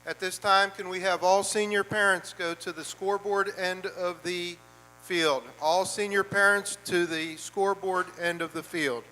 At this time, can we have all senior parents go to the scoreboard end of the field? All senior parents to the scoreboard end of the field.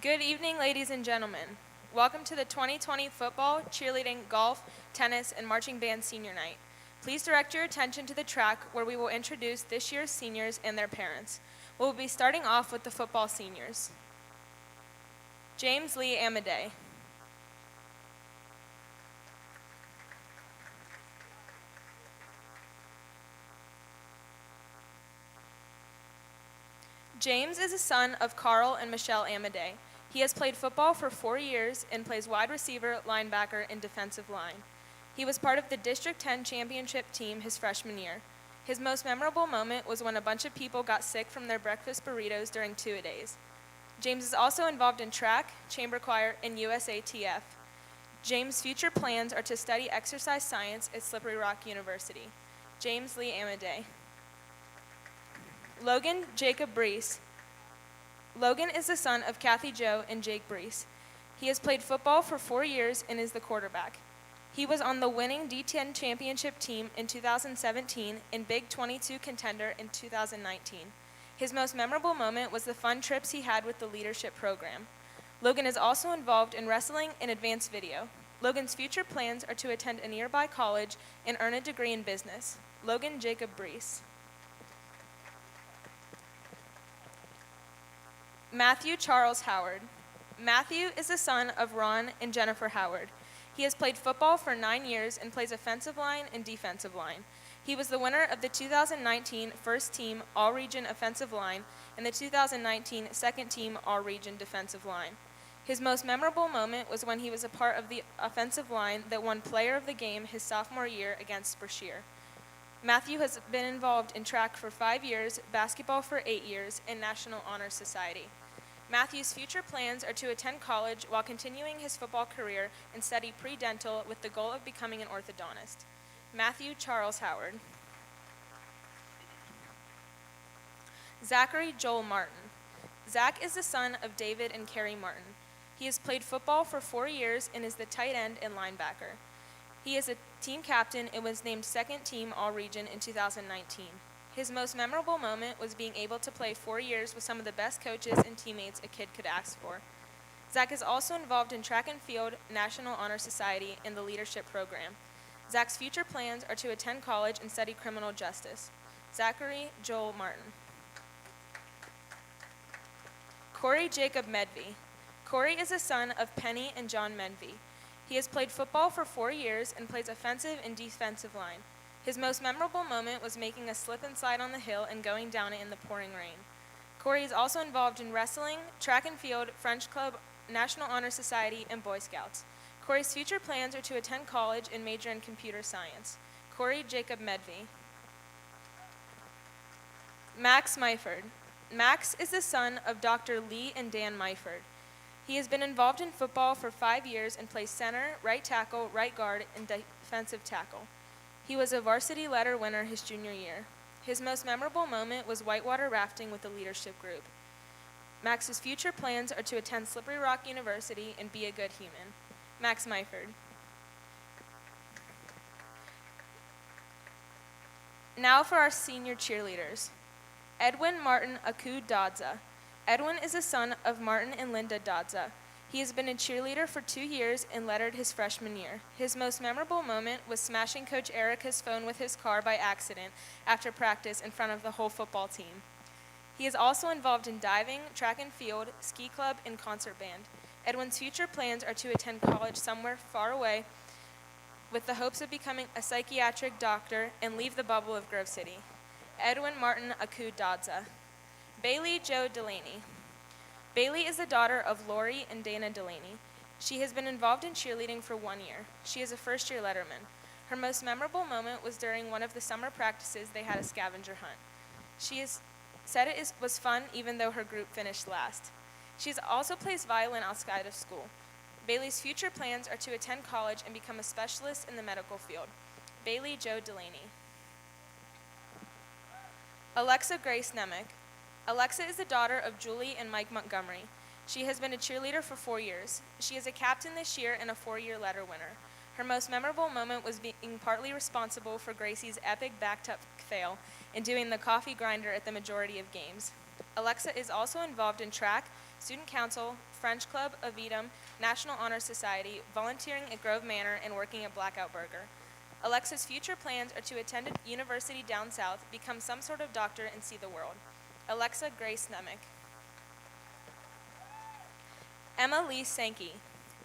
Good evening, ladies and gentlemen. Welcome to the 2020 football, cheerleading, golf, tennis, and marching band senior night. Please direct your attention to the track where we will introduce this year's seniors and their parents. We'll be starting off with the football seniors. James Lee Amadei. James is a son of Carl and Michelle Amadei. He has played football for 4 years and plays wide receiver, linebacker, and defensive line. He was part of the District 10 championship team his freshman year. His most memorable moment was when a bunch of people got sick from their breakfast burritos during two-a-days. James is also involved in track, chamber choir, and USATF. James' future plans are to study exercise science at Slippery Rock University. James Lee Amadei. Logan Jacob Brees. Logan is the son of Kathy Jo and Jake Brees. He has played football for 4 years and is the quarterback. He was on the winning D10 championship team in 2017 and Big 22 contender in 2019. His most memorable moment was the fun trips he had with the leadership program. Logan is also involved in wrestling and advanced video. Logan's future plans are to attend a nearby college and earn a degree in business. Logan Jacob Brees. Matthew Charles Howard. Matthew is the son of Ron and Jennifer Howard. He has played football for 9 years and plays offensive line and defensive line. He was the winner of the 2019 First Team All-Region Offensive Line and the 2019 Second Team All-Region Defensive Line. His most memorable moment was when he was a part of the offensive line that won Player of the Game his sophomore year against Brashear. Matthew has been involved in track for 5 years, basketball for 8 years, and National Honor Society. Matthew's future plans are to attend college while continuing his football career and study pre-dental with the goal of becoming an orthodontist. Matthew Charles Howard. Zachary Joel Martin. Zach is the son of David and Carrie Martin. He has played football for 4 years and is the tight end and linebacker. He is a team captain and was named second team All-Region in 2019. His most memorable moment was being able to play 4 years with some of the best coaches and teammates a kid could ask for. Zach is also involved in track and field, National Honor Society, and the leadership program. Zach's future plans are to attend college and study criminal justice. Zachary Joel Martin. Corey Jacob Medvey. Corey is the son of Penny and John Medvey. He has played football for 4 years and plays offensive and defensive line. His most memorable moment was making a slip and slide on the hill and going down it in the pouring rain. Corey is also involved in wrestling, track and field, French club, National Honor Society, and Boy Scouts. Corey's future plans are to attend college and major in computer science. Corey Jacob Medvey. Max Myford. Max is the son of Dr. Lee and Dan Myford. He has been involved in football for 5 years and plays center, right tackle, right guard, and defensive tackle. He was a varsity letter winner his junior year. His most memorable moment was whitewater rafting with the leadership group. Max's future plans are to attend Slippery Rock University and be a good human. Max Myford. Now for our senior cheerleaders. Edwin Martin Aku Dodza. Edwin is the son of Martin and Linda Dodza. He has been a cheerleader for 2 years and lettered his freshman year. His most memorable moment was smashing Coach Erica's phone with his car by accident after practice in front of the whole football team. He is also involved in diving, track and field, ski club, and concert band. Edwin's future plans are to attend college somewhere far away with the hopes of becoming a psychiatric doctor and leave the bubble of Grove City. Edwin Martin Aku Dodza. Bailey Jo Delaney. Bailey is the daughter of Lori and Dana Delaney. She has been involved in cheerleading for 1 year. She is a first-year letterman. Her most memorable moment was during one of the summer practices they had a scavenger hunt. She has said it was fun even though her group finished last. She also plays violin outside of school. Bailey's future plans are to attend college and become a specialist in the medical field. Bailey Jo Delaney. Alexa Grace Nemick. Alexa is the daughter of Julie and Mike Montgomery. She has been a cheerleader for 4 years. She is a captain this year and a 4-year letter winner. Her most memorable moment was being partly responsible for Gracie's epic back-tuck fail and doing the coffee grinder at the majority of games. Alexa is also involved in track, student council, French Club, Avidum, National Honor Society, volunteering at Grove Manor, and working at Blackout Burger. Alexa's future plans are to attend a university down south, become some sort of doctor, and see the world. Alexa Grace Nemick. Emma Lee Sankey.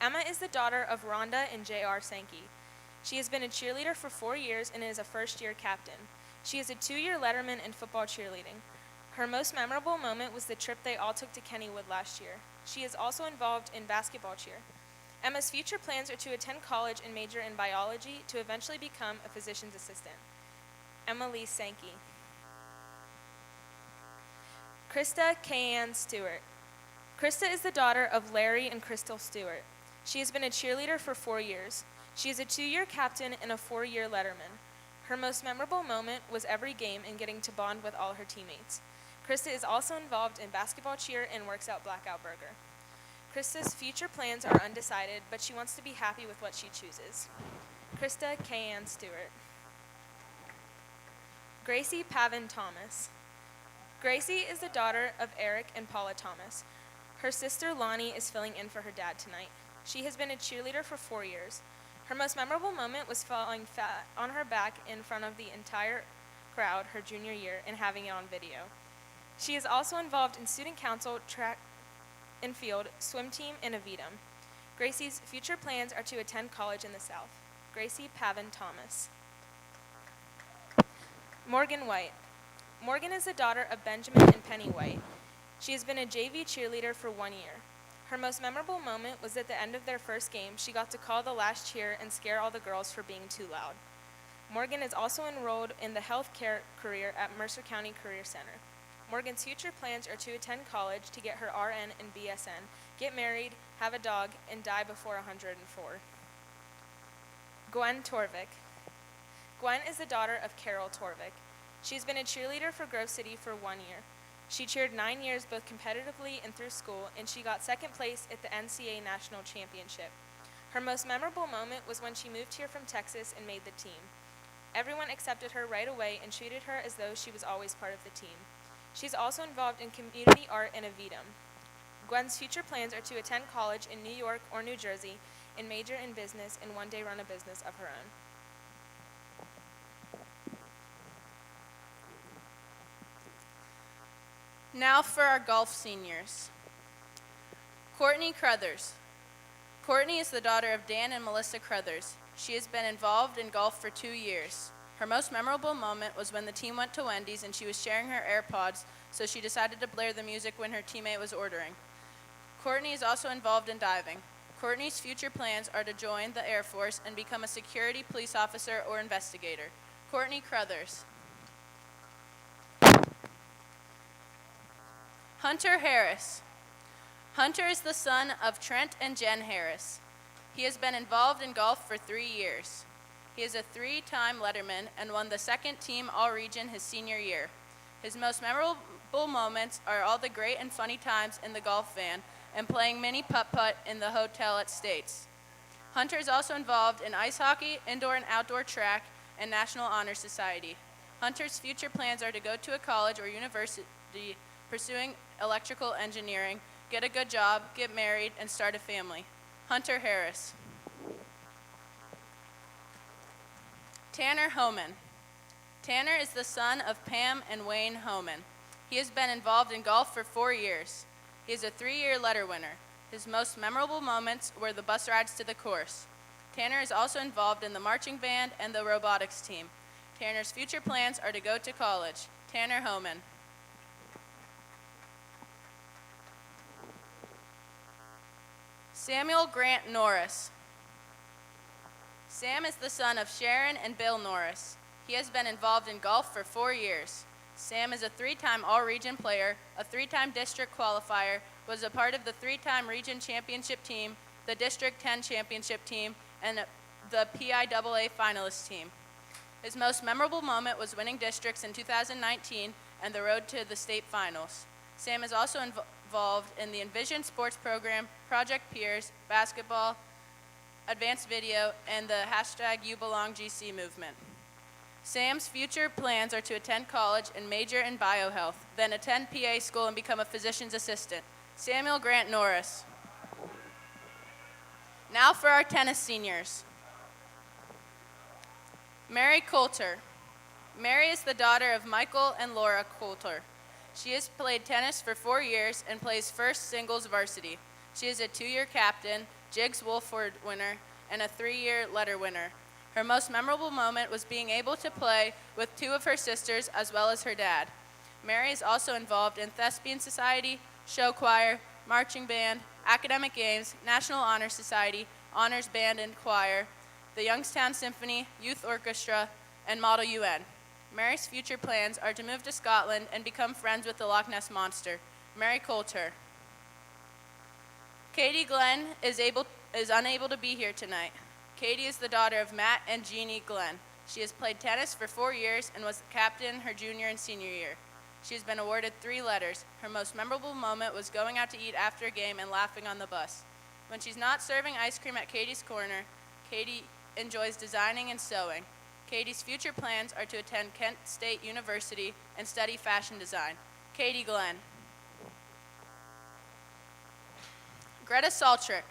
Emma is the daughter of Rhonda and J.R. Sankey. She has been a cheerleader for 4 years and is a first-year captain. She is a 2-year letterman in football cheerleading. Her most memorable moment was the trip they all took to Kennywood last year. She is also involved in basketball cheer. Emma's future plans are to attend college and major in biology to eventually become a physician's assistant. Emma Lee Sankey. Krista Kayanne Stewart. Krista is the daughter of Larry and Crystal Stewart. She has been a cheerleader for 4 years. She is a 2-year captain and a 4-year letterman. Her most memorable moment was every game and getting to bond with all her teammates. Krista is also involved in basketball cheer and works out Blackout Burger. Krista's future plans are undecided, but she wants to be happy with what she chooses. Krista Kayanne Stewart. Gracie Pavin Thomas. Gracie is the daughter of Eric and Paula Thomas. Her sister Lonnie is filling in for her dad tonight. She has been a cheerleader for 4 years. Her most memorable moment was falling flat on her back in front of the entire crowd her junior year and having it on video. She is also involved in student council, track and field, swim team, and Avidum. Gracie's future plans are to attend college in the South. Gracie Pavin Thomas. Morgan White. Morgan is the daughter of Benjamin and Penny White. She has been a JV cheerleader for 1 year. Her most memorable moment was at the end of their first game. She got to call the last cheer and scare all the girls for being too loud. Morgan is also enrolled in the healthcare career at Mercer County Career Center. Morgan's future plans are to attend college to get her RN and BSN, get married, have a dog, and die before 104. Gwen Torvik. Gwen is the daughter of Carol Torvik. She's been a cheerleader for Grove City for 1 year. She cheered 9 years both competitively and through school, and she got second place at the NCAA National Championship. Her most memorable moment was when she moved here from Texas and made the team. Everyone accepted her right away and treated her as though she was always part of the team. She's also involved in community art and Avidum. Gwen's future plans are to attend college in New York or New Jersey and major in business and one day run a business of her own. Now for our golf seniors. Courtney Crothers. Courtney is the daughter of Dan and Melissa Crothers. She has been involved in golf for 2 years. Her most memorable moment was when the team went to Wendy's and she was sharing her AirPods, so she decided to blare the music when her teammate was ordering. Courtney is also involved in diving. Courtney's future plans are to join the Air Force and become a security police officer or investigator. Courtney Crothers. Hunter Harris. Hunter is the son of Trent and Jen Harris. He has been involved in golf for 3 years. He is a 3-time letterman and won the second team all-region his senior year. His most memorable moments are all the great and funny times in the golf van and playing mini putt-putt in the hotel at States. Hunter is also involved in ice hockey, indoor and outdoor track, and National Honor Society. Hunter's future plans are to go to a college or university pursuing electrical engineering, get a good job, get married, and start a family. Hunter Harris. Tanner Homan. Tanner is the son of Pam and Wayne Homan. He has been involved in golf for 4 years. He is a 3-year letter winner. His most memorable moments were the bus rides to the course. Tanner is also involved in the marching band and the robotics team. Tanner's future plans are to go to college. Tanner Homan. Samuel Grant Norris. Sam is the son of Sharon and Bill Norris. He has been involved in golf for 4 years. Sam is a 3-time all-region player, a 3-time district qualifier, was a part of the 3-time region championship team, the District 10 championship team, and the PIAA finalist team. His most memorable moment was winning districts in 2019 and the road to the state finals. Sam is also involved in the Envision Sports Program, Project Peers, basketball, advanced video, and the #YouBelongGC movement. Sam's future plans are to attend college and major in biohealth, then attend PA school and become a physician's assistant. Samuel Grant Norris. Now for our tennis seniors. Mary Coulter. Mary is the daughter of Michael and Laura Coulter. She has played tennis for 4 years and plays first singles varsity. She is a 2-year captain, Jigs Wolford winner, and a 3-year letter winner. Her most memorable moment was being able to play with 2 of her sisters as well as her dad. Mary is also involved in Thespian Society, show choir, marching band, academic games, National Honor Society, honors band and choir, the Youngstown Symphony, youth orchestra, and Model UN. Mary's future plans are to move to Scotland and become friends with the Loch Ness Monster. Mary Coulter. Katie Glenn is unable to be here tonight. Katie is the daughter of Matt and Jeannie Glenn. She has played tennis for 4 years and was the captain her junior and senior year. She has been awarded 3 letters. Her most memorable moment was going out to eat after a game and laughing on the bus. When she's not serving ice cream at Katie's Corner, Katie enjoys designing and sewing. Katie's future plans are to attend Kent State University and study fashion design. Katie Glenn. Greta Saltrick.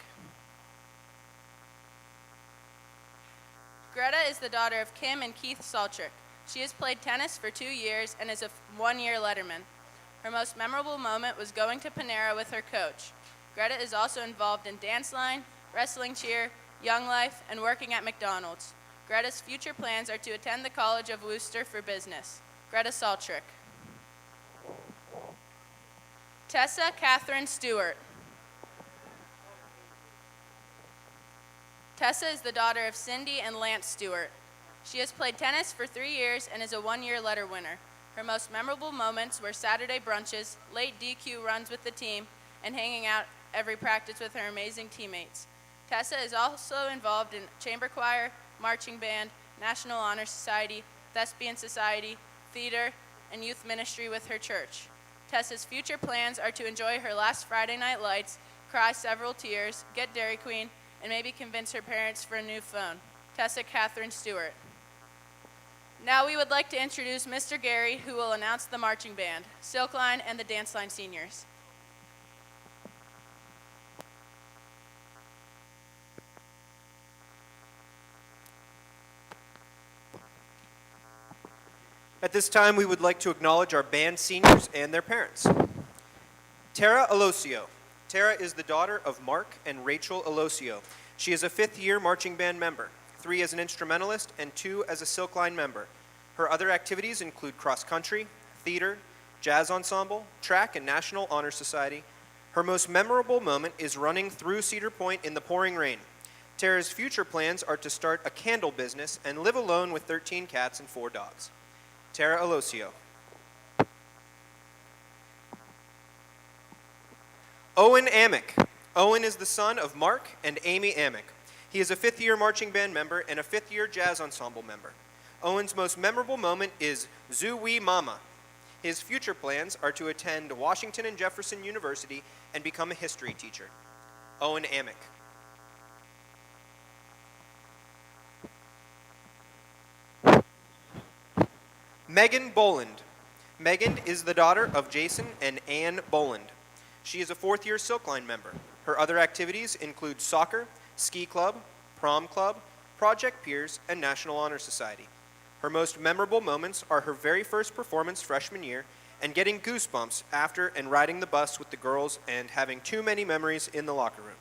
Greta is the daughter of Kim and Keith Saltrick. She has played tennis for 2 years and is a 1-year letterman. Her most memorable moment was going to Panera with her coach. Greta is also involved in dance line, wrestling cheer, Young Life, and working at McDonald's. Greta's future plans are to attend the College of Worcester for business. Greta Saltrick. Tessa Catherine Stewart. Tessa is the daughter of Cindy and Lance Stewart. She has played tennis for 3 years and is a 1-year letter winner. Her most memorable moments were Saturday brunches, late DQ runs with the team, and hanging out every practice with her amazing teammates. Tessa is also involved in chamber choir, marching band, National Honor Society, Thespian Society, theater, and youth ministry with her church. Tessa's future plans are to enjoy her last Friday night lights, cry several tears, get Dairy Queen, and maybe convince her parents for a new phone. Tessa Catherine Stewart. Now we would like to introduce Mr. Gary, who will announce the marching band, Silkline, and the Dance Line seniors. At this time, we would like to acknowledge our band seniors and their parents. Tara Alosio. Tara is the daughter of Mark and Rachel Alosio. She is a 5th-year marching band member, 3 as an instrumentalist and 2 as a Silkline member. Her other activities include cross-country, theater, jazz ensemble, track, and National Honor Society. Her most memorable moment is running through Cedar Point in the pouring rain. Tara's future plans are to start a candle business and live alone with 13 cats and 4 dogs. Tara Alosio. Owen Amick. Owen is the son of Mark and Amy Amick. He is a 5th-year marching band member and a 5th-year jazz ensemble member. Owen's most memorable moment is Zoo Wee Mama. His future plans are to attend Washington and Jefferson University and become a history teacher. Owen Amick. Megan Boland. Megan is the daughter of Jason and Ann Boland. She is a 4th-year Silkline member. Her other activities include soccer, ski club, prom club, Project Peers, and National Honor Society. Her most memorable moments are her very first performance freshman year and getting goosebumps after and riding the bus with the girls and having too many memories in the locker room.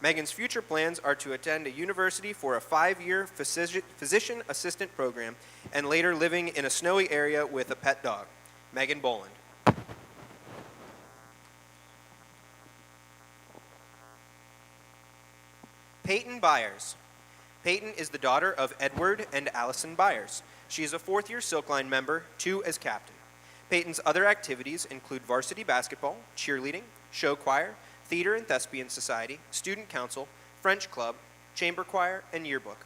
Megan's future plans are to attend a university for a 5-year physician assistant program and later living in a snowy area with a pet dog. Megan Boland. Peyton Byers. Peyton is the daughter of Edward and Allison Byers. She is a 4th-year Silkline member, 2 as captain. Peyton's other activities include varsity basketball, cheerleading, show choir, theater and thespian society, student council, French club, chamber choir, and yearbook.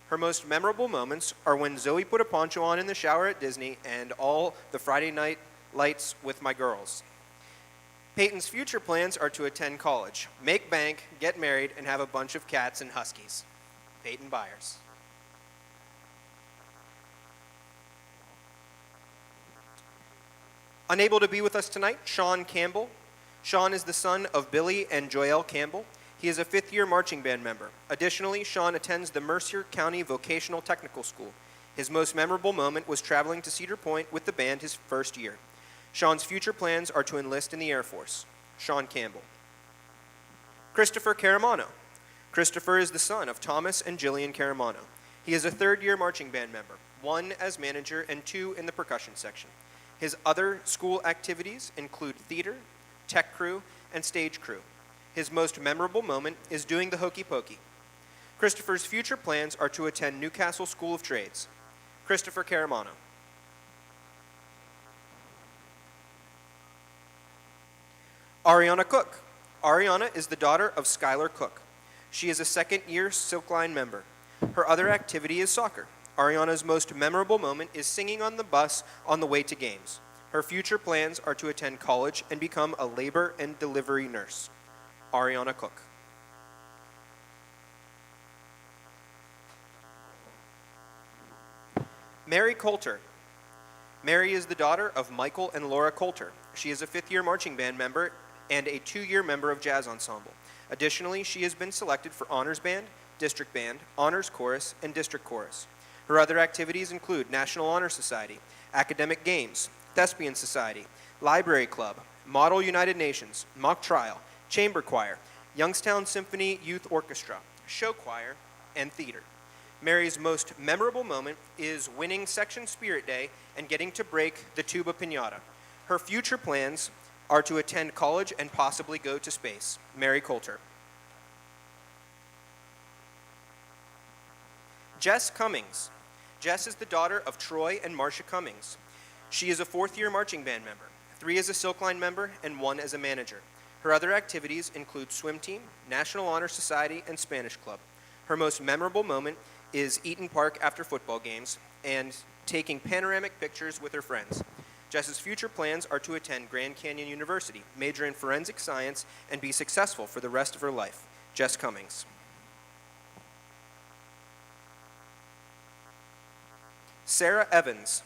Her most memorable moments are when Zoe put a poncho on in the shower at Disney and all the Friday night lights with my girls. Peyton's future plans are to attend college, make bank, get married, and have a bunch of cats and huskies. Peyton Byers. Unable to be with us tonight, Sean Campbell. Sean is the son of Billy and Joelle Campbell. He is a fifth-year marching band member. Additionally, Sean attends the Mercer County Vocational Technical School. His most memorable moment was traveling to Cedar Point with the band his first year. Sean's future plans are to enlist in the Air Force. Sean Campbell. Christopher Caramano. Christopher is the son of Thomas and Jillian Caramano. He is a third-year marching band member, 1 as manager and 2 in the percussion section. His other school activities include theater, tech crew, and stage crew. His most memorable moment is doing the hokey pokey. Christopher's future plans are to attend Newcastle School of Trades. Christopher Caramano. Ariana Cook. Ariana is the daughter of Skylar Cook. She is a second-year Silkline member. Her other activity is soccer. Ariana's most memorable moment is singing on the bus on the way to games. Her future plans are to attend college and become a labor and delivery nurse. Ariana Cook. Mary Coulter. Mary is the daughter of Michael and Laura Coulter. She is a fifth-year marching band member and a 2-year member of jazz ensemble. Additionally, she has been selected for honors band, district band, honors chorus, and district chorus. Her other activities include National Honor Society, academic games, Thespian Society, Library Club, Model United Nations, mock trial, chamber choir, Youngstown Symphony Youth Orchestra, show choir, and theater. Mary's most memorable moment is winning Section Spirit Day and getting to break the tuba piñata. Her future plans are to attend college and possibly go to space. Mary Coulter. Jess Cummings. Jess is the daughter of Troy and Marcia Cummings. She is a 4th-year marching band member, 3 as a Silkline member, and 1 as a manager. Her other activities include swim team, National Honor Society, and Spanish Club. Her most memorable moment is Eaton Park after football games and taking panoramic pictures with her friends. Jess's future plans are to attend Grand Canyon University, major in forensic science, and be successful for the rest of her life. Jess Cummings. Sarah Evans.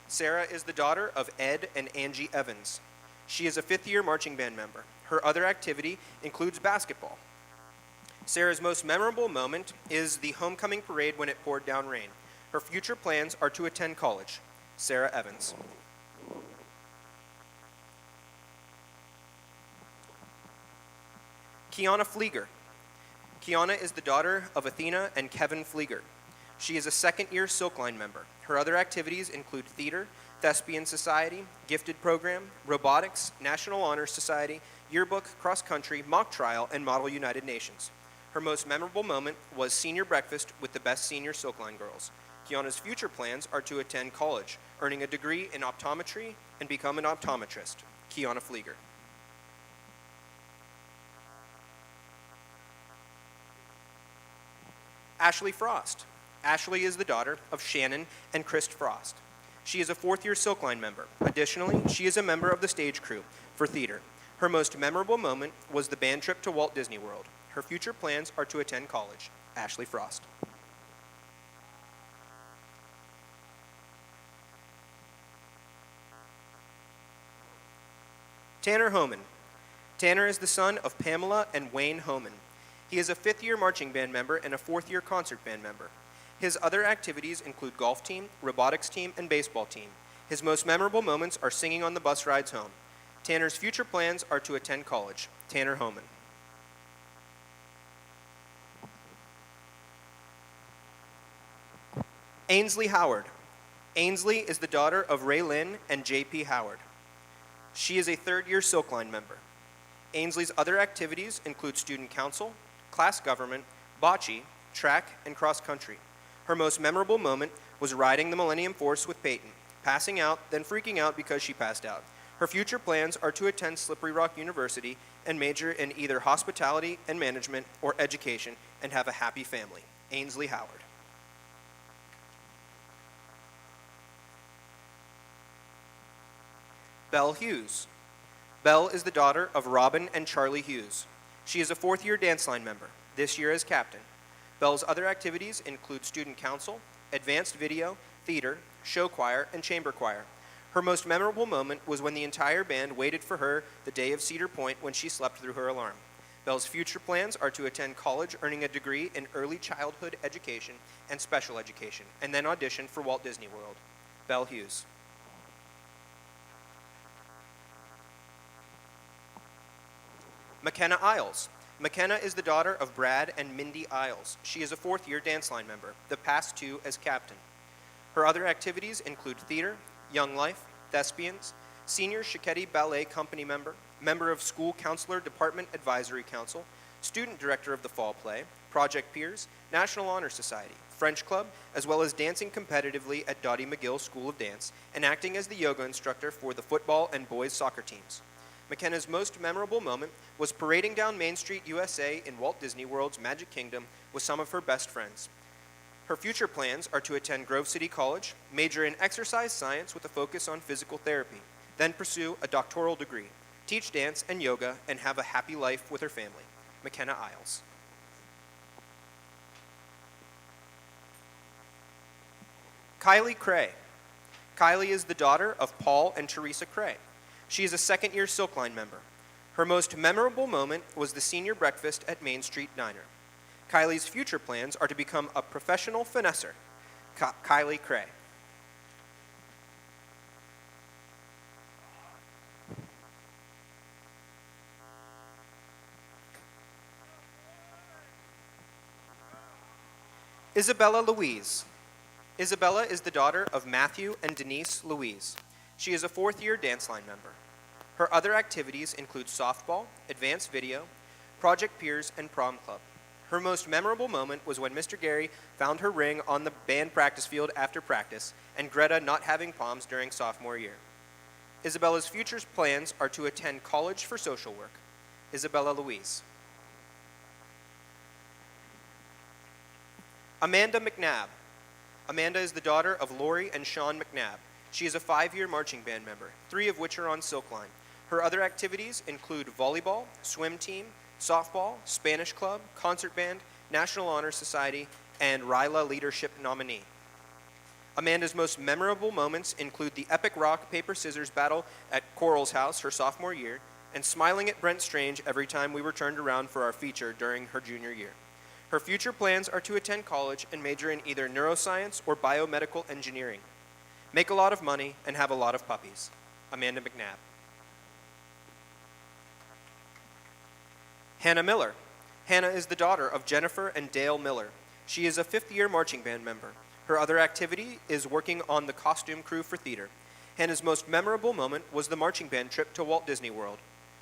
Sarah is the daughter of Ed and Angie Evans. She is a 5th-year marching band member. Her other activity includes basketball. Sarah's most memorable moment is the homecoming parade when it poured down rain. Her future plans are to attend college. Sarah Evans. Kiana Flieger. Kiana is the daughter of Athena and Kevin Flieger. She is a 2nd-year Silkline member. Her other activities include theater, Thespian Society, Gifted Program, Robotics, National Honor Society, Yearbook, Cross Country, Mock Trial, and Model United Nations. Her most memorable moment was senior breakfast with the best senior Silkline girls. Kiana's future plans are to attend college, earning a degree in optometry, and become an optometrist. Kiana Flieger. Ashley Frost. Ashley is the daughter of Shannon and Chris Frost. She is a 4th-year Silkline member. Additionally, she is a member of the stage crew for theater. Her most memorable moment was the band trip to Walt Disney World. Her future plans are to attend college. Ashley Frost. Tanner Homan. Tanner is the son of Pamela and Wayne Homan. He is a 5th-year marching band member and a 4th-year concert band member. His other activities include golf team, robotics team, and baseball team. His most memorable moments are singing on the bus rides home. Tanner's future plans are to attend college. Tanner Homan. Ainsley Howard. Ainsley is the daughter of Ray Lynn and J.P. Howard. She is a 3rd-year Silkline member. Ainsley's other activities include student council, class government, bocce, track, and cross country. Her most memorable moment was riding the Millennium Force with Peyton, passing out, then freaking out because she passed out. Her future plans are to attend Slippery Rock University and major in either hospitality and management or education and have a happy family. Ainsley Howard. Belle Hughes. Belle is the daughter of Robin and Charlie Hughes. She is a 4th-year dance line member, this year as captain. Belle's other activities include student council, advanced video, theater, show choir, and chamber choir. Her most memorable moment was when the entire band waited for her the day of Cedar Point when she slept through her alarm. Belle's future plans are to attend college, earning a degree in early childhood education and special education, and then audition for Walt Disney World. Belle Hughes. McKenna Isles. McKenna is the daughter of Brad and Mindy Isles. She is a fourth-year dance line member, the past two as captain. Her other activities include theater, Young Life, Thespians, senior Shiketti Ballet Company member, member of School Counselor Department Advisory Council, student director of the Fall Play, Project Peers, National Honor Society, French Club, as well as dancing competitively at Dottie McGill School of Dance, and acting as the yoga instructor for the football and boys soccer teams. McKenna's most memorable moment was parading down Main Street, USA in Walt Disney World's Magic Kingdom with some of her best friends. Her future plans are to attend Grove City College, major in exercise science with a focus on physical therapy, then pursue a doctoral degree, teach dance and yoga, and have a happy life with her family. McKenna Isles. Kylie Cray. Kylie is the daughter of Paul and Teresa Cray. She is a second-year Silkline member. Her most memorable moment was the senior breakfast at Main Street Diner. Kylie's future plans are to become a professional finesser. Kylie Cray. Isabella Louise. Isabella is the daughter of Matthew and Denise Louise. She is a fourth-year dance line member. Her other activities include softball, advanced video, Project Peers, and prom club. Her most memorable moment was when Mr. Gary found her ring on the band practice field after practice, and Greta not having palms during sophomore year. Isabella's future plans are to attend college for social work. Isabella Louise. Amanda McNabb. Amanda is the daughter of Lori and Sean McNabb. She is a 5-year marching band member, 3 of which are on Silkline. Her other activities include volleyball, swim team, softball, Spanish club, concert band, National Honor Society, and RILA Leadership nominee. Amanda's most memorable moments include the epic rock, paper, scissors battle at Coral's house her sophomore year, and smiling at Brent Strange every time we were turned around for our feature during her junior year. Her future plans are to attend college and major in either neuroscience or biomedical engineering. Make a lot of money and have a lot of puppies. Amanda McNabb. Hannah Miller. Hannah is the daughter of Jennifer and Dale Miller. She is a 5th-year marching band member. Her other activity is working on the costume crew for theater. Hannah's most memorable moment was the marching band trip to Walt Disney World.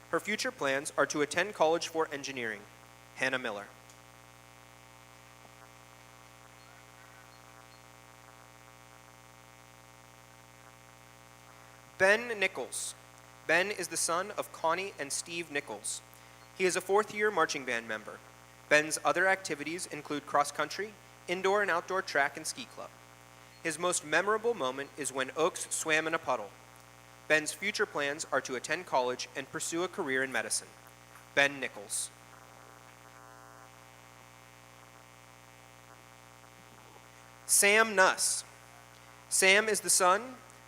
Her future plans are to attend college for engineering. Hannah Miller. Ben Nichols. Ben is the son of Connie and Steve Nichols. He is a 4th-year marching band member. Ben's other activities include cross-country, indoor and outdoor track and ski club. His most memorable moment is when Oaks swam in a puddle. Ben's future plans are to attend college and pursue a career in medicine. Ben Nichols. Sam Nuss. Sam is the son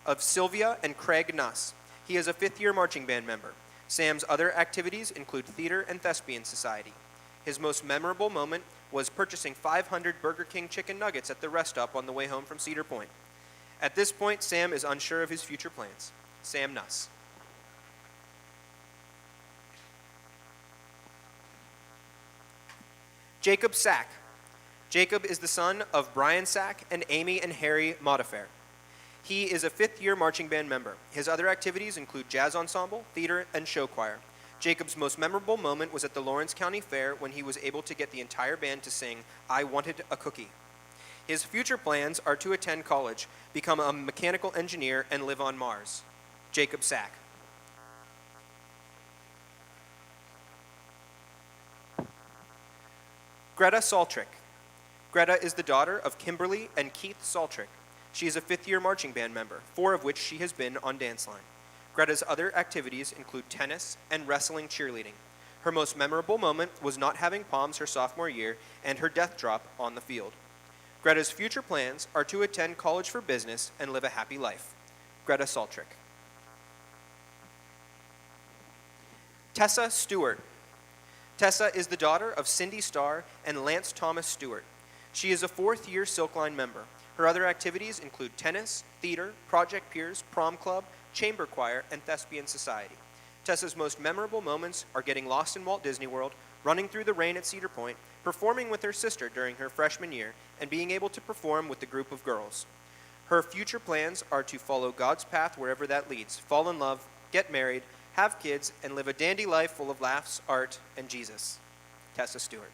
of Sylvia and Craig Nuss. He is a 5th-year marching band member. Sam's other activities include theater and thespian society. His most memorable moment was purchasing 500 Burger King chicken nuggets at the rest stop on the way home from Cedar Point. At this point, Sam is unsure of his future plans. Sam Nuss. Jacob Sack. Jacob is the son of Brian Sack and Amy and Harry Modifair. He is a 5th-year marching band member. His other activities include jazz ensemble, theater, and show choir. Jacob's most memorable moment was at the Lawrence County Fair when he was able to get the entire band to sing "I Wanted a Cookie." His future plans are to attend college, become a mechanical engineer, and live on Mars. Jacob Sack. Greta Saltrick. Greta is the daughter of Kimberly and Keith Saltrick. She is a 5th-year marching band member, 4 of which she has been on dance line. Greta's other activities include tennis and wrestling cheerleading. Her most memorable moment was not having palms her sophomore year and her death drop on the field. Greta's future plans are to attend college for business and live a happy life. Greta Saltrick. Tessa Stewart. Tessa is the daughter of Cindy Starr and Lance Thomas Stewart. She is a fourth-year Silkline member. Her other activities include tennis, theater, Project Peers, prom club, chamber choir, and thespian society. Tessa's most memorable moments are getting lost in Walt Disney World, running through the rain at Cedar Point, performing with her sister during her freshman year, and being able to perform with the group of girls. Her future plans are to follow God's path wherever that leads, fall in love, get married, have kids, and live a dandy life full of laughs, art, and Jesus. Tessa Stewart.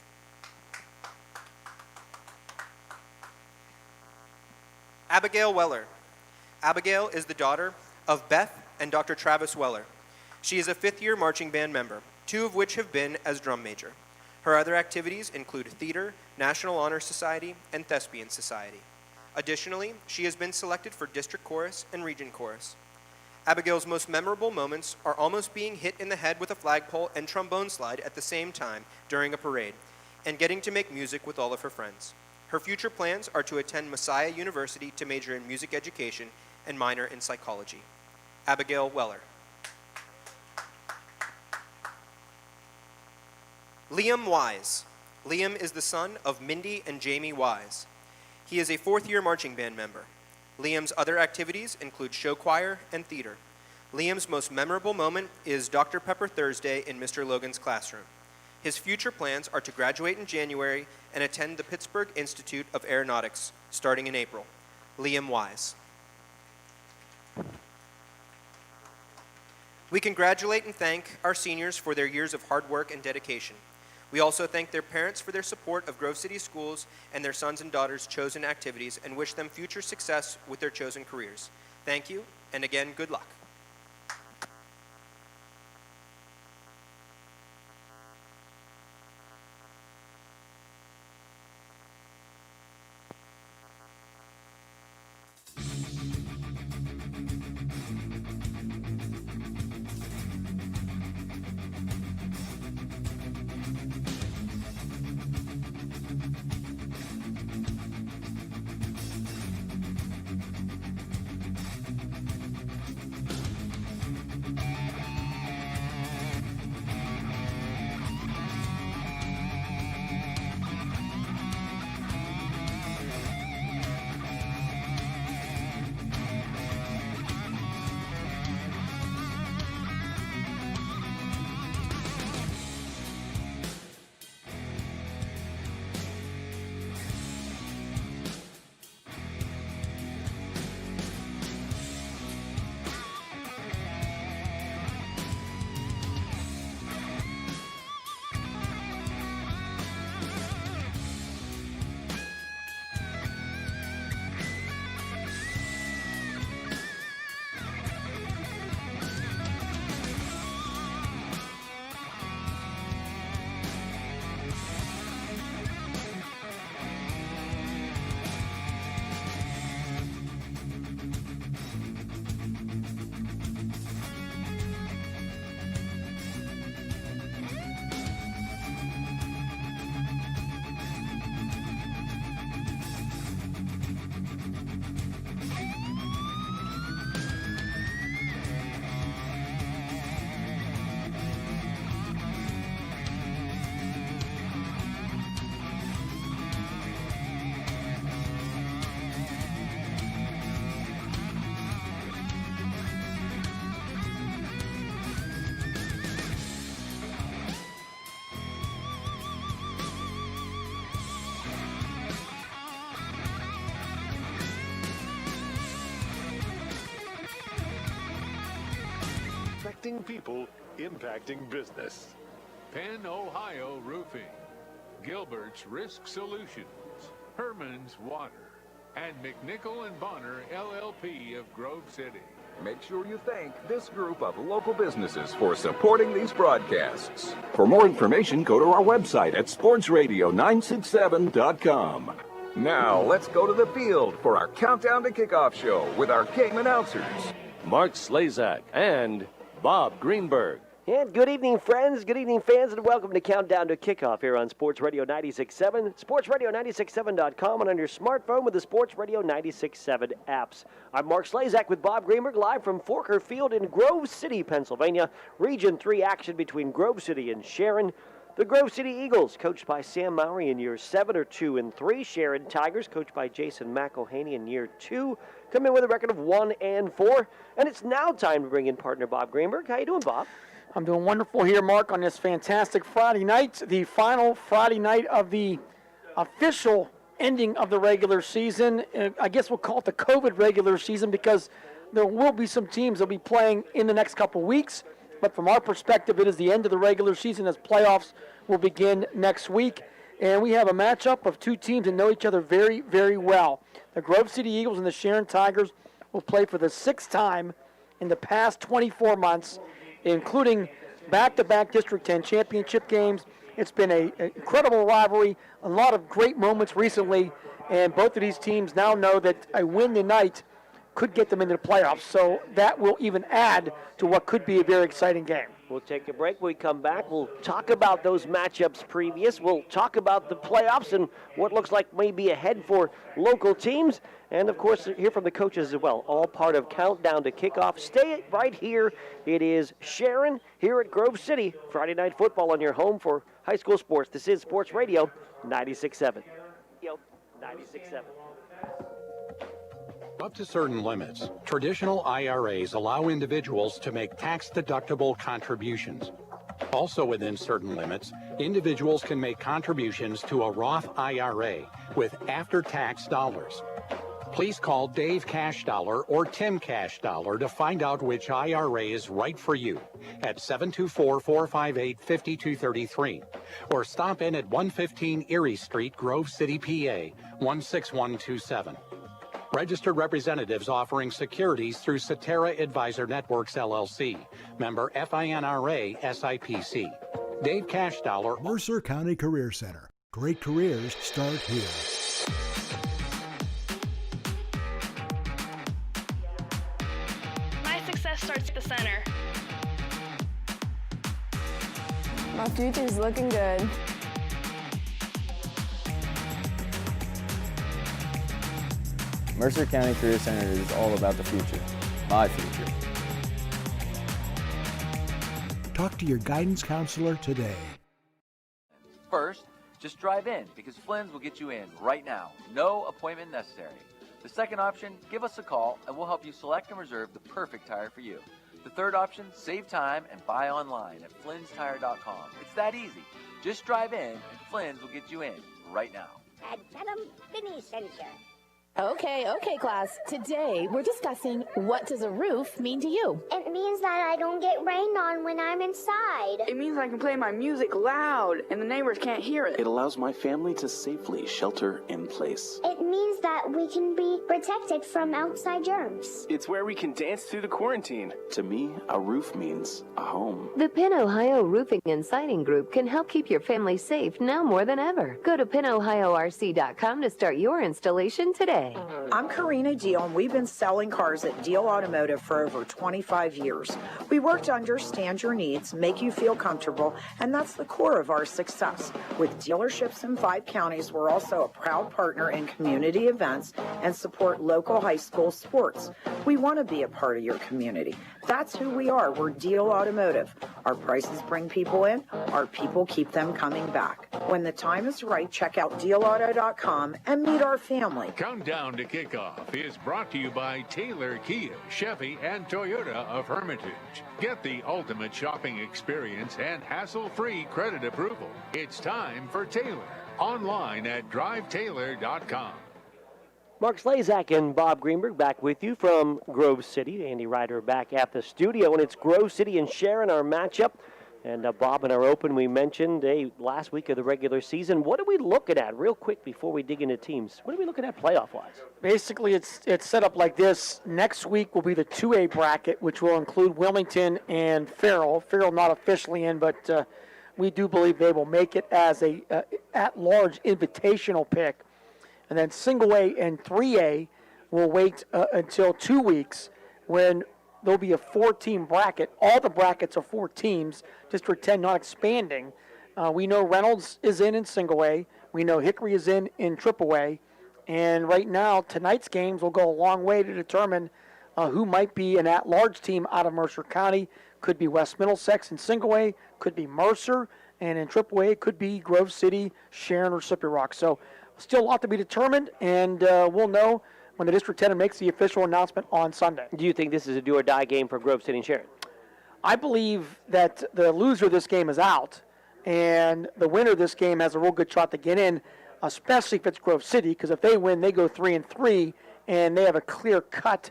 Abigail Weller. Abigail is the daughter of Beth and Dr. Travis Weller. She is a fifth-year marching band member, 2 of which have been as drum major. Her other activities include theater, National Honor Society, and Thespian Society. Additionally, she has been selected for district chorus and region chorus. Abigail's most memorable moments are almost being hit in the head with a flagpole and trombone slide at the same time during a parade, and getting to make music with all of her friends. Her future plans are to attend Messiah University to major in music education and minor in psychology. Abigail Weller. Liam Wise. Liam is the son of Mindy and Jamie Wise. He is a fourth-year marching band member. Liam's other activities include show choir and theater. Liam's most memorable moment is Dr. Pepper Thursday in Mr. Logan's classroom. His future plans are to graduate in January and attend the Pittsburgh Institute of Aeronautics starting in April. Liam Wise. We congratulate and thank our seniors for their years of hard work and dedication. We also thank their parents for their support of Grove City Schools and their sons and daughters' chosen activities and wish them future success with their chosen careers. Thank you, and again, good luck. Affecting people, impacting business. Penn, Ohio Roofing, Gilbert's Risk Solutions, Herman's Water, and McNichol and Bonner LLP of Grove City. Make sure you thank this group of local businesses for supporting these broadcasts. For more information, go to our website at sportsradio967.com. Now, let's go to the field for our Countdown to Kickoff show with our game announcers, Mark Slazak and Bob Greenberg. And good evening, friends. Good evening, fans, and welcome to Countdown to Kickoff here on Sports Radio 96.7, sportsradio967.com, and on your smartphone with the Sports Radio 96.7 apps. I'm Mark Slazak with Bob Greenberg, live from Forker Field in Grove City, Pennsylvania. Region 3 action between Grove City and Sharon. The Grove City Eagles, coached by Sam Mowry in years 7 or 2 and 3. Sharon Tigers, coached by Jason McElhaney in year 2, come in with a record of 1 and 4. And it's now time to bring in partner Bob Greenberg. How you doing, Bob? I'm doing wonderful here, Mark, on this fantastic Friday night, the final Friday night of the official ending of the regular season. I guess we'll call it the COVID regular season because there will be some teams that will be playing in the next couple weeks. But from our perspective, it is the end of the regular season as playoffs will begin next week. And we have a matchup of two teams that know each other very, very well. The Grove City Eagles and the Sharon Tigers will play for the 6th time in the past 24 months, including back-to-back District 10 championship games. It's been an incredible rivalry, a lot of great moments recently, and both of these teams now know that a win tonight could get them into the playoffs. So that will even add to what could be a very exciting game. We'll take a break. When we come back, we'll talk about those matchups previous. We'll talk about the playoffs and what looks like maybe ahead for local teams. And, of course, hear from the coaches as well, all part of Countdown to Kickoff. Stay right here. It is Sharon here at Grove City. Friday Night Football on your home for high school sports. This is Sports Radio 96.7. 96.7. Up to certain limits, traditional IRAs allow individuals to make tax-deductible contributions. Also within certain limits, individuals can make contributions to a Roth IRA with after-tax dollars. Please call Dave Cash Dollar or Tim Cash Dollar to find out which IRA is right for you at 724-458-5233 or stop in at 115 Erie Street, Grove City, PA 16127. Registered representatives offering securities through Cetera Advisor Networks, LLC. Member FINRA SIPC. Dave Cash Dollar. Mercer County Career Center. Great careers start here. My success starts at the center. My future's looking good. Mercer County Career Center is all about the future, my future. Talk to your guidance counselor today. First, just drive in because Flynn's will get you in right now. No appointment necessary. The second option, give us a call and we'll help you select and reserve the perfect tire for you. The third option, save time and buy online at flynnstire.com. It's that easy. Just drive in and Flynn's will get you in right now. At Dunham Finney Center. Okay, class. Today, we're discussing what does a roof mean to you? It means that I don't get rained on when I'm inside. It means I can play my music loud and the neighbors can't hear it. It allows my family to safely shelter in place. It means that we can be protected from outside germs. It's where we can dance through the quarantine. To me, a roof means a home. The Penn Ohio Roofing and Siding Group can help keep your family safe now more than ever. Go to pennohiorc.com to start your installation today. I'm Karina Deal, and we've been selling cars at Deal Automotive for over 25 years. We work to understand your needs, make you feel comfortable, and that's the core of our success. With dealerships in 5 counties, we're also a proud partner in community events and support local high school sports. We want to be a part of your community. That's who we are. We're Deal Automotive. Our prices bring people in. Our people keep them coming back. When the time is right, check out DealAuto.com and meet our family. Countdown to Kickoff is brought to you by Taylor Kia, Chevy, and Toyota of Hermitage. Get the ultimate shopping experience and hassle-free credit approval. It's time for Taylor. Online at DriveTaylor.com. Mark Slazak and Bob Greenberg back with you from Grove City. Andy Ryder back at the studio, and it's Grove City and Sharon, our matchup. And Bob, in our open, we mentioned last week of the regular season. What are we looking at, real quick, before we dig into teams? What are we looking at playoff-wise? Basically, it's set up like this. Next week will be the 2A bracket, which will include Wilmington and Farrell. Farrell not officially in, but we do believe they will make it as a at-large invitational pick. And then single A and 3A will wait until 2 weeks when there'll be a 4-team bracket. All the brackets are 4 teams, District 10 not expanding. We know Reynolds is in single A. We know Hickory is in triple A. And right now, tonight's games will go a long way to determine who might be an at-large team out of Mercer County. Could be West Middlesex in single A, could be Mercer, And in AAA, it could be Grove City, Sharon, or Slippery Rock. So still a lot to be determined, and we'll know when the district attendant makes the official announcement on Sunday. Do you think this is a do or die game for Grove City and Sharon? I believe that the loser of this game is out, and the winner of this game has a real good shot to get in, especially if it's Grove City, because if they win, they go 3-3, and they have a clear-cut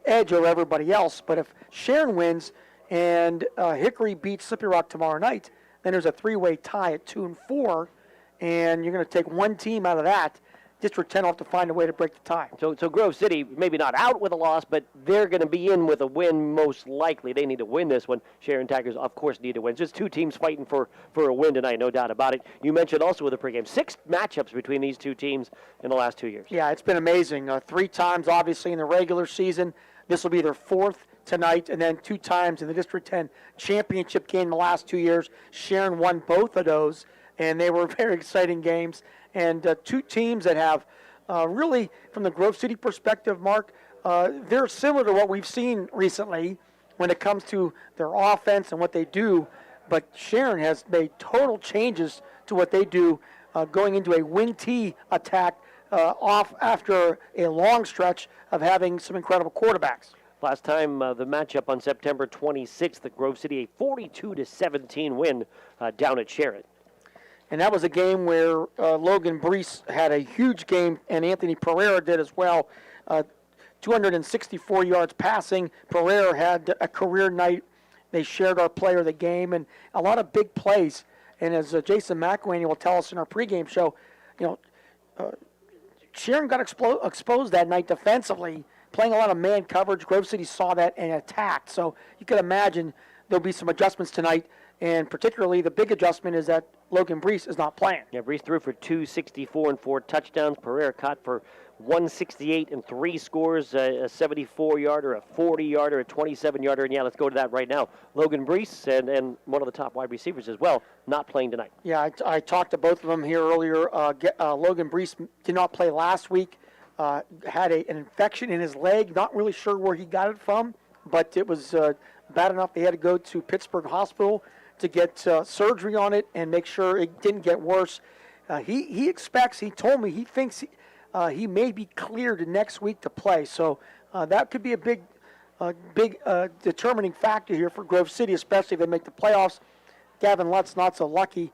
edge over everybody else. But if Sharon wins and Hickory beats Slippery Rock tomorrow night, then there's a three-way tie at 2-4, and you're going to take one team out of that. District 10 will have to find a way to break the tie. So Grove City, maybe not out with a loss, but they're going to be in with a win most likely. They need to win this one. Sharon Tigers, of course, need to win. Just two teams fighting for a win tonight, no doubt about it. You mentioned also with the pregame, 6 matchups between these two teams in the last 2 years. Yeah, it's been amazing. 3 times, obviously, in the regular season. This will be their 4th tonight, and then 2 times in the District 10 championship game the last 2 years. Sharon won both of those, and they were very exciting games. And 2 teams that have really, from the Grove City perspective, Mark, they're similar to what we've seen recently when it comes to their offense and what they do. But Sharon has made total changes to what they do, going into a wing tee attack off after a long stretch of having some incredible quarterbacks. Last time the matchup on September 26th at Grove City, a 42-17 win down at Sharon. And that was a game where Logan Brees had a huge game, and Anthony Pereira did as well. 264 yards passing. Pereira had a career night. They shared our player of the game, and a lot of big plays. And as Jason McElwain will tell us in our pregame show, Sharon got exposed that night defensively, playing a lot of man coverage. Grove City saw that and attacked. So you could imagine there'll be some adjustments tonight, and particularly the big adjustment is that Logan Brees is not playing. Yeah, Brees threw for 264 and 4 touchdowns. Pereira caught for 168 and 3 scores, a 74-yarder, a 40-yarder, a 27-yarder, and yeah, let's go to that right now. Logan Brees and one of the top wide receivers as well, not playing tonight. Yeah, I talked to both of them here earlier. Logan Brees did not play last week, had an infection in his leg, not really sure where he got it from, but it was bad enough they had to go to Pittsburgh Hospital to get surgery on it and make sure it didn't get worse. He told me he thinks he may be cleared next week to play. So that could be a big determining factor here for Grove City, especially if they make the playoffs. Gavin Lutz, not so lucky,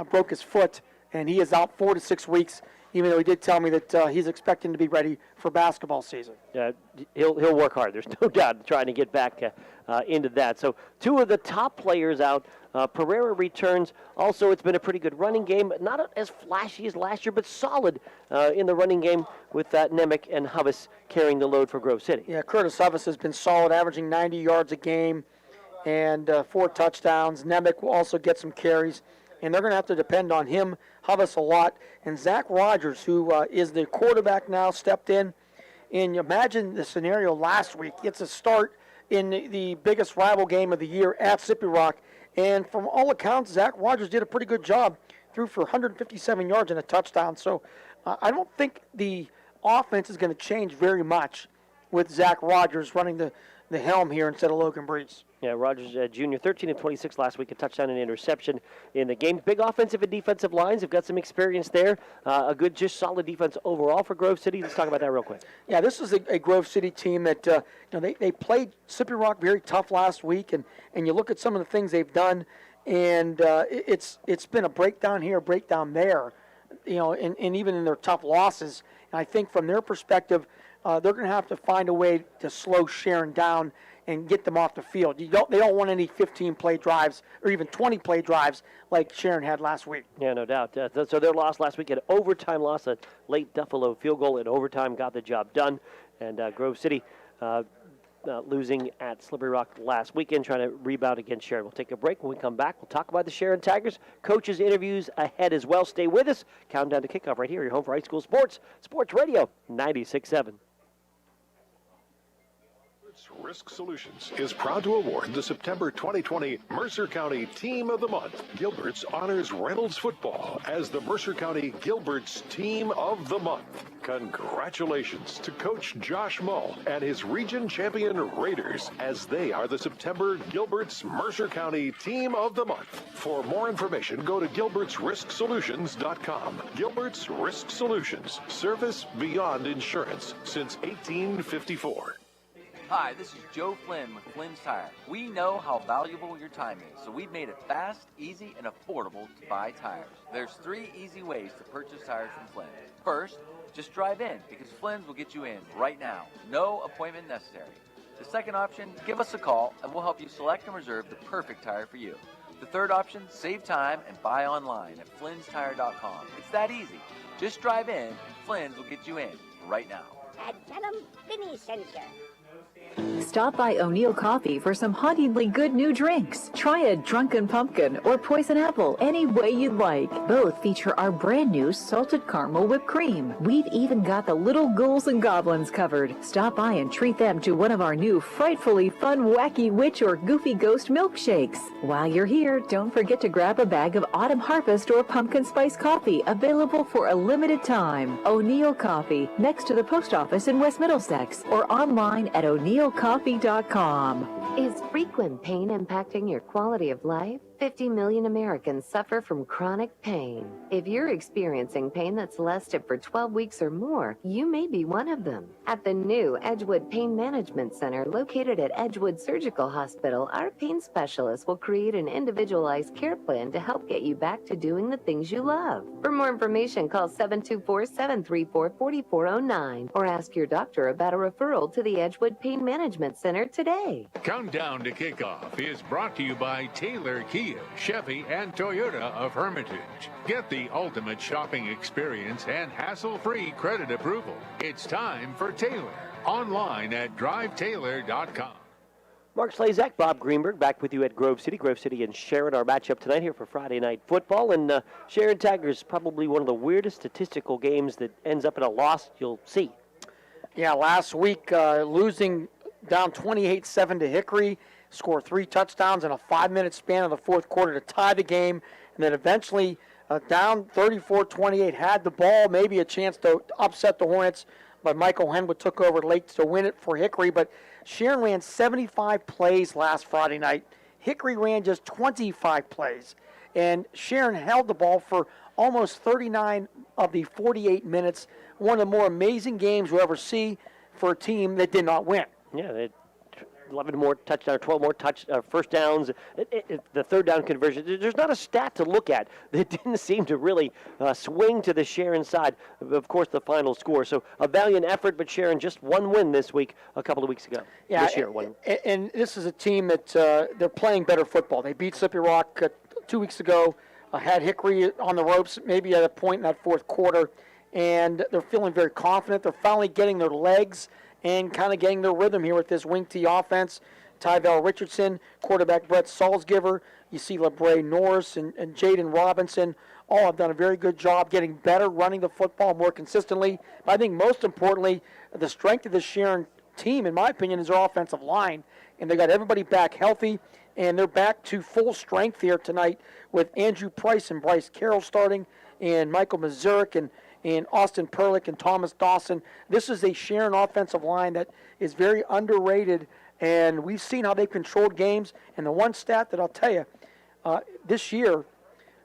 broke his foot, and he is out 4 to 6 weeks, even though he did tell me that he's expecting to be ready for basketball season. He'll work hard. There's no doubt trying to get back into that. So 2 of the top players out. Pereira returns. Also, it's been a pretty good running game. Not as flashy as last year, but solid in the running game with Nemec and Hubbis carrying the load for Grove City. Yeah, Curtis Hubbis has been solid, averaging 90 yards a game and 4 touchdowns. Nemec will also get some carries, and they're going to have to depend on him, Hubbis, a lot. And Zach Rogers, who is the quarterback now, stepped in. And you imagine the scenario last week. It's a start in the biggest rival game of the year at Slippery Rock. And from all accounts, Zach Rogers did a pretty good job. Threw for 157 yards and a touchdown. So I don't think the offense is going to change very much with Zach Rogers running the helm here instead of Logan Brees. Yeah, Rogers Jr., 13 of 26 last week, a touchdown and interception in the game. Big offensive and defensive lines have got some experience there. A good, just solid defense overall for Grove City. Let's talk about that real quick. Yeah, this is a Grove City team that they played Slippery Rock very tough last week, and you look at some of the things they've done, and it's been a breakdown here, a breakdown there, and even in their tough losses. And I think from their perspective, they're going to have to find a way to slow Sharon down and get them off the field. They don't want any 15-play drives or even 20-play drives like Sharon had last week. Yeah, no doubt. So their loss last week, an overtime loss, a late Duffalo field goal in overtime got the job done. And Grove City losing at Slippery Rock last weekend, trying to rebound against Sharon. We'll take a break. When we come back, we'll talk about the Sharon Tigers. Coaches' interviews ahead as well. Stay with us. Countdown to kickoff right here, your home for high school sports. Sports Radio 96.7. Risk Solutions is proud to award the September 2020 Mercer County Team of the Month. Gilbert's honors Reynolds football as the Mercer County Gilbert's Team of the Month. Congratulations to Coach Josh Mull and his region champion Raiders, as they are the September Gilbert's Mercer County Team of the Month. For more information, go to gilbertsrisksolutions.com. Gilbert's Risk Solutions, service beyond insurance since 1854. Hi, this is Joe Flynn with Flynn's Tire. We know how valuable your time is, so we've made it fast, easy, and affordable to buy tires. There's 3 easy ways to purchase tires from Flynn. First, just drive in, because Flynn's will get you in right now. No appointment necessary. The second option, give us a call, and we'll help you select and reserve the perfect tire for you. The third option, save time and buy online at flynnstire.com. It's that easy. Just drive in, and Flynn's will get you in right now. And tell them Vinny sent you. Stop by O'Neill Coffee for some hauntingly good new drinks. Try a Drunken Pumpkin or Poison Apple any way you'd like. Both feature our brand new salted caramel whipped cream. We've even got the little ghouls and goblins covered. Stop by and treat them to one of our new frightfully fun wacky witch or goofy ghost milkshakes. While you're here, don't forget to grab a bag of Autumn Harvest or Pumpkin Spice Coffee, available for a limited time. O'Neill Coffee, next to the post office in West Middlesex, or online at o'neillcoffee.com. Is frequent pain impacting your quality of life? 50 million Americans suffer from chronic pain. If you're experiencing pain that's lasted for 12 weeks or more, you may be one of them. At the new Edgewood Pain Management Center, located at Edgewood Surgical Hospital, our pain specialists will create an individualized care plan to help get you back to doing the things you love. For more information, call 724-734-4409 or ask your doctor about a referral to the Edgewood Pain Management Center today. Countdown to Kickoff is brought to you by Taylor Kia, Chevy, and Toyota of Hermitage. Get the ultimate shopping experience and hassle-free credit approval. It's time for Taylor. Online at drivetaylor.com. Mark Slazak, Bob Greenberg, back with you at Grove City. Grove City and Sharon, our matchup tonight here for Friday Night Football. And Sharon Tigers, probably one of the weirdest statistical games that ends up in a loss you'll see. Yeah, last week losing down 28-7 to Hickory, score 3 touchdowns in a 5-minute span of the fourth quarter to tie the game, and then eventually down 34-28, had the ball, maybe a chance to upset the Hornets, but Michael Henwood took over late to win it for Hickory. But Sharon ran 75 plays last Friday night. Hickory ran just 25 plays, and Sharon held the ball for almost 39 of the 48 minutes. One of the more amazing games we'll ever see for a team that did not win. Yeah, they 11 more touchdowns, 12 more first downs, the third down conversion. There's not a stat to look at that didn't seem to really swing to the Sharon side. Of course, the final score. So a valiant effort, but Sharon just one win this week, a couple of weeks ago. Yeah, this year, one. And this is a team that they're playing better football. They beat Slippery Rock 2 weeks ago, had Hickory on the ropes maybe at a point in that fourth quarter, and they're feeling very confident. They're finally getting their legs and kind of getting their rhythm here with this wing T offense. Tyvell Richardson, quarterback Brett Salzgiver, you see LeBray Norris and Jaden Robinson all have done a very good job getting better, running the football more consistently. But I think most importantly, the strength of the Sharon team, in my opinion, is their offensive line. And they got everybody back healthy, and they're back to full strength here tonight with Andrew Price and Bryce Carroll starting, and Michael Mazurek and Austin Perlick and Thomas Dawson. This is a Sharon offensive line that is very underrated, and we've seen how they've controlled games. And the one stat that I'll tell you, this year,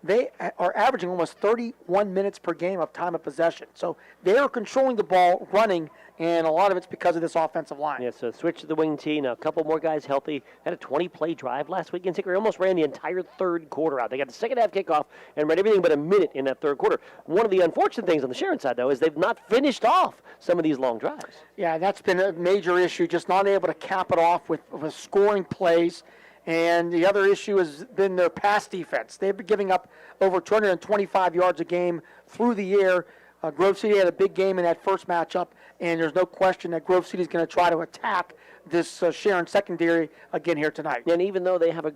they are averaging almost 31 minutes per game of time of possession. So they are controlling the ball, running, and a lot of it's because of this offensive line. Yeah, so switch to the wing T. Now a couple more guys healthy. Had a 20-play drive last week against Hickory. Almost ran the entire third quarter out. They got the second half kickoff and ran everything but a minute in that third quarter. One of the unfortunate things on the Sharon side, though, is they've not finished off some of these long drives. Yeah, that's been a major issue, just not able to cap it off with scoring plays. And the other issue has been their pass defense. They've been giving up over 225 yards a game through the air. Grove City had a big game in that first matchup, and there's no question that Grove City is going to try to attack this Sharon secondary again here tonight. And even though they have a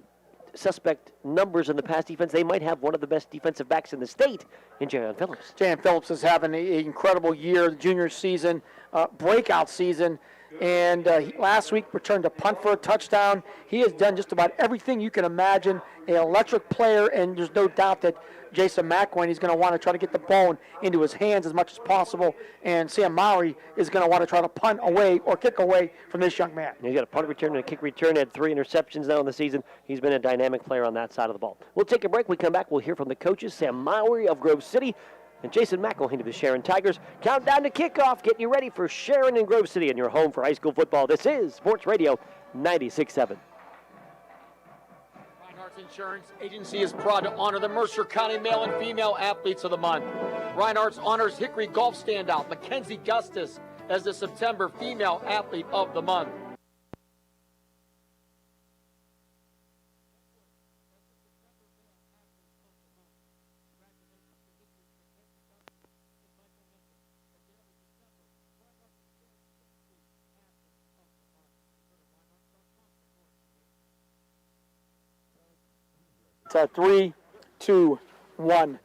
suspect numbers in the pass defense, they might have one of the best defensive backs in the state in Jayon Phillips. Jayon Phillips is having an incredible year, junior season, breakout season. And last week returned to punt for a touchdown. He has done just about everything you can imagine. An electric player, and there's no doubt that Jason McElwain is going to want to try to get the ball into his hands as much as possible. And Sam Mowry is going to want to try to punt away or kick away from this young man. He's got a punt return and a kick return. Had 3 interceptions now in the season. He's been a dynamic player on that side of the ball. We'll take a break. We come back. We'll hear from the coaches, Sam Mowry of Grove City and Jason McElwain of the Sharon Tigers. Countdown to kickoff. Getting you ready for Sharon and Grove City and your home for high school football. This is Sports Radio 96.7. Insurance Agency is proud to honor the Mercer County male and female athletes of the month. Reinhardt's honors Hickory golf standout Mackenzie Gustis as the September female athlete of the month. It's 3, 2, 1.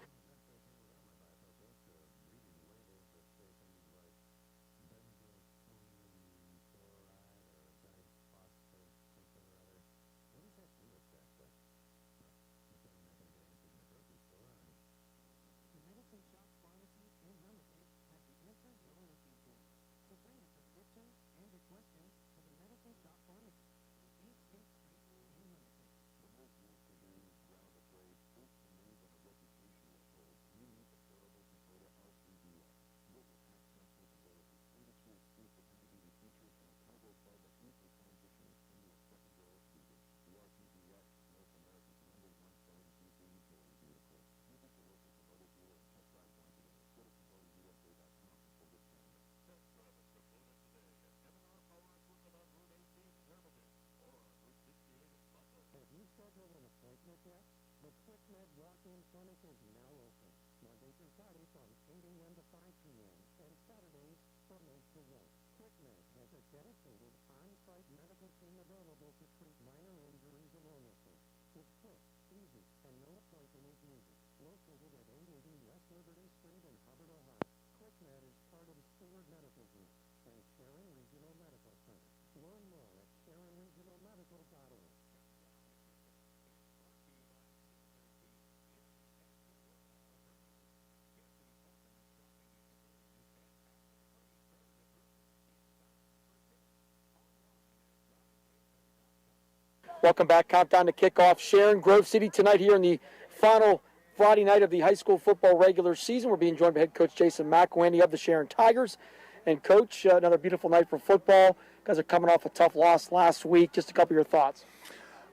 Welcome back. Countdown to kickoff. Sharon, Grove City tonight here in the final Friday night of the high school football regular season. We're being joined by head coach Jason McElwain of the Sharon Tigers. And coach, another beautiful night for football. You guys are coming off a tough loss last week. Just a couple of your thoughts.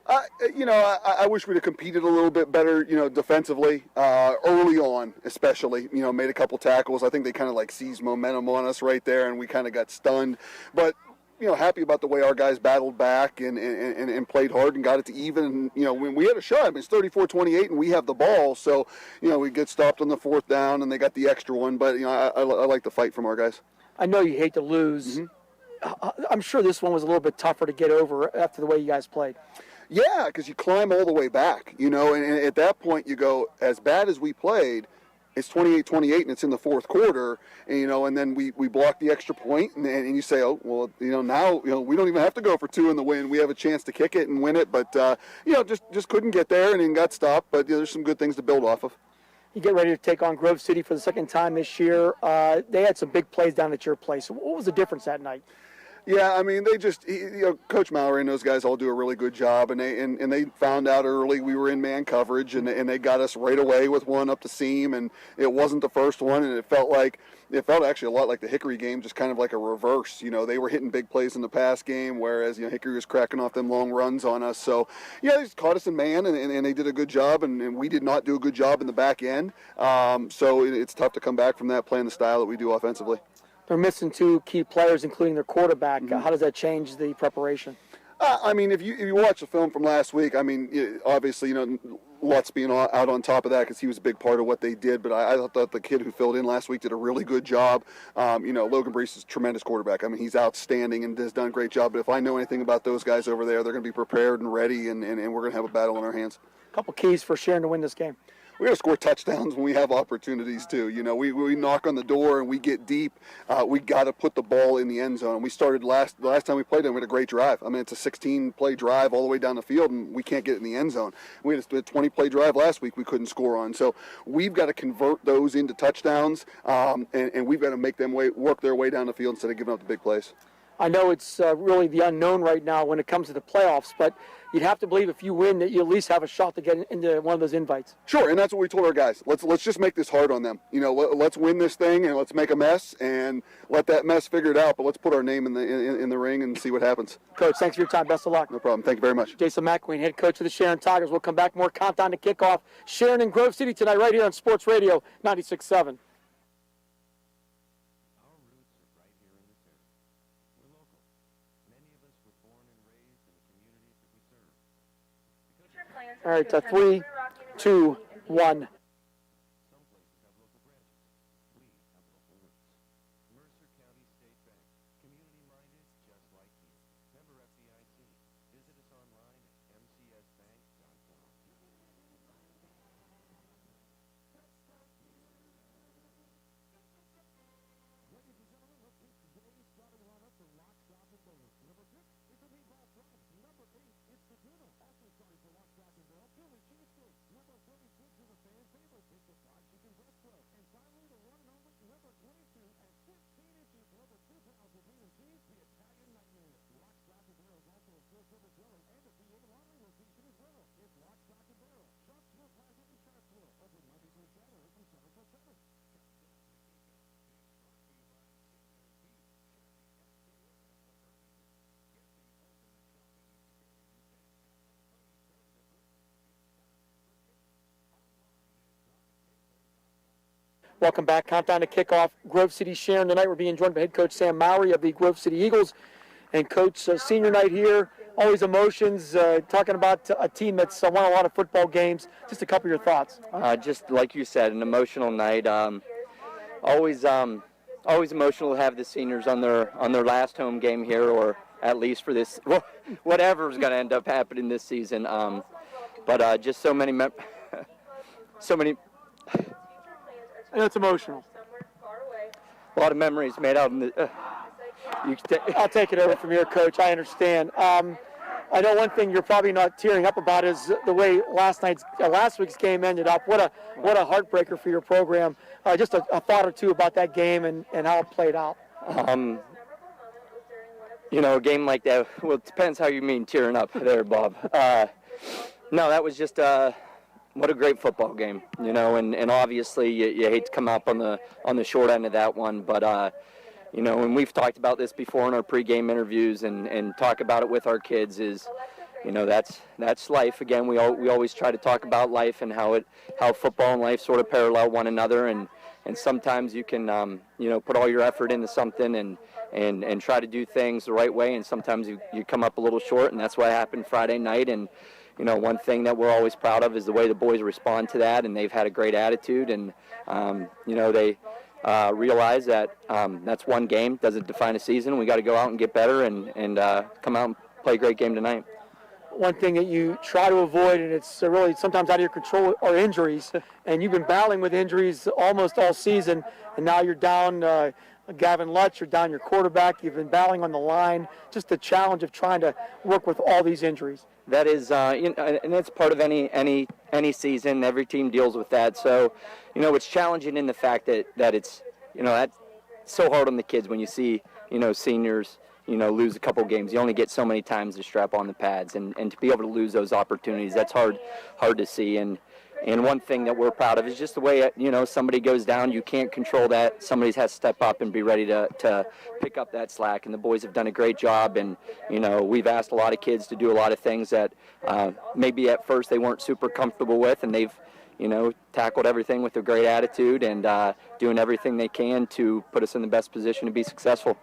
I wish we'd have competed a little bit better, defensively, early on especially, made a couple tackles. I think they kind of seized momentum on us right there, and we kind of got stunned. But, happy about the way our guys battled back and played hard and got it to even. When we had a shot, it's 34-28, and we have the ball. So, we get stopped on the 4th down, and they got the extra one. But, I like the fight from our guys. I know you hate to lose. Mm-hmm. I'm sure this one was a little bit tougher to get over after the way you guys played. Yeah, because you climb all the way back, and at that point you go, as bad as we played, it's 28-28 and it's in the 4th quarter, and then we block the extra point, and you say, oh, well, now, we don't even have to go for 2 in the win. We have a chance to kick it and win it, but, just couldn't get there and then got stopped, but there's some good things to build off of. You get ready to take on Grove City for the 2nd time this year. They had some big plays down at your place. What was the difference that night? Yeah, they just, Coach Mowry and those guys all do a really good job, and they found out early we were in man coverage, and they got us right away with one up the seam, and it wasn't the first one, and it felt actually a lot like the Hickory game, just kind of like a reverse. They were hitting big plays in the pass game, whereas Hickory was cracking off them long runs on us. So they just caught us in man, and they did a good job, and we did not do a good job in the back end. So it's tough to come back from that playing the style that we do offensively. They're missing 2 key players, including their quarterback. Mm-hmm. How does that change the preparation? If you watch the film from last week, obviously, Lutz being out on top of that because he was a big part of what they did. But I thought the kid who filled in last week did a really good job. Logan Brees is a tremendous quarterback. He's outstanding and has done a great job. But if I know anything about those guys over there, they're going to be prepared and ready, and we're going to have a battle in our hands. A couple keys for Sharon to win this game. we got to score touchdowns when we have opportunities too. You know, we knock on the door and we get deep. We got to put the ball in the end zone. We started the last time we played them, we had a great drive. I mean, it's a 16-play drive all the way down the field, and we can't get it in the end zone. We had a 20-play drive last week we couldn't score on. So we've got to convert those into touchdowns, and we've got to make them work their way down the field instead of giving up the big plays. I know it's really the unknown right now when it comes to the playoffs, but you'd have to believe if you win that you at least have a shot to get into one of those invites. Sure, and that's what we told our guys. Let's just make this hard on them. You know, let's win this thing and let's make a mess and let that mess figure it out. But let's put our name in the ring and see what happens. Coach, thanks for your time. Best of luck. No problem. Thank you very much. Jason McQueen, head coach of the Sharon Tigers. We'll come back more countdown to kickoff. Sharon and Grove City tonight, right here on Sports Radio 96.7. All right, 3, 2, 1. Welcome back. Countdown to kickoff. Grove City Sharon tonight. We're being joined by head coach Sam Mowry of the Grove City Eagles. And coach, senior night here, always emotions, talking about a team that's won a lot of football games. Just a couple of your thoughts. Just like you said, an emotional night. Always emotional to have the seniors on their last home game here, or at least for this, whatever is going to end up happening this season. But just so many. And it's emotional. A lot of memories made out in the. I'll take it over from here, Coach. I understand. I know one thing you're probably not tearing up about is the way last week's game ended up. What a heartbreaker for your program. Just a thought or two about that game and how it played out. You know, a game like that. Well, it depends how you mean tearing up there, Bob. No, that was just. What a great football game, you know, and obviously you hate to come up on the short end of that one, but you know, and we've talked about this before in our pregame interviews and talk about it with our kids is, you know, that's life. Again, we always try to talk about life and how football and life sort of parallel one another, and sometimes you can you know, put all your effort into something and try to do things the right way, and sometimes you come up a little short, and that's what happened Friday night. And you know, one thing that we're always proud of is the way the boys respond to that, and they've had a great attitude, and you know, they realize that that's one game, doesn't define a season. We got to go out and get better and come out and play a great game tonight. One thing that you try to avoid, and it's really sometimes out of your control, are injuries. And you've been battling with injuries almost all season, and now you're down Gavin Lutz, you're down your quarterback, you've been battling on the line. Just the challenge of trying to work with all these injuries. That is, you know, and it's part of any season. Every team deals with that. So, you know, it's challenging in the fact that it's, you know, that's so hard on the kids when you see, you know, seniors, you know, lose a couple games. You only get so many times to strap on the pads, and to be able to lose those opportunities, that's hard to see. And one thing that we're proud of is just the way, you know, somebody goes down, you can't control that. Somebody has to step up and be ready to pick up that slack. And the boys have done a great job. And, you know, we've asked a lot of kids to do a lot of things that maybe at first they weren't super comfortable with. And they've, you know, tackled everything with a great attitude and doing everything they can to put us in the best position to be successful.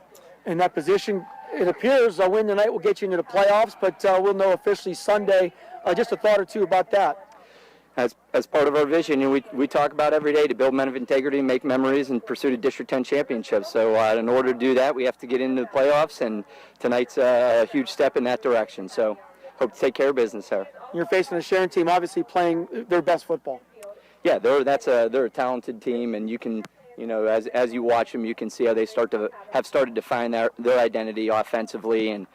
In that position, it appears a win tonight will get you into the playoffs, but we'll know officially Sunday. Just a thought or two about that. As part of our vision, you know, we talk about every day to build men of integrity, make memories, and pursue a District 10 championship. So in order to do that, we have to get into the playoffs, and tonight's a huge step in that direction. So hope to take care of business there. You're facing the Sharon team, obviously playing their best football. Yeah, they're a talented team, and you can, as you watch them, you can see how they have started to find their identity offensively, and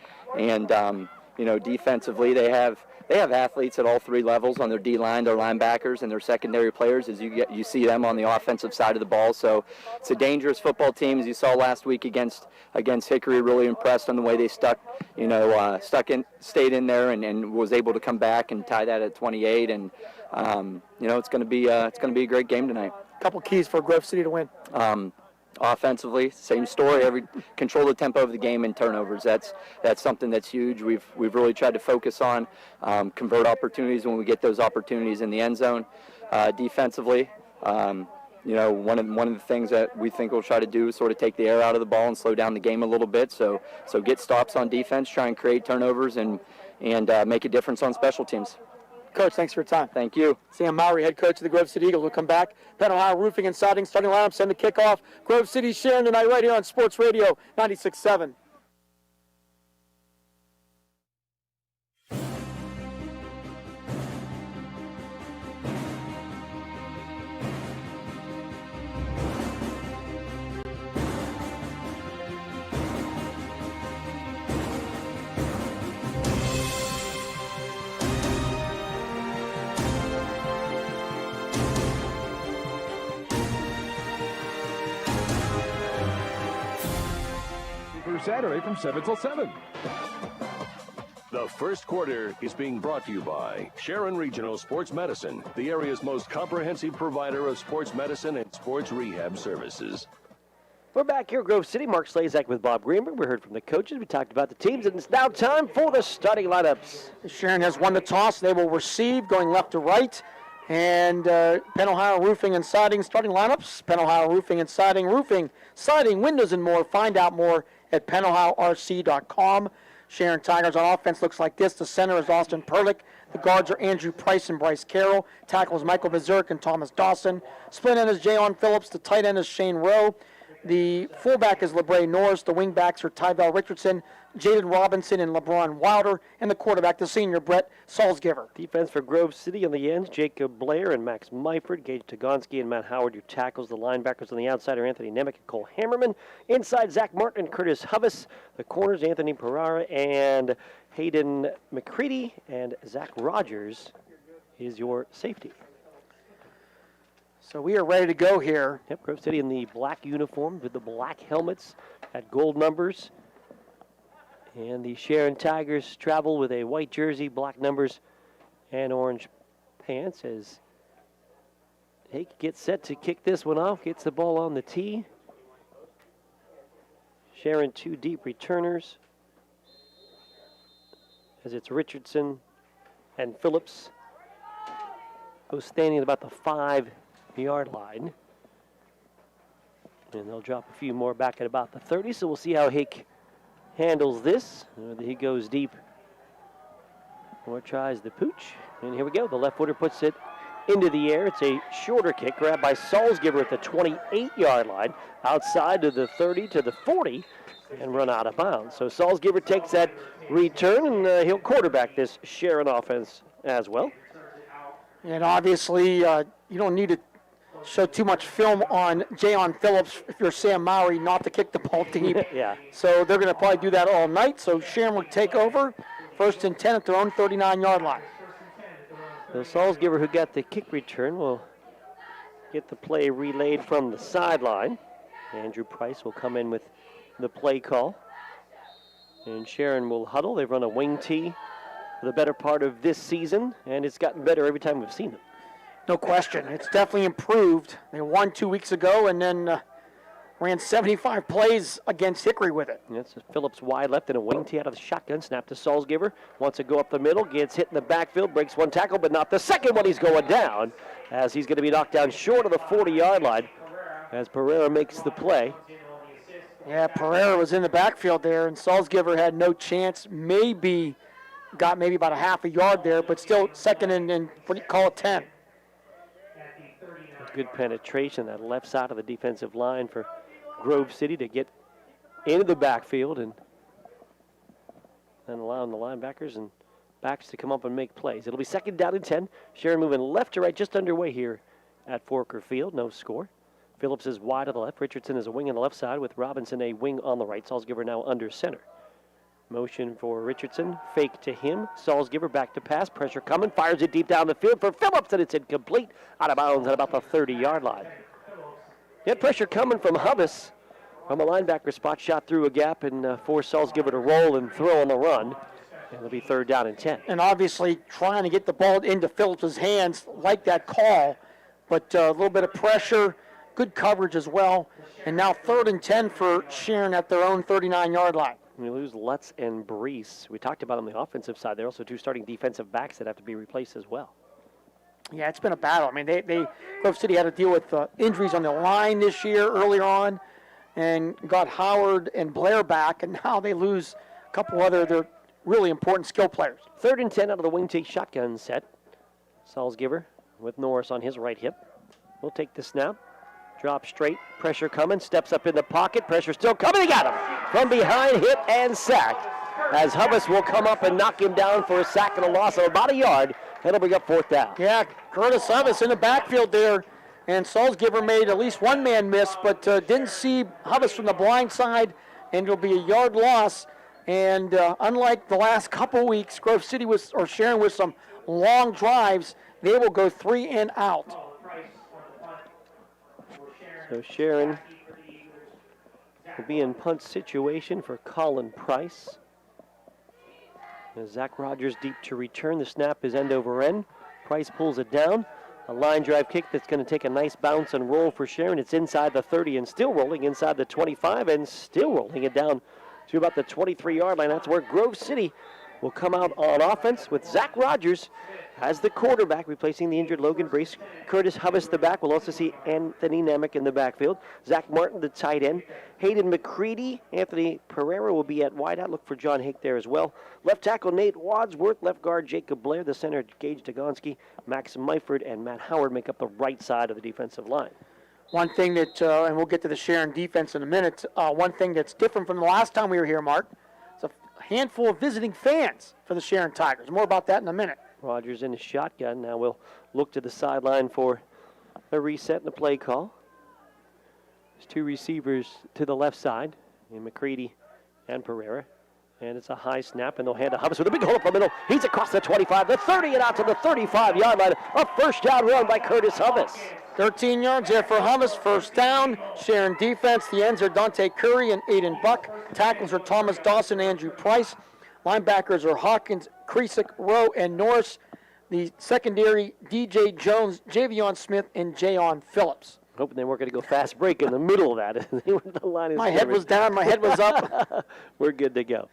defensively they have athletes at all three levels on their D-line, their linebackers, and their secondary players. As you see them on the offensive side of the ball, so it's a dangerous football team. As you saw last week against Hickory, really impressed on the way they stayed in there, and was able to come back and tie that at 28. And it's going to be a great game tonight. Couple keys for Grove City to win. Offensively, same story. Control the tempo of the game and turnovers. That's something that's huge. We've really tried to focus on convert opportunities when we get those opportunities in the end zone. Defensively, one of the things that we think we'll try to do is sort of take the air out of the ball and slow down the game a little bit. So get stops on defense, try and create turnovers, and make a difference on special teams. Coach, thanks for your time. Thank you. Sam Mowry, head coach of the Grove City Eagles. We'll come back. Penn Ohio Roofing and Siding starting lineups and the kickoff. Grove City Sharon tonight right here on Sports Radio 96.7. Saturday from 7 till 7. The first quarter is being brought to you by Sharon Regional Sports Medicine, the area's most comprehensive provider of sports medicine and sports rehab services. We're back here at Grove City. Mark Slazak with Bob Greenberg. We heard from the coaches. We talked about the teams, and it's now time for the starting lineups. Sharon has won the toss. They will receive going left to right. And Penn Ohio Roofing and Siding starting lineups. Penn Ohio Roofing and Siding, roofing, siding, windows, and more. Find out more at PennOhioRC.com. Sharon Tigers on offense looks like this. The center is Austin Perlick. The guards are Andrew Price and Bryce Carroll. Tackles Michael Mazurk and Thomas Dawson. Split end is Jayon Phillips. The tight end is Shane Rowe. The fullback is LeBray Norris. The wingbacks are Tybell Richardson, Jaden Robinson, and LeBron Wilder. And the quarterback, the senior, Brett Salzgiver. Defense for Grove City on the ends, Jacob Blair and Max Myford. Gage Tagonski and Matt Howard, your tackles. The linebackers on the outside are Anthony Nemec and Cole Hammerman. Inside, Zach Martin and Curtis Huvis. The corners, Anthony Pereira and Hayden McCready. And Zach Rogers is your safety. So we are ready to go here. Yep, Grove City in the black uniform with the black helmets at gold numbers. And the Sharon Tigers travel with a white jersey, black numbers, and orange pants as Hake gets set to kick this one off, gets the ball on the tee. Sharon, two deep returners as it's Richardson and Phillips, both standing at about the 5-yard line. And they'll drop a few more back at about the 30, so we'll see how Hake handles this. Whether he goes deep or tries the pooch. And here we go. The left footer puts it into the air. It's a shorter kick, grabbed by Salzgiver at the 28-yard line, outside to the 30 to the 40, and run out of bounds. So Salzgiver takes that return, and he'll quarterback this Sharon offense as well. And obviously, you don't need to show too much film on Jayon Phillips if you're Sam Mowry not to kick the ball deep. Yeah. So they're going to probably do that all night. So Sharon will take over, 1st and 10 at their own 39-yard line. So Salzgiver, who got the kick return, will get the play relayed from the sideline. Andrew Price will come in with the play call. And Sharon will huddle. They've run a wing tee for the better part of this season, and it's gotten better every time we've seen them. No question. It's definitely improved. They won 2 weeks ago and then ran 75 plays against Hickory with it. That's Phillips wide left and a wing tee out of the shotgun. Snap to Salzgiver. Wants to go up the middle. Gets hit in the backfield. Breaks one tackle, but not the second one. He's going down as he's going to be knocked down short of the 40-yard line as Pereira makes the play. Yeah, Pereira was in the backfield there, and Salzgiver had no chance. Got maybe about a half a yard there, but still second and what do you call it, 10. Good penetration, that left side of the defensive line for Grove City to get into the backfield and then allowing the linebackers and backs to come up and make plays. It'll be 2nd down and 10. Sharon moving left to right, just underway here at Forker Field. No score. Phillips is wide on the left. Richardson is a wing on the left side with Robinson a wing on the right. Salzgiver now under center. Motion for Richardson. Fake to him. Salzgiver back to pass. Pressure coming. Fires it deep down the field for Phillips, and it's incomplete. Out of bounds at about the 30-yard line. Yet pressure coming from Hubbas from a linebacker spot. Shot through a gap and forced Salzgiver to roll and throw on the run. And it'll be 3rd down and 10. And obviously trying to get the ball into Phillips' hands like that call, but a little bit of pressure, good coverage as well. And now 3rd and 10 for Sharon at their own 39-yard line. We lose Lutz and Brees. We talked about on the offensive side. There are also 2 starting defensive backs that have to be replaced as well. Yeah, it's been a battle. I mean, Grove City had to deal with injuries on the line this year earlier on and got Howard and Blair back, and now they lose a couple other their really important skill players. 3rd and 10 out of the wing take shotgun set. Salzgiver with Norris on his right hip. We'll take the snap. Drop straight. Pressure coming. Steps up in the pocket. Pressure still coming. He got him. From behind, hit and sacked. As Hubbas will come up and knock him down for a sack and a loss of about a yard. That'll bring up 4th down. Yeah, Curtis Hubbas in the backfield there. And Salzgiver made at least one man miss, but didn't see Hubbas from the blind side. And it'll be a yard loss. And unlike the last couple weeks, Grove City or Sharon with some long drives, they will go 3 and out. So Sharon will be in punt situation for Colin Price. As Zach Rogers deep to return. The snap is end over end. Price pulls it down. A line drive kick that's going to take a nice bounce and roll for Sharon. It's inside the 30 and still rolling inside the 25 and still rolling it down to about the 23-yard line. That's where Grove City will come out on offense with Zach Rogers as the quarterback, replacing the injured Logan Brees. Curtis Hubbas, the back. We'll also see Anthony Nemec in the backfield. Zach Martin, the tight end. Hayden McCready. Anthony Pereira will be at wideout. Look for John Hake there as well. Left tackle, Nate Wadsworth. Left guard, Jacob Blair. The center, Gage Dagonski. Max Myford and Matt Howard make up the right side of the defensive line. One thing that, and we'll get to the Sharon defense in a minute, one thing that's different from the last time we were here, Mark, it's a handful of visiting fans for the Sharon Tigers. More about that in a minute. Rogers in the shotgun. Now we'll look to the sideline for a reset and a play call. There's 2 receivers to the left side, in McCready and Pereira. And it's a high snap, and they'll hand to Hubbas with a big hole up the middle. He's across the 25, the 30, and out to the 35-yard line. A 1st down run by Curtis Hubbas. 13 yards there for Hubbas. 1st down. Sharon defense. The ends are Dante Curry and Aiden Buck. Tackles are Thomas Dawson and Andrew Price. Linebackers are Hawkins, Kresick, Rowe, and Norris. The secondary, DJ Jones, Javion Smith, and Jayon Phillips. Hoping they weren't going to go fast break in the middle of that. The line is my head was down, my head was up. We're good to go.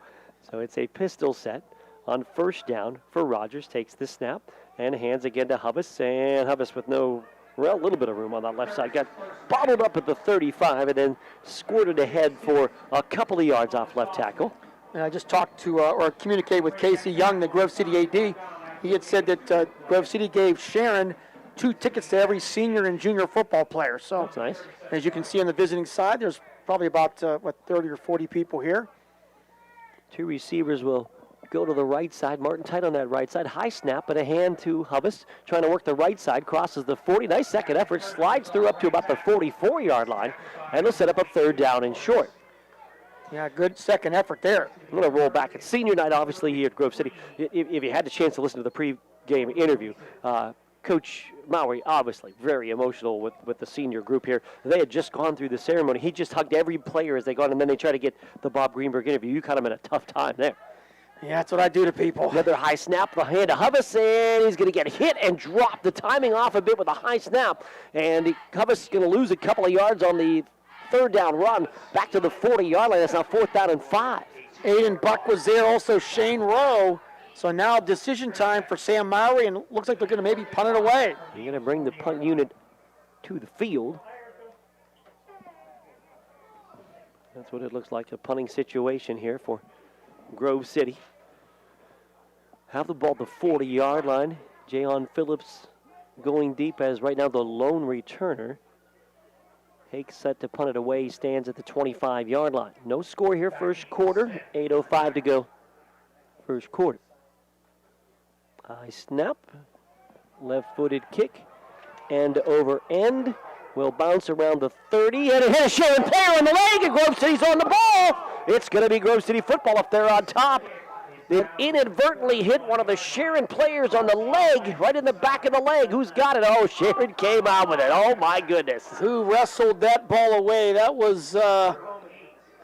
So it's a pistol set on 1st down for Rogers. Takes the snap and hands again to Hubbas. And Hubbas with a little bit of room on that left side. Got bottled up at the 35 and then squirted ahead for a couple of yards off left tackle. And I just talked to or communicated with Casey Young, the Grove City AD. He had said that Grove City gave Sharon 2 tickets to every senior and junior football player. So that's nice. As you can see on the visiting side, there's probably about 30 or 40 people here. 2 receivers will go to the right side. Martin tight on that right side. High snap, but a hand to Hubbas. Trying to work the right side. Crosses the 40. Nice second effort. Slides through up to about the 44-yard line. And will set up a 3rd down and short. Yeah, good second effort there. I'm going to roll back. It's senior night, obviously, here at Grove City. If you had the chance to listen to the pre-game interview, Coach Mowry, obviously, very emotional with the senior group here. They had just gone through the ceremony. He just hugged every player as they gone, and then they try to get the Bob Greenberg interview. You caught him in a tough time there. Yeah, that's what I do to people. Another high snap, the hand to Hubbas, and he's going to get hit and drop. The timing off a bit with a high snap, and Hubbas is going to lose a couple of yards on the 3rd down run back to the 40-yard line. That's now 4th down and 5. Aiden Buck was there, also Shane Rowe. So now decision time for Sam Mowry, and it looks like they're going to maybe punt it away. You're going to bring the punt unit to the field. That's what it looks like, a punting situation here for Grove City. Have the ball at the 40-yard line. Jayon Phillips going deep as right now the lone returner. Hake set to punt it away. He stands at the 25-yard line. No score here, 1st quarter. 8:05 to go, 1st quarter. High snap, left-footed kick, end over end. Will bounce around the 30, and it hit a Sharon player on the leg, and Grove City's on the ball. It's going to be Grove City football if they're on top. They inadvertently hit one of the Sharon players on the leg, right in the back of the leg. Who's got it? Oh, Sharon came out with it. Oh, my goodness. Who wrestled that ball away? That was,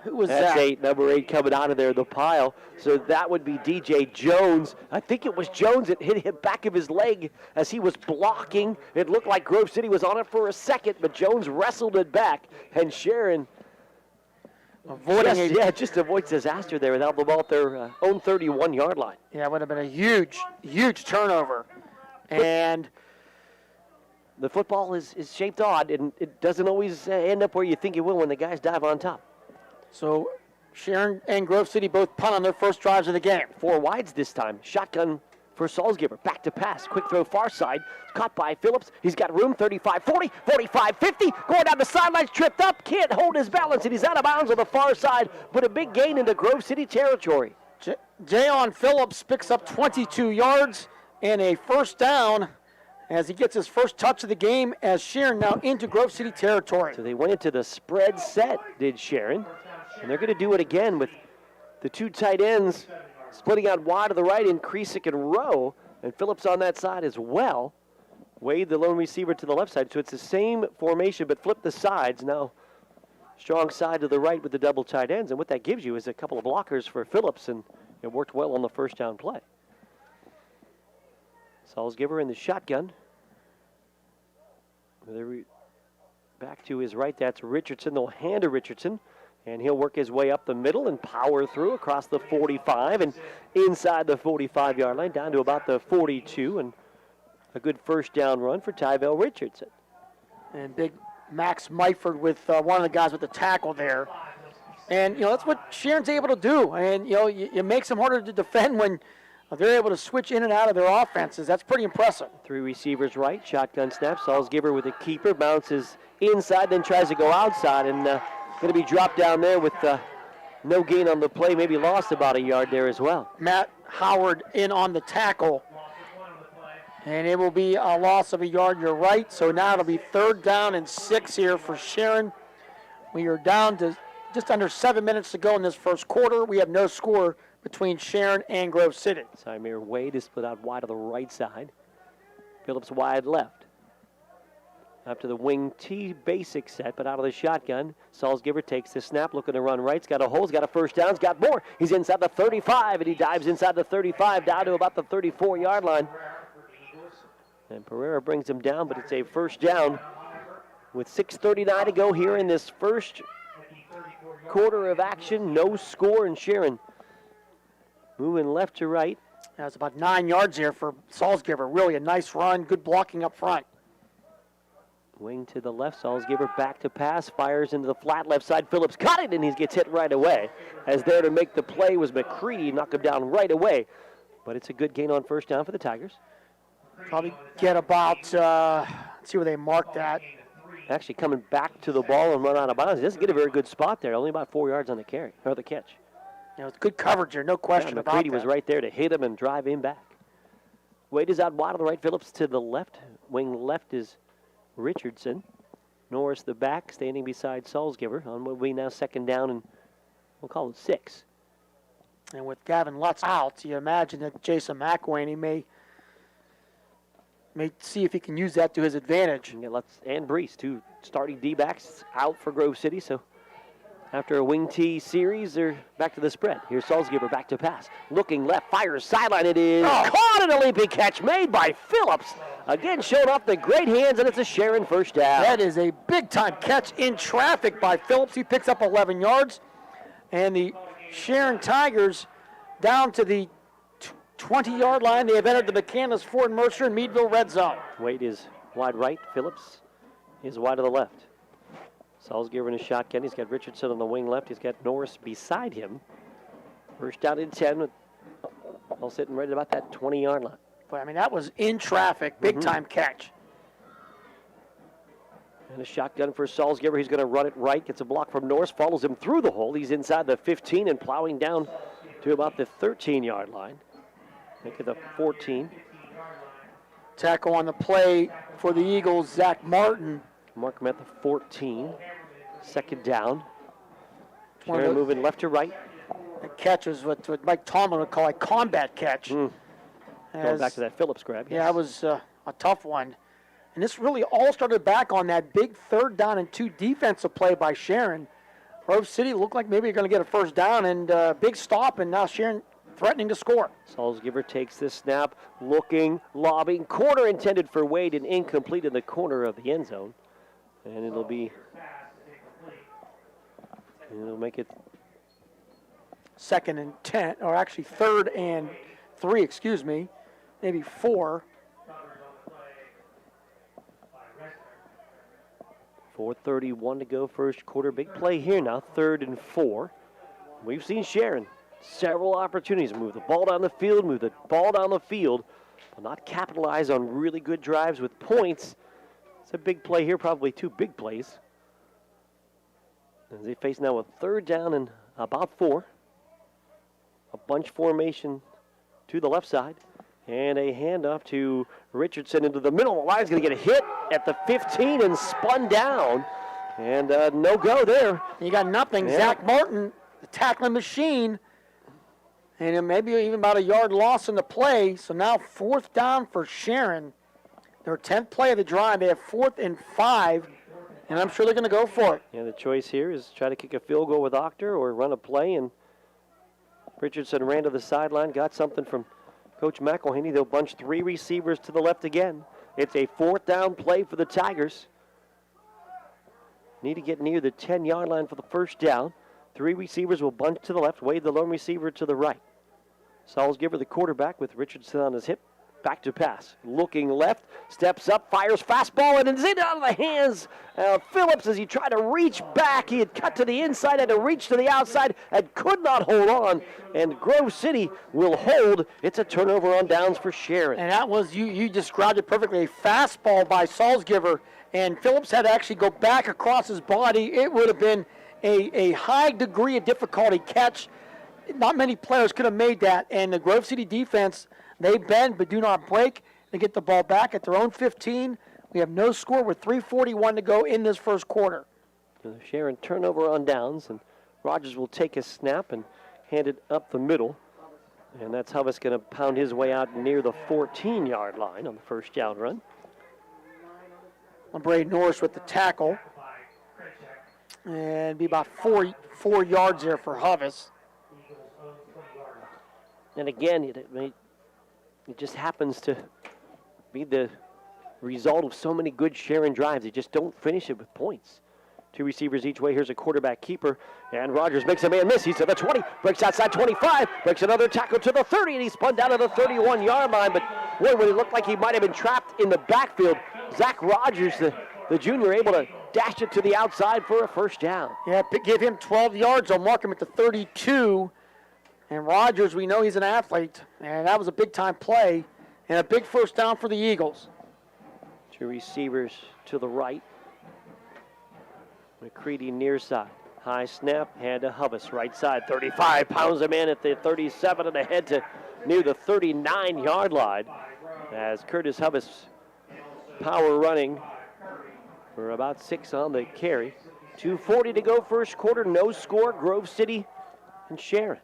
who was that? That's number 8 coming out of there, the pile. So that would be DJ Jones. I think it was Jones that hit him back of his leg as he was blocking. It looked like Grove City was on it for a second, but Jones wrestled it back, and Sharon just avoids disaster there without the ball at their own 31-yard line. Yeah, it would have been a huge, huge turnover. And the football is shaped odd, and it doesn't always end up where you think it will when the guys dive on top. So Sharon and Grove City both punt on their first drives of the game. 4 wides this time. Shotgun for Salzgiver. Back to pass. Quick throw far side. Caught by Phillips. He's got room. 35-40, 45-50. Going down the sidelines. Tripped up. Can't hold his balance, and he's out of bounds on the far side. But a big gain into Grove City territory. Jayon Phillips picks up 22 yards and a first down as he gets his first touch of the game as Sharon now into Grove City territory. So they went into the spread set, did Sharon. And they're going to do it again with the 2 tight ends splitting out wide to the right in Kriesick and Rowe. And Phillips on that side as well. Wade, the lone receiver, to the left side. So it's the same formation, but flip the sides. Now, strong side to the right with the double tight ends. And what that gives you is a couple of blockers for Phillips, and it worked well on the first down play. Salzgiver in the shotgun. Back to his right, that's Richardson. They'll hand to Richardson. And he'll work his way up the middle and power through across the 45 and inside the 45-yard line down to about the 42. And a good first down run for Tyvell Richardson. And big Max Myford with one of the guys with the tackle there. And, that's what Sharon's able to do. And, it makes them harder to defend when they're able to switch in and out of their offenses. That's pretty impressive. 3 receivers right, shotgun snap. Salzgiver with a keeper, bounces inside, then tries to go outside, and going to be dropped down there with no gain on the play, maybe lost about a yard there as well. Matt Howard in on the tackle. And it will be a loss of a yard, you're right. So now it'll be 3rd down and 6 here for Sharon. We are down to just under 7 minutes to go in this first quarter. We have no score between Sharon and Grove City. Symir Wade is split out wide to the right side. Phillips wide left. Up to the wing T basic set, but out of the shotgun. Salzgiver takes the snap, looking to run right. He's got a hole, he's got a first down, he's got more. He's inside the 35, and he dives inside the 35 down to about the 34-yard line. And Pereira brings him down, but it's a first down with 6:39 to go here in this first quarter of action. No score, and Sharon moving left to right. That's about 9 yards there for Salzgiver. Really a nice run, good blocking up front. Wing to the left, Salzgiver back to pass, fires into the flat left side. Phillips got it, and he gets hit right away. As there to make the play was McCready, knocked him down right away. But it's a good gain on first down for the Tigers. Probably get about, let's see where they marked that. Actually coming back to the ball and run out of bounds. He doesn't get a very good spot there, only about 4 yards on the carry, or the catch. It's good coverage there, no question about that. McCready was right there to hit him and drive him back. Wade is out wide to the right, Phillips to the left. Wing left is Richardson. Norris the back, standing beside Salzgiver on what will be now 2nd down, and we'll call it 6. And with Gavin Lutz out, you imagine that Jason McWaney may see if he can use that to his advantage. And Lutz and Brees, 2 starting D-backs out for Grove City, so after a wing T series, they're back to the spread. Here's Salzgiver back to pass. Looking left, fires sideline. It is caught, an Olympic catch made by Phillips. Again, showing off the great hands, and it's a Sharon first down. That is a big-time catch in traffic by Phillips. He picks up 11 yards. And the Sharon Tigers down to the 20-yard line. They have entered the McCandless, Ford, Mercer, and Meadville red zone. Wade is wide right. Phillips is wide to the left. Salzgiver in a shotgun. He's got Richardson on the wing left. He's got Norris beside him. First down and 10. All sitting right about that 20-yard line. But, I mean, that was in traffic. Big-time catch. And a shotgun for Salzgiver. He's going to run it right. Gets a block from Norris. Follows him through the hole. He's inside the 15 and plowing down to about the 13-yard line. Make it the 14. Tackle on the play for the Eagles, Zach Martin. Mark him at the 14. Second down. Sharon moving left to right. The catch was what Mike Tomlin would call a combat catch. Going back to that Phillips grab. Yeah, it was a tough one. And this really all started back on that big 3rd down and 2 defensive play by Sharon. Grove City looked like maybe you're going to get a first down, and big stop, and now Sharon threatening to score. Salzgiver takes this snap, looking, lobbing, corner intended for Wade and incomplete in the corner of the end zone. And it'll make it 2nd and 10, or actually 3rd and 3, excuse me, maybe 4. 4:31 to go, first quarter. Big play here now, 3rd and 4. We've seen Sharon several opportunities to move the ball down the field, but not capitalize on really good drives with points. It's a big play here, probably 2 big plays. As they face now a 3rd down and about 4. A bunch formation to the left side. And a handoff to Richardson into the middle. The line's going to get a hit at the 15 and spun down. And no go there. You got nothing. Yeah. Zach Martin, the tackling machine. And maybe even about a yard loss in the play. So now 4th down for Sharon. Their 10th play of the drive. They have 4th and 5. And I'm sure they're going to go for it. Yeah, the choice here is try to kick a field goal with Octor or run a play. And Richardson ran to the sideline, got something from Coach McElhaney. They'll bunch 3 receivers to the left again. It's a 4th down play for the Tigers. Need to get near the 10-yard line for the first down. 3 receivers will bunch to the left. Wade, the lone receiver, to the right. Salzgiver, the quarterback, with Richardson on his hip. Back to pass. Looking left, steps up, fires fastball, and it's in out of the hands of Phillips as he tried to reach back. He had cut to the inside, had to reach to the outside, and could not hold on. And Grove City will hold. It's a turnover on downs for Sharon. And that was, you described it perfectly, a fastball by Salzgiver, and Phillips had to actually go back across his body. It would have been a high degree of difficulty catch. Not many players could have made that, and the Grove City defense, they bend but do not break. They get the ball back at their own 15. We have no score with 3:41 to go in this first quarter. So Sharon turnover on downs, and Rogers will take a snap and hand it up the middle. And that's Hubbs going to pound his way out near the 14-yard line on the first down run. Braden Norris with the tackle. And be about four yards there for Hubbs. And again, it just happens to be the result of so many good Sharon drives. They just don't finish it with points. 2 receivers each way. Here's a quarterback keeper. And Rogers makes a man miss. He's to the 20. Breaks outside 25. Breaks another tackle to the 30. And he's spun down to the 31-yard line. But boy, when he looked like he might have been trapped in the backfield, Zach Rogers, the junior, able to dash it to the outside for a first down. Yeah, give him 12 yards. I'll mark him at the 32. And Rogers, we know he's an athlete, and that was a big-time play and a big first down for the Eagles. 2 receivers to the right. McCready near side. High snap, hand to Hubbs, right side. 35, pounds him in at the 37 and ahead to near the 39-yard line as Curtis Hubbs power running for about 6 on the carry. 2:40 to go first quarter, no score, Grove City and Sharon.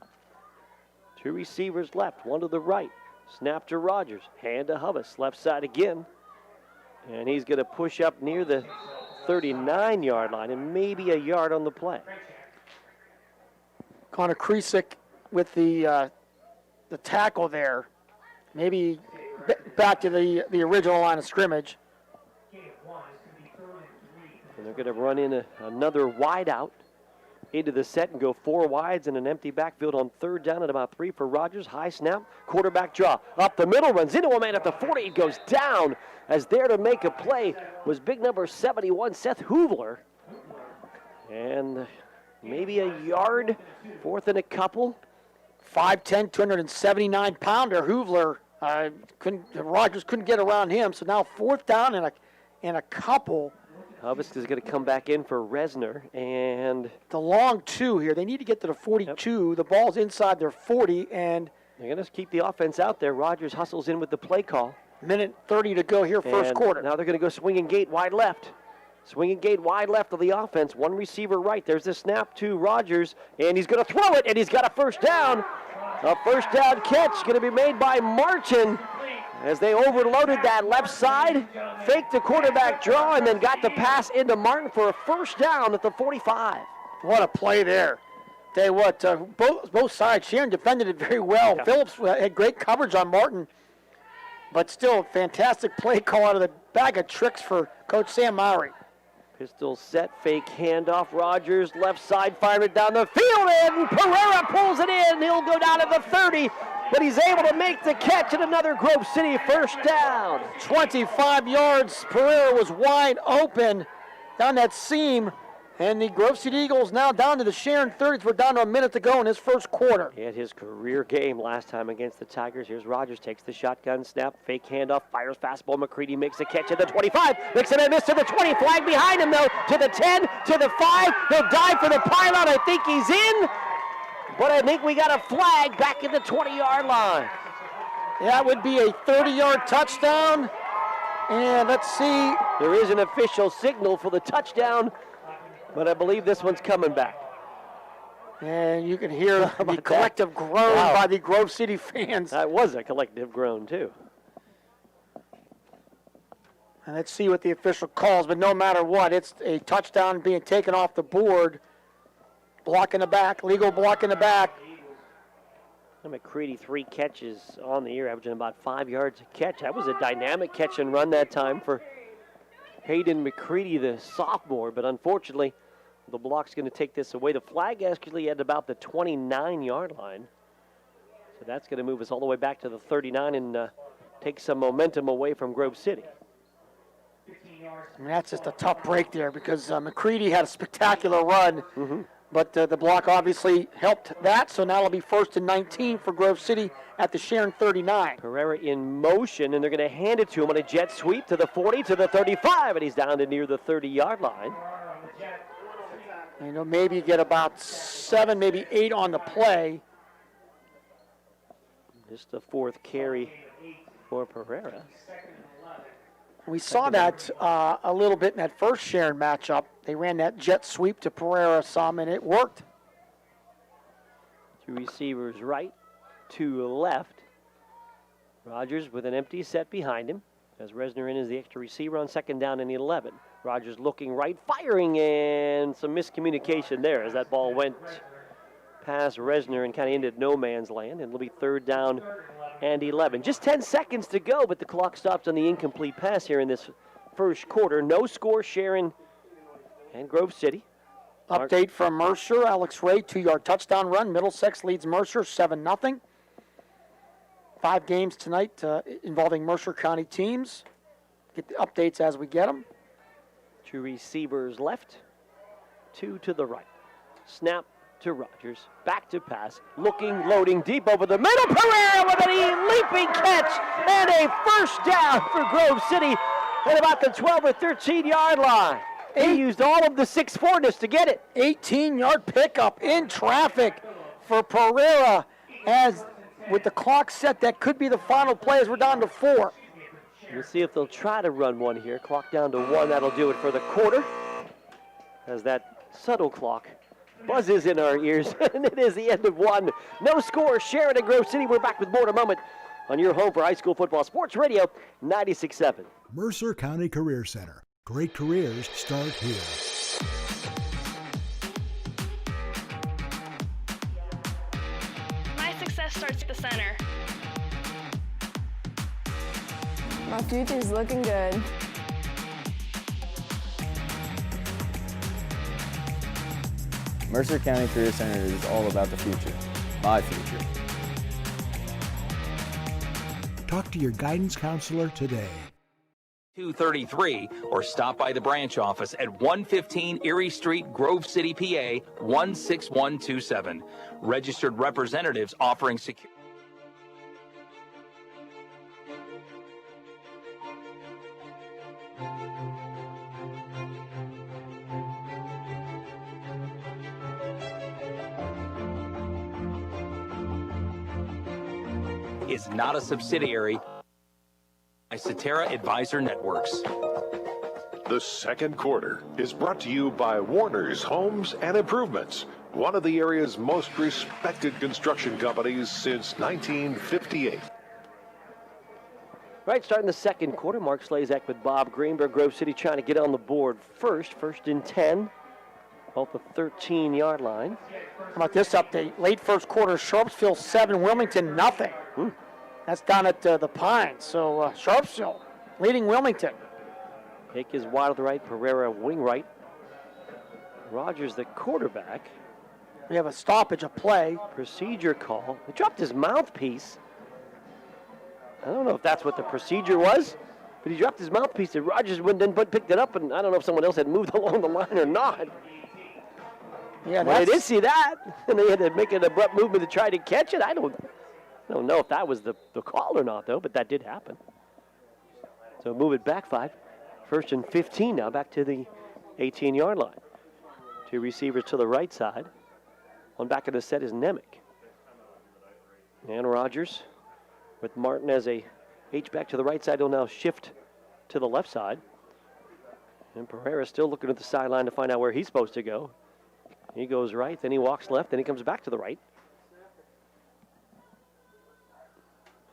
2 receivers left, 1 to the right. Snap to Rogers, hand to Hubbs, left side again. And he's going to push up near the 39-yard line and maybe a yard on the play. Connor Kresick with the tackle there. Maybe back to the original line of scrimmage. And they're going to run in another wide out into the set and go 4 wides in an empty backfield on 3rd down and about 3 for Rogers. High snap, quarterback draw. Up the middle, runs into a man at the 40. He goes down as there to make a play was big number 71, Seth Hoovler. And maybe a yard, 4th and a couple. 5'10", 279-pounder Hoovler. Rogers couldn't get around him, so now 4th down and a couple. Hubbs is going to come back in for Resner, and the long 2 here. They need to get to the 42. Yep. The ball's inside their 40, and they're going to keep the offense out there. Rogers hustles in with the play call. Minute 30 to go here, first quarter. Now they're going to go swinging gate wide left. Swinging gate wide left of the offense. One receiver right. There's the snap to Rogers, and he's going to throw it, and he's got a first down. A first down catch going to be made by Martin as they overloaded that left side, faked the quarterback draw, and then got the pass into Martin for a first down at the 45. What a play there. Tell you what, both sides, Sharon defended it very well. Yeah. Phillips had great coverage on Martin, but still fantastic play call out of the bag of tricks for Coach Sam Mowry. Pistol set, fake handoff. Rogers, left side, fired it down the field, and Pereira pulls it in. He'll go down to the 30, but he's able to make the catch at another Grove City first down. 25 yards. Pereira was wide open down that seam, and the Grove City Eagles now down to the Sharon 30s. We're down to a minute to go in his first quarter. He had his career game last time against the Tigers. Here's Rogers, takes the shotgun snap, fake handoff, fires fastball. McCready makes a catch at the 25, makes it a miss to the 20, flag behind him though, to the 10, to the 5. He'll dive for the pylon. I think he's in, but I think we got a flag back at the 20-yard line. That would be a 30-yard touchdown. And let's see. There is an official signal for the touchdown, but I believe this one's coming back. And you can hear the collective groan by the Grove City fans. That was a collective groan, too. And let's see what the official calls, but no matter what, it's a touchdown being taken off the board. Block in the back, legal block in the back. McCready, 3 catches on the year, averaging about 5 yards a catch. That was a dynamic catch and run that time for Hayden McCready, the sophomore, but unfortunately, the block's going to take this away. The flag actually at about the 29-yard line. So that's going to move us all the way back to the 39 and take some momentum away from Grove City. I mean, that's just a tough break there because McCready had a spectacular run, but the block obviously helped that, so now it'll be 1st and 19 for Grove City at the Sharon 39. Pereira in motion, and they're going to hand it to him on a jet sweep to the 40, to the 35, and he's down to near the 30-yard line. You know, maybe you get about 7, maybe 8 on the play. Just the 4th carry for Pereira. We saw that a little bit in that first Sharon matchup. They ran that jet sweep to Pereira some, and it worked. 2 receivers right, 2 left. Rogers with an empty set behind him. As Resner in as the extra receiver on 2nd down and 11. Rogers looking right, firing, and some miscommunication there as that ball went past Resner and kind of into no man's land. And it'll be 3rd down and 11. Just 10 seconds to go, but the clock stops on the incomplete pass here in this first quarter. No score, Sharon and Grove City. Update from Mercer. Alex Ray, 2-yard touchdown run. Middlesex leads Mercer 7-0. 5 games tonight involving Mercer County teams. Get the updates as we get them. 2 receivers left, 2 to the right. Snap to Rogers, back to pass, looking, loading deep over the middle. Pereira with a leaping catch and a first down for Grove City at about the 12 or 13-yard line. He used all of the 6'4"ness to get it. 18-yard pickup in traffic for Pereira as with the clock set, that could be the final play as we're down to 4. We'll see if they'll try to run one here. Clock down to 1. That'll do it for the quarter. As that subtle clock buzzes in our ears, and it is the end of 1. No score, Sharon and Grove City. We're back with more in a moment on your home for high school football. Sports Radio 96.7. Mercer County Career Center. Great careers start here. My success starts at the center. My future's looking good. Mercer County Career Center is all about the future, my future. Talk to your guidance counselor today. 233 or stop by the branch office at 115 Erie Street, Grove City, PA 16127. Registered representatives offering security. Is not a subsidiary by Cetera Advisor Networks. The second quarter is brought to you by Warner's Homes and Improvements, one of the area's most respected construction companies since 1958. Right, starting the second quarter, Mark Slazak with Bob Greenberg. Grove City trying to get on the board first and 10 off the 13-yard line. How about this update? Late first quarter, Sharpsville 7, Wilmington nothing. That's down at the Pines. So Sharpsville leading Wilmington. Hake is wide to the right, Pereira wing right. Rogers the quarterback. We have a stoppage of play. Procedure call. He dropped his mouthpiece. I don't know if that's what the procedure was, but he dropped his mouthpiece and Rogers then picked it up, and I don't know if someone else had moved along the line or not. Yeah, I did see that, and they had to make an abrupt movement to try to catch it. I don't know if that was the call or not, though, but that did happen. So move it back 5. First and 15 now, back to the 18-yard line. Two receivers to the right side. One back in the set is Nemec. And Rogers with Martin as a H-back to the right side. He'll now shift to the left side. And Pereira still looking at the sideline to find out where he's supposed to go. He goes right, then he walks left, then he comes back to the right.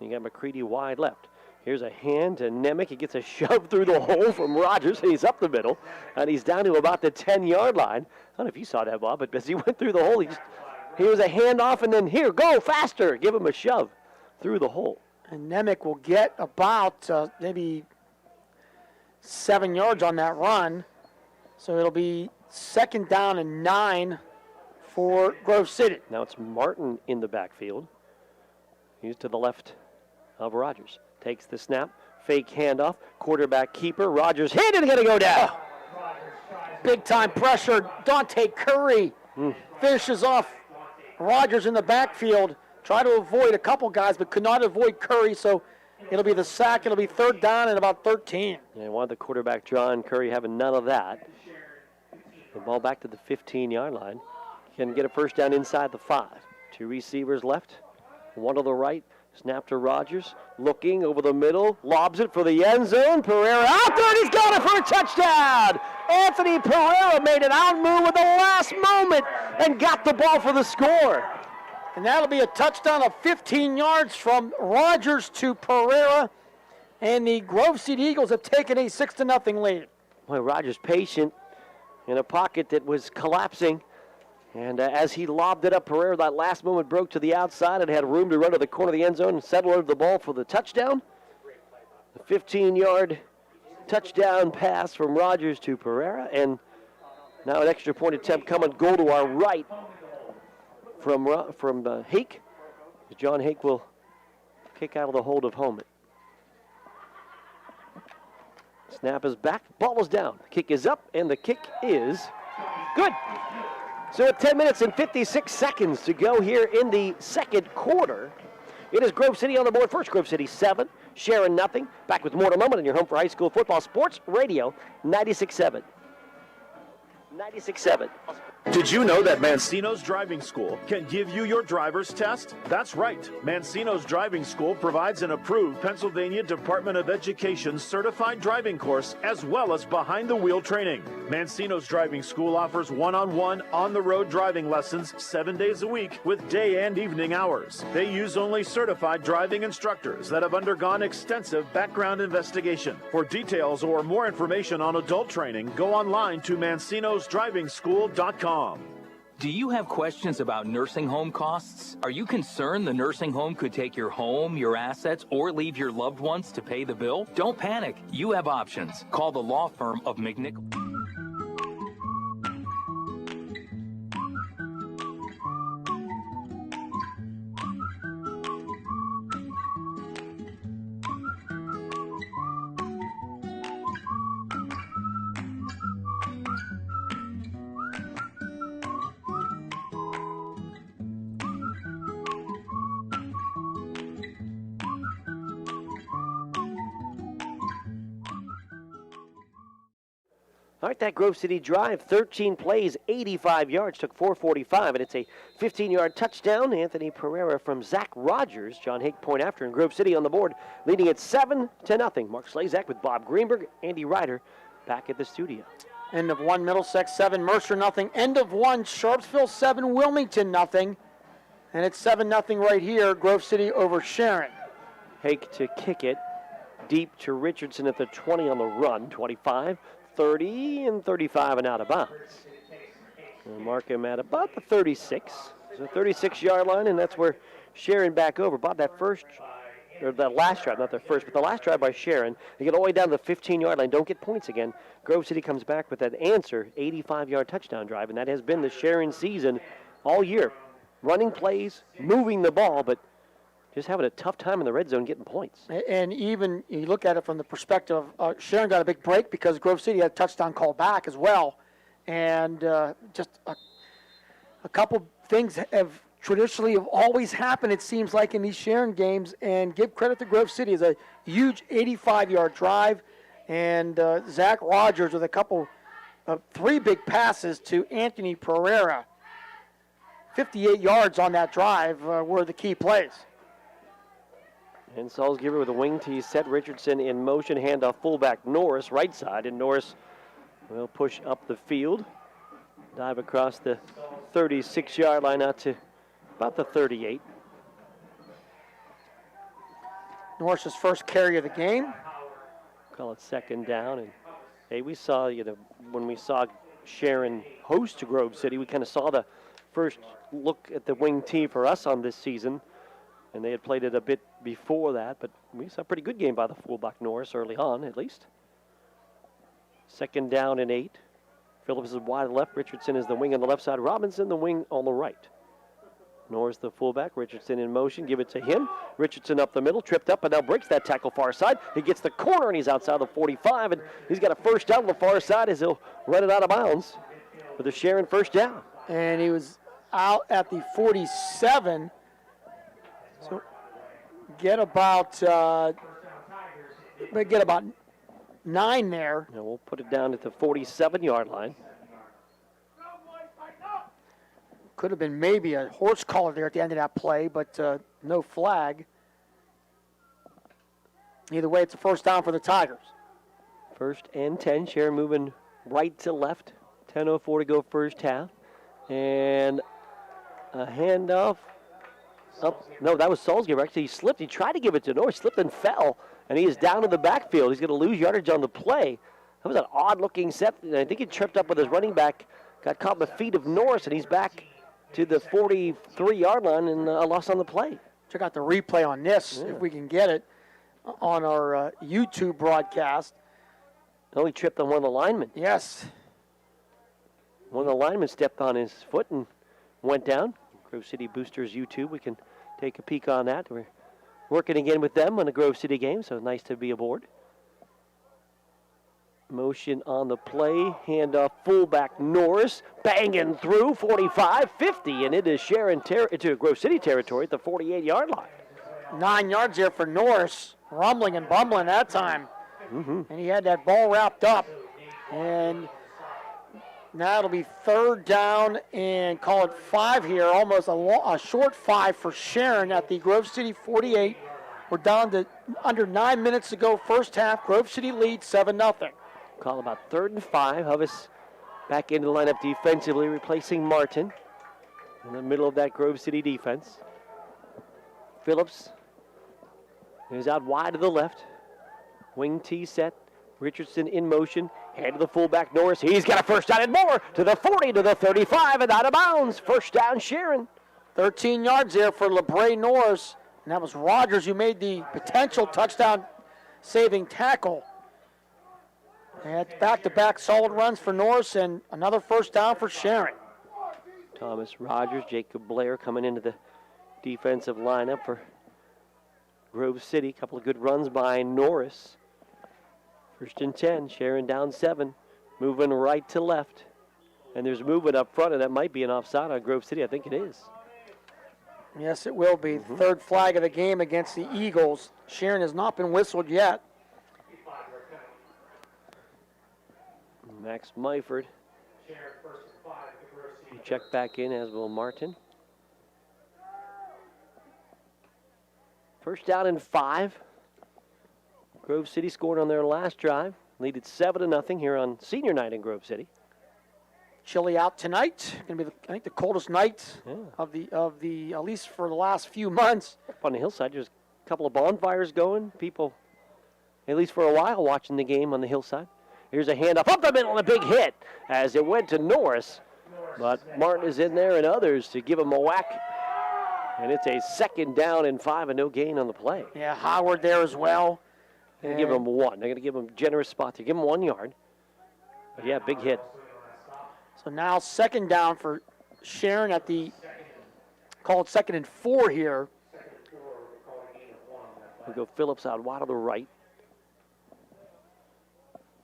You got McCready wide left. Here's a hand to Nemec. He gets a shove through the hole from Rogers, and he's up the middle, and he's down to about the 10-yard line. I don't know if you saw that, Bob, but as he went through the hole, he was a handoff, and then here, go faster. Give him a shove through the hole. And Nemec will get about maybe 7 yards on that run. So it'll be 2nd down and 9 for Grove City. Now it's Martin in the backfield. He's to the left of Rogers. Takes the snap, fake handoff, quarterback keeper. Rogers hit and going to go down. Big time pressure. Dante Curry finishes off Rogers in the backfield. Try to avoid a couple guys, but could not avoid Curry, so it'll be the sack. It'll be 3rd down and about 13. And wanted the quarterback draw, and Curry having none of that. The ball back to the 15-yard line. Can get a first down inside the 5. Two receivers left, one to the right. Snap to Rogers, looking over the middle, lobs it for the end zone. Pereira out there, and he's got it for a touchdown. Anthony Pereira made an out move at the last moment and got the ball for the score. And that'll be a touchdown of 15 yards from Rogers to Pereira. And the Grove City Eagles have taken a 6-0 lead. Boy, Rogers patient in a pocket that was collapsing. And as he lobbed it up, Pereira, that last moment broke to the outside and had room to run to the corner of the end zone and settle over the ball for the touchdown. A 15-yard touchdown pass from Rogers to Pereira. And now an extra point attempt coming goal to our right from Hake. John Hake will kick out of the hold of Homan. Snap is back, ball is down, kick is up, and the kick is good. So at 10 minutes and 56 seconds to go here in the second quarter, it is Grove City on the board first. Grove City 7, Sharon nothing. Back with more in a moment on your home for high school football. Sports Radio 96.7. 96.7. Did you know that Mancino's Driving School can give you your driver's test? That's right. Mancino's Driving School provides an approved Pennsylvania Department of Education certified driving course as well as behind-the-wheel training. Mancino's Driving School offers one-on-one, on-the-road driving lessons 7 days a week with day and evening hours. They use only certified driving instructors that have undergone extensive background investigation. For details or more information on adult training, go online to mancinosdrivingschool.com. Do you have questions about nursing home costs? Are you concerned the nursing home could take your home, your assets, or leave your loved ones to pay the bill? Don't panic. You have options. Call the law firm of McNichol. All right, that Grove City drive, 13 plays, 85 yards, took 4:45, and it's a 15-yard touchdown. Anthony Pereira from Zach Rogers. John Hake point after, and Grove City on the board, leading at 7-0. Mark Slazak with Bob Greenberg, Andy Ryder back at the studio. End of one, Middlesex 7, Mercer nothing. End of one, Sharpsville 7, Wilmington nothing. And it's 7-0 right here, Grove City over Sharon. Hake to kick it deep to Richardson at the 20 on the run, 25. 30 and 35 and out of bounds. We'll mark him at about the 36. So 36-yard line, and that's where Sharon back over. Bob, that last drive, not their first, but the last drive by Sharon, they get all the way down to the 15-yard line, don't get points again. Grove City comes back with that answer, 85-yard touchdown drive, and that has been the Sharon season all year. Running plays, moving the ball, but just having a tough time in the red zone getting points. And even you look at it from the perspective of Sharon got a big break because Grove City had a touchdown call back as well. And just a couple things have always happened, it seems like, in these Sharon games. And give credit to Grove City. It's a huge 85-yard drive. And Zach Rogers with a couple of 3 big passes to Anthony Pereira. 58 yards on that drive were the key plays. And Salzgiver with a wing tee set. Richardson in motion. Handoff fullback Norris, right side. And Norris will push up the field. Dive across the 36-yard line out to about the 38. Norris's first carry of the game. Call it second down. And hey, we saw, when we saw Sharon host to Grove City, we kind of saw the first look at the wing tee for us on this season. And they had played it a bit before that, but we saw a pretty good game by the fullback Norris early on, at least. Second down and 8. Phillips is wide left. Richardson is the wing on the left side. Robinson the wing on the right. Norris the fullback. Richardson in motion. Give it to him. Richardson up the middle. Tripped up and now breaks that tackle far side. He gets the corner and he's outside the 45. And he's got a first down on the far side as he'll run it out of bounds for the Sharon first down. And he was out at the 47. So get about 9 there. Now we'll put it down at the 47-yard line. Could have been maybe a horse collar there at the end of that play, but no flag. Either way, it's a first down for the Tigers. First and 10. Sharon moving right to left. 10:04 to go first half. And a handoff. Oh, no, that was Salzgiver. Actually, he slipped. He tried to give it to Norris, slipped and fell, and he is down in the backfield. He's going to lose yardage on the play. That was an odd-looking set. I think he tripped up with his running back, got caught in the feet of Norris, and he's back to the 43-yard line and a loss on the play. Check out the replay on this, if we can get it, on our YouTube broadcast. Oh, he tripped on one of the linemen. Yes. One of the linemen stepped on his foot and went down. Grove City Boosters YouTube, we can take a peek on that. We're working again with them on the Grove City game, so nice to be aboard. Motion on the play, handoff fullback Norris, banging through 45, 50, and it is Sharon to Grove City territory at the 48-yard line. 9 yards there for Norris, rumbling and bumbling that time. And he had that ball wrapped up. And now it'll be third down and call it 5 here, almost a short 5 for Sharon at the Grove City 48. We're down to under 9 minutes to go first half. Grove City leads 7-0. Call about 3rd and 5. Hubbis back into the lineup defensively, replacing Martin in the middle of that Grove City defense. Phillips is out wide to the left. Wing T set. Richardson in motion. Hand to the fullback Norris. He's got a first down and more to the 40, to the 35, and out of bounds. First down, Sharon. 13 yards there for LeBray Norris. And that was Rogers who made the potential touchdown saving tackle. And back-to-back solid runs for Norris and another first down for Sharon. Thomas Rogers, Jacob Blair coming into the defensive lineup for Grove City. A couple of good runs by Norris. First and 10, Sharon down 7, moving right to left. And there's movement up front, and that might be an offside on Grove City. I think it is. Yes, it will be. Third flag of the game against the Eagles. Sharon has not been whistled yet. Max Myford. Check back in, as will Martin. First down and 5. Grove City scored on their last drive. Lead at 7-0 here on senior night in Grove City. Chilly out tonight. Going to be, I think, the coldest night of the at least for the last few months. Up on the hillside, there's a couple of bonfires going. People, at least for a while, watching the game on the hillside. Here's a handoff up the middle and a big hit as it went to Norris. But Martin is in there and others to give him a whack. And it's a 2nd down and 5 and no gain on the play. Yeah, Howard there as well. They're going to give him 1. They're going to give him a generous spot to give him 1 yard. But yeah, big hit. So now 2nd down for Sharon at the, call it 2nd and 4 here. We go Phillips out wide to the right.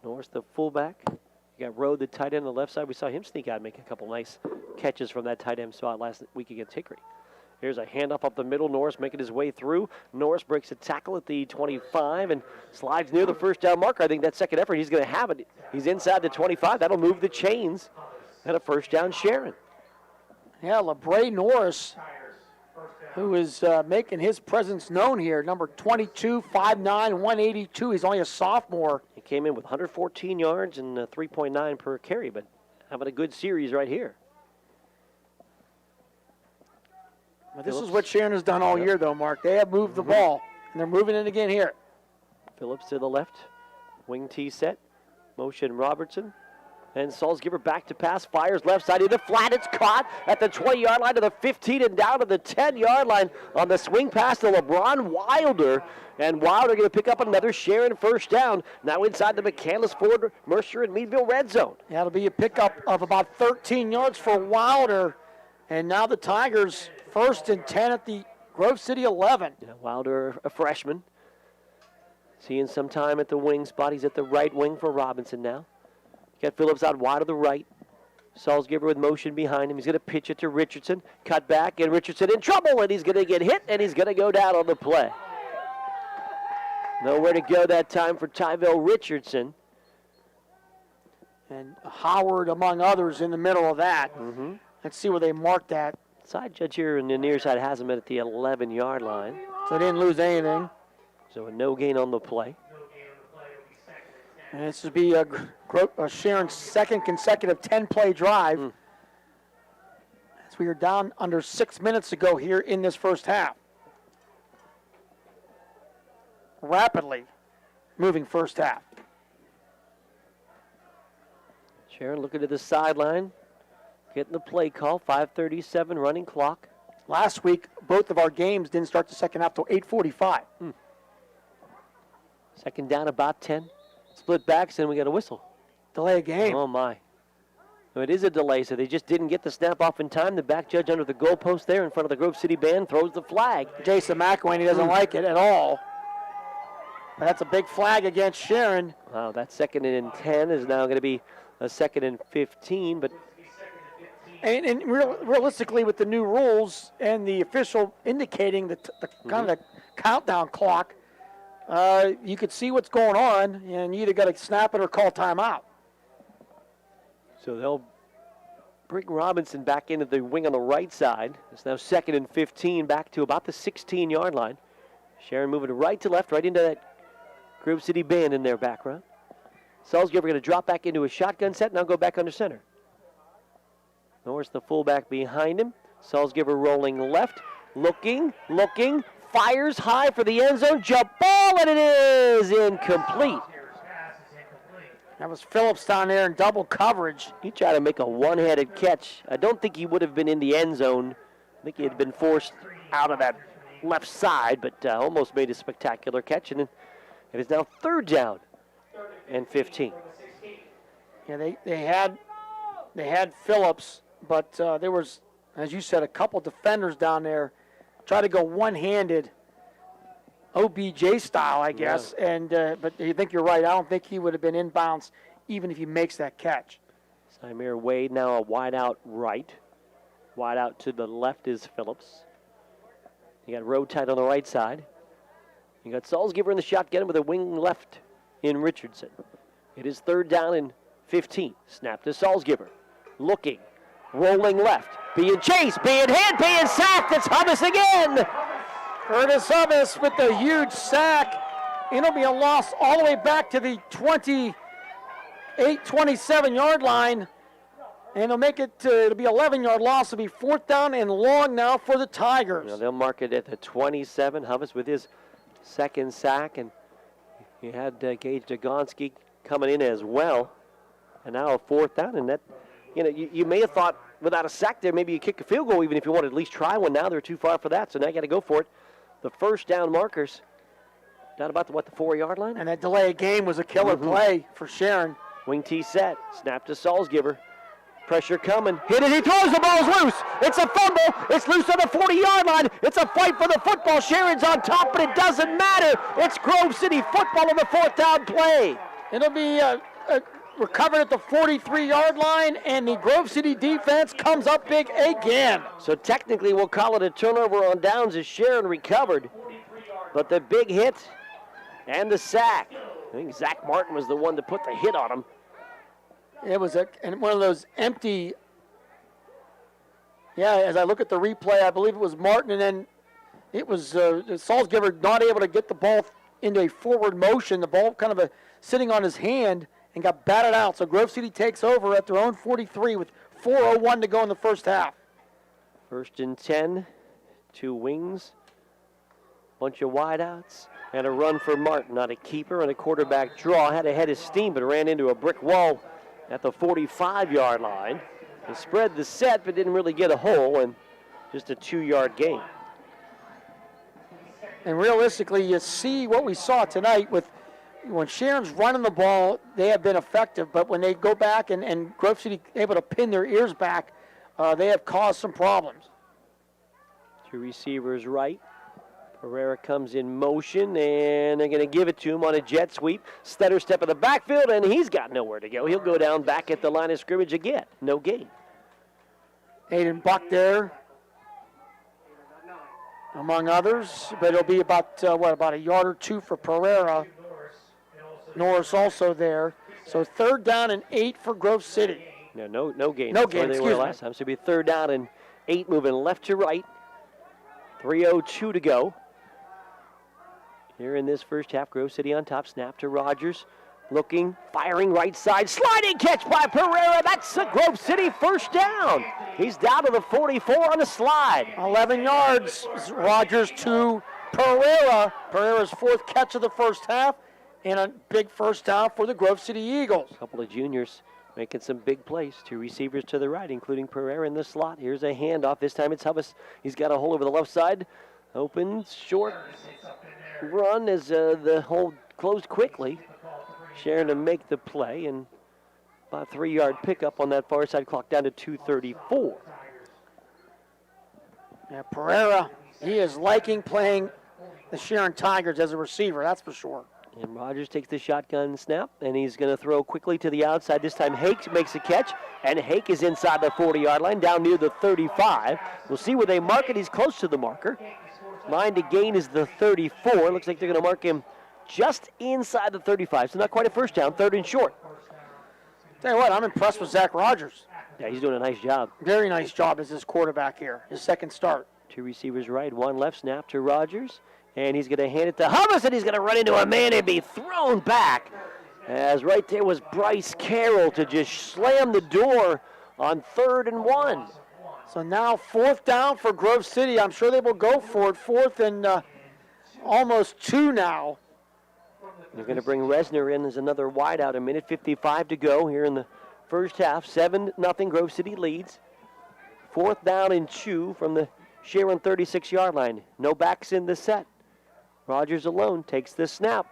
Norris, the fullback. You got Rode, the tight end on the left side. We saw him sneak out and make a couple nice catches from that tight end spot last week against Hickory. Here's a handoff up the middle. Norris making his way through. Norris breaks a tackle at the 25 and slides near the first down marker. I think that second effort, he's going to have it. He's inside the 25. That'll move the chains. And a first down, Sharon. Yeah, LeBray Norris, who is making his presence known here. Number 22, 5'9", 182. He's only a sophomore. He came in with 114 yards and 3.9 per carry, but having a good series right here. But this is what Sharon has done all year, though, Mark. They have moved the ball, and they're moving it again here. Phillips to the left. Wing T set. Motion Robertson. And Salzgiver back to pass. Fires left side into flat. It's caught at the 20-yard line to the 15 and down to the 10-yard line on the swing pass to LeBron Wilder. And Wilder going to pick up another Sharon first down. Now inside the McCandless, Ford, Mercer, and Meadville red zone. Yeah, it'll be a pickup of about 13 yards for Wilder. And now the Tigers 1st and 10 at the Grove City 11. Yeah, Wilder, a freshman. Seeing some time at the wing spot. He's at the right wing for Robinson now. Got Phillips out wide to the right. Salzgiver with motion behind him. He's going to pitch it to Richardson. Cut back, and Richardson in trouble, and he's going to get hit, and he's going to go down on the play. Nowhere to go that time for Tyville Richardson. And Howard, among others, in the middle of that. Let's see where they marked that. Side judge here on the near side has him at the 11-yard line. So they didn't lose anything. So a no gain on the play. And this would be Sharon's 2nd consecutive 10-play drive. As we are down under 6 minutes to go here in this first half. Rapidly moving first half. Sharon looking to the sideline. Getting the play call. 5:37 running clock. Last week, both of our games didn't start the second half till 8:45. 2nd down, about 10. Split backs, and we got a whistle. Delay a game. Oh, my. It is a delay, so they just didn't get the snap off in time. The back judge under the goalpost there in front of the Grove City band throws the flag. Jason McElwain doesn't like it at all. But that's a big flag against Sharon. Wow, that 2nd and 10 is now going to be a 2nd and 15, but... And realistically, with the new rules and the official indicating the kind of the countdown clock, you could see what's going on, and you either got to snap it or call timeout. So they'll bring Robinson back into the wing on the right side. It's now 2nd and 15, back to about the 16-yard line. Sharon moving right to left, right into that Grove City band in their background. Salzgiver going to drop back into a shotgun set, now go back under center. Norris, the fullback behind him. Salzgiver rolling left, looking, fires high for the end zone, jump ball, and it is incomplete. That was Phillips down there in double coverage. He tried to make a one-handed catch. I don't think he would have been in the end zone. I think he had been forced out of that left side, but almost made a spectacular catch, and it is now 3rd down and 15. Yeah, they had Phillips, but there was, as you said, a couple defenders down there try to go one-handed, OBJ style, I guess. Yeah. And but you think you're right. I don't think he would have been inbounds even if he makes that catch. Samir Wade now a wide out right. Wide out to the left is Phillips. You got Rowe tight on the right side. You got Salzgiver in the shotgun with a wing left in Richardson. It is 3rd down and 15. Snap to Salzgiver. Looking. Rolling left. Being chased. Being hit. Being sacked. It's Hummus again. Curtis Hummus with the huge sack. It'll be a loss all the way back to the 28, 27-yard line. And it'll make it, it'll be 11-yard loss. It'll be 4th down and long now for the Tigers. Now they'll mark it at the 27. Hummus with his second sack. And you had Gage Jagonski coming in as well. And now a 4th down. And that, you may have thought without a sack there, maybe you kick a field goal even if you wanted to at least try one. Now they're too far for that. So now you got to go for it. The first down markers down about the 4-yard line. And that delay of game was a killer play for Sharon. Wing T set. Snap to Salzgiver. Pressure coming. Hit it. He throws. The ball's loose. It's a fumble. It's loose on the 40-yard line. It's a fight for the football. Sharon's on top, but it doesn't matter. It's Grove City football on the 4th down play. It'll be recovered at the 43-yard line, and the Grove City defense comes up big again. So technically we'll call it a turnover on downs as Sharon recovered. But the big hit and the sack. I think Zach Martin was the one to put the hit on him. It was one of those empty, as I look at the replay, I believe it was Martin, and then it was Salzgiver not able to get the ball into a forward motion. The ball kind of sitting on his hand and got batted out. So Grove City takes over at their own 43 with 4:01 to go in the first half. 1st and 10, 2 wings, bunch of wideouts, and a run for Martin. Not a keeper and a quarterback draw. Had a head of steam, but ran into a brick wall at the 45-yard line. He spread the set, but didn't really get a hole, and just a 2-yard gain. And realistically, you see what we saw tonight with when Sharon's running the ball, they have been effective, but when they go back and Grove City able to pin their ears back, they have caused some problems. 2 receivers right. Pereira comes in motion, and they're going to give it to him on a jet sweep. Stetter step in the backfield, and he's got nowhere to go. He'll go down back at the line of scrimmage again. No gain. Aiden Buck there, among others, but it'll be about a yard or 2 for Pereira. Norris also there. So 3rd down and 8 for Grove City. No gain. No gain, they were last time. So it'll be 3rd down and 8, moving left to right. 3:02 to go. Here in this first half, Grove City on top. Snap to Rogers. Looking, firing right side. Sliding catch by Pereira. That's a Grove City first down. He's down to the 44 on the slide. 11 yards. Rogers to Pereira. Pereira's 4th catch of the first half. And a big first down for the Grove City Eagles. A couple of juniors making some big plays. 2 receivers to the right, including Pereira in the slot. Here's a handoff. This time it's Hummus. He's got a hole over the left side. Open, short run as the hole closed quickly. Sharon to make the play, and about a 3-yard pickup on that far side, clock down to 2:34. Yeah, Pereira, he is liking playing the Sharon Tigers as a receiver, that's for sure. And Rogers takes the shotgun snap, and he's going to throw quickly to the outside. This time Hake makes a catch, and Hake is inside the 40-yard line, down near the 35. We'll see where they mark it. He's close to the marker. Line to gain is the 34. Looks like they're going to mark him just inside the 35, so not quite a first down, 3rd and short. Tell you what, I'm impressed with Zach Rogers. Yeah, he's doing a nice job. Very nice job as his quarterback here, his 2nd start. 2 receivers right, 1 left, snap to Rogers. And he's going to hand it to Hummus, and he's going to run into a man and be thrown back. As right there was Bryce Carroll to just slam the door on 3rd and 1. So now 4th down for Grove City. I'm sure they will go for it. 4th and almost 2 now. They're going to bring Resner in as another wideout. 1:55 to go here in the first half. 7-0 Grove City leads. 4th down and 2 from the Sharon 36-yard line. No backs in the set. Rogers alone takes the snap.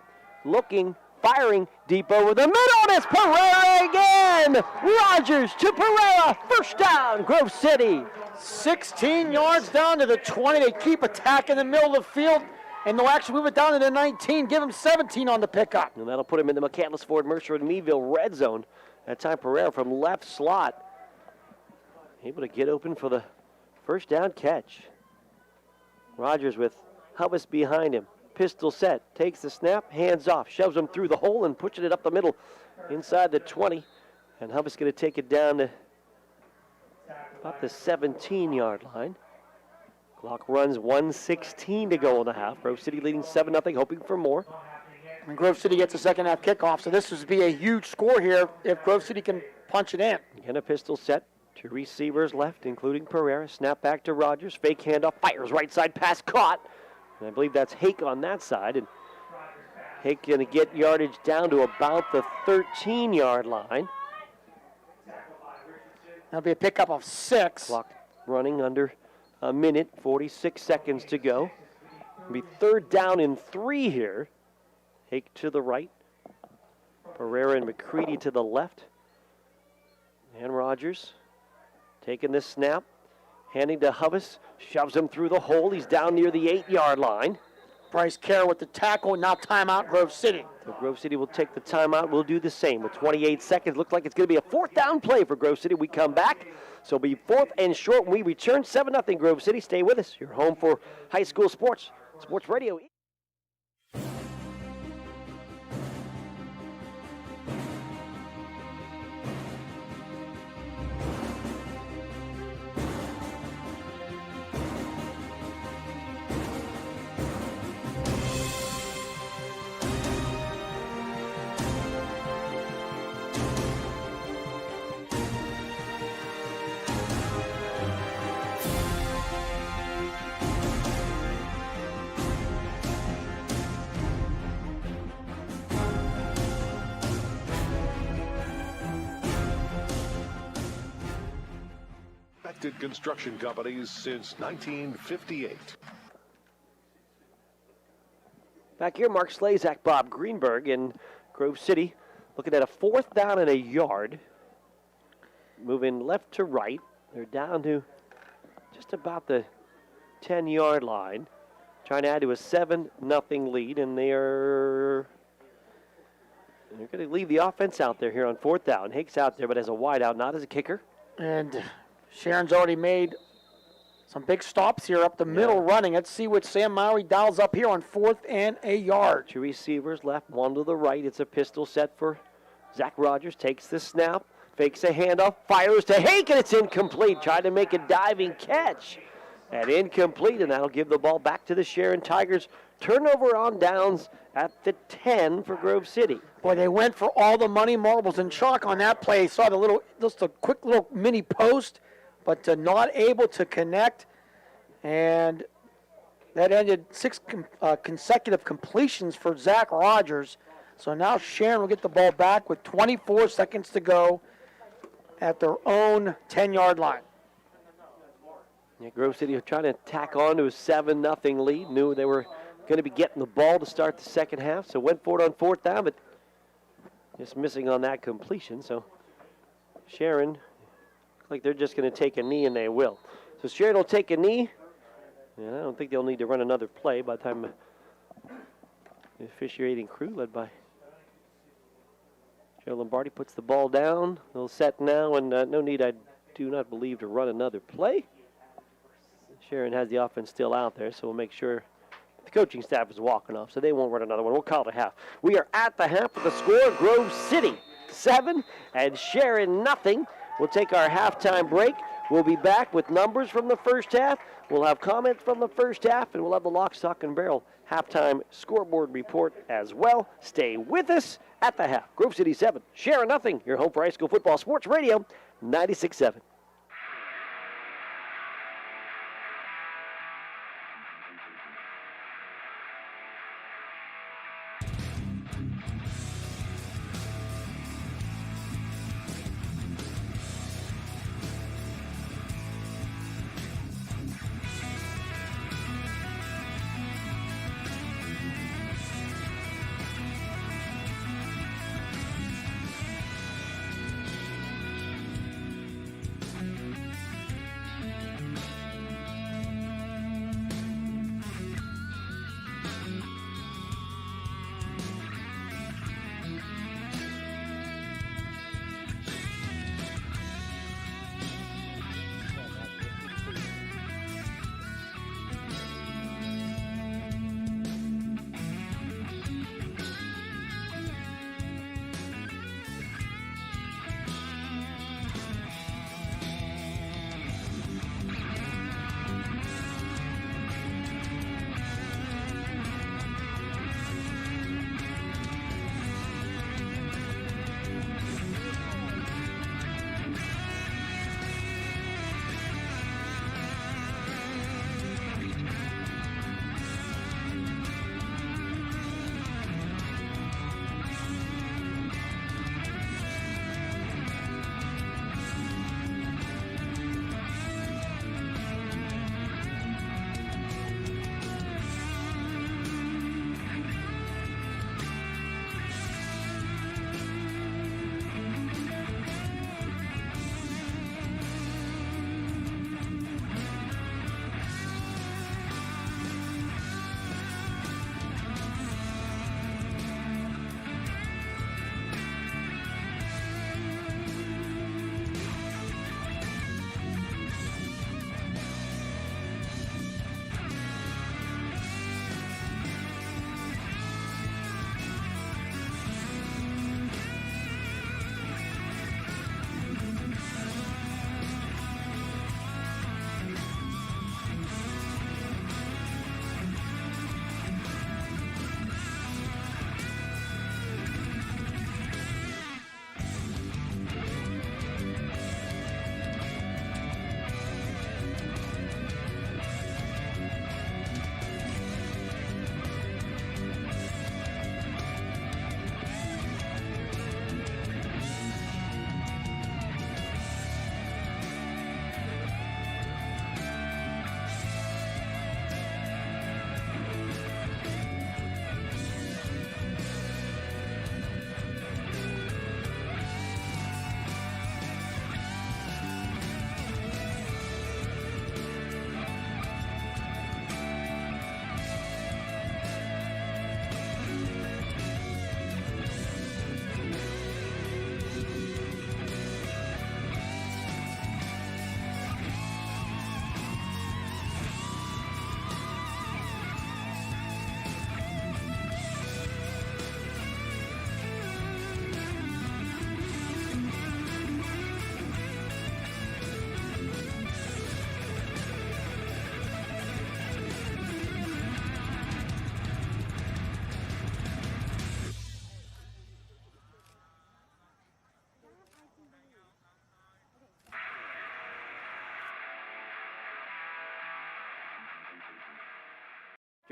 Looking, firing deep over the middle. And it's Pereira again. Rogers to Pereira. First down, Grove City. 16 yards down to the 20. They keep attacking the middle of the field. And they'll actually move it down to the 19, give him 17 on the pickup. And that'll put him in the McCandless, Ford, Mercer, and Meadville red zone. That time Pereira from left slot. Able to get open for the first down catch. Rogers with Hummus behind him. Pistol set, takes the snap, hands off, shoves him through the hole and pushing it up the middle inside the 20. And Hubbard's going to take it down to about the 17-yard line. Clock runs 1:16 to go in the half. Grove City leading 7-0, hoping for more. And Grove City gets a second half kickoff, so this would be a huge score here if Grove City can punch it in. Again, a pistol set. 2 receivers left, including Pereira. Snap back to Rogers. Fake handoff. Fires right side pass caught. And I believe that's Hake on that side. And Hake going to get yardage down to about the 13-yard line. That'll be a pickup of 6. Clock running under a minute, 46 seconds to go. It'll be 3rd down and 3 here. Hake to the right. Pereira and McCready to the left. And Rogers taking this snap, handing to Hubbis, shoves him through the hole. He's down near the 8-yard line. Bryce Kerr with the tackle, now timeout, Grove City. So Grove City will take the timeout. We'll do the same with 28 seconds. Looks like it's going to be a 4th down play for Grove City. We come back. So it'll be 4th and short when we return. 7-0 Grove City. Stay with us. You're home for high school sports. Sports Radio. Construction companies since 1958. Back here, Mark Slazak, Bob Greenberg in Grove City, looking at a 4th down and a yard. Moving left to right. They're down to just about the 10-yard line. Trying to add to a 7-0 lead, and they're going to leave the offense out there here on 4th down. Hake's out there, but as a wideout, not as a kicker. And Sharon's already made some big stops here up the middle running. Let's see what Sam Mowry dials up here on 4th and a yard. 2 receivers left, 1 to the right. It's a pistol set for Zach Rogers. Takes the snap, fakes a handoff, fires to Hake, and it's incomplete. Tried to make a diving catch. And incomplete, and that'll give the ball back to the Sharon Tigers. Turnover on downs at the 10 for Grove City. Boy, they went for all the money marbles and chalk on that play. Saw just a quick little mini post, but not able to connect. And that ended 6 consecutive completions for Zach Rogers. So now Sharon will get the ball back with 24 seconds to go at their own 10-yard line. Yeah, Grove City are trying to tack on to a 7-0 lead. Knew they were going to be getting the ball to start the second half, so went for it on 4th down, but just missing on that completion. So Sharon, looks like they're just going to take a knee, and they will. So Sharon will take a knee, and I don't think they'll need to run another play by the time the officiating crew, led by Joe Lombardi, puts the ball down. They'll set now, and no need, I do not believe, to run another play. Sharon has the offense still out there, so we'll make sure the coaching staff is walking off, so they won't run another one. We'll call it a half. We are at the half with the score. Grove City 7 and Sharon 0. We'll take our halftime break. We'll be back with numbers from the first half. We'll have comments from the first half, and we'll have the Lock, Stock, and Barrel halftime scoreboard report as well. Stay with us at the half. Grove City 7, Sharon 0. Your home for high school football. Sports Radio 96.7.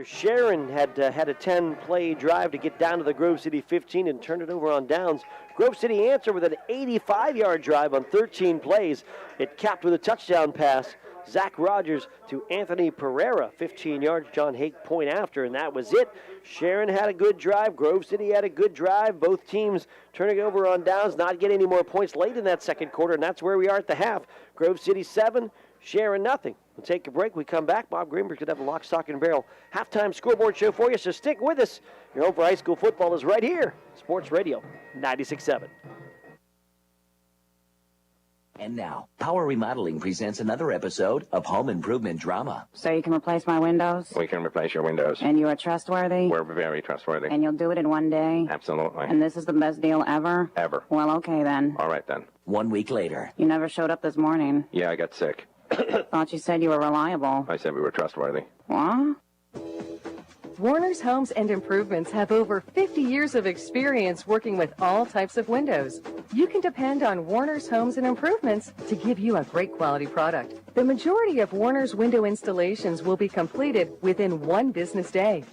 Sharon had had a 10-play drive to get down to the Grove City 15 and turn it over on downs. Grove City answered with an 85-yard drive on 13 plays. It capped with a touchdown pass. Zach Rogers to Anthony Pereira, 15 yards. John Hake point after, and that was it. Sharon had a good drive. Grove City had a good drive. Both teams turning over on downs, not getting any more points late in that second quarter, and that's where we are at the half. Grove City 7, Sharon nothing. We'll take a break. We come back. Bob Greenberg's going to have a lock, stock, and barrel halftime scoreboard show for you, so stick with us. Your home for high school football is right here. Sports Radio 96.7. And now, Power Remodeling presents another episode of Home Improvement Drama. So you can replace my windows? We can replace your windows. And you are trustworthy? We're very trustworthy. And you'll do it in one day? Absolutely. And this is the best deal ever? Ever. Well, okay then. All right then. 1 week later. You never showed up this morning. Yeah, I got sick. Thought you said you were reliable. I said we were trustworthy. What? Warner's Homes and Improvements have over 50 years of experience working with all types of windows. You can depend on Warner's Homes and Improvements to give you a great quality product. The majority of Warner's window installations will be completed within 1 business day.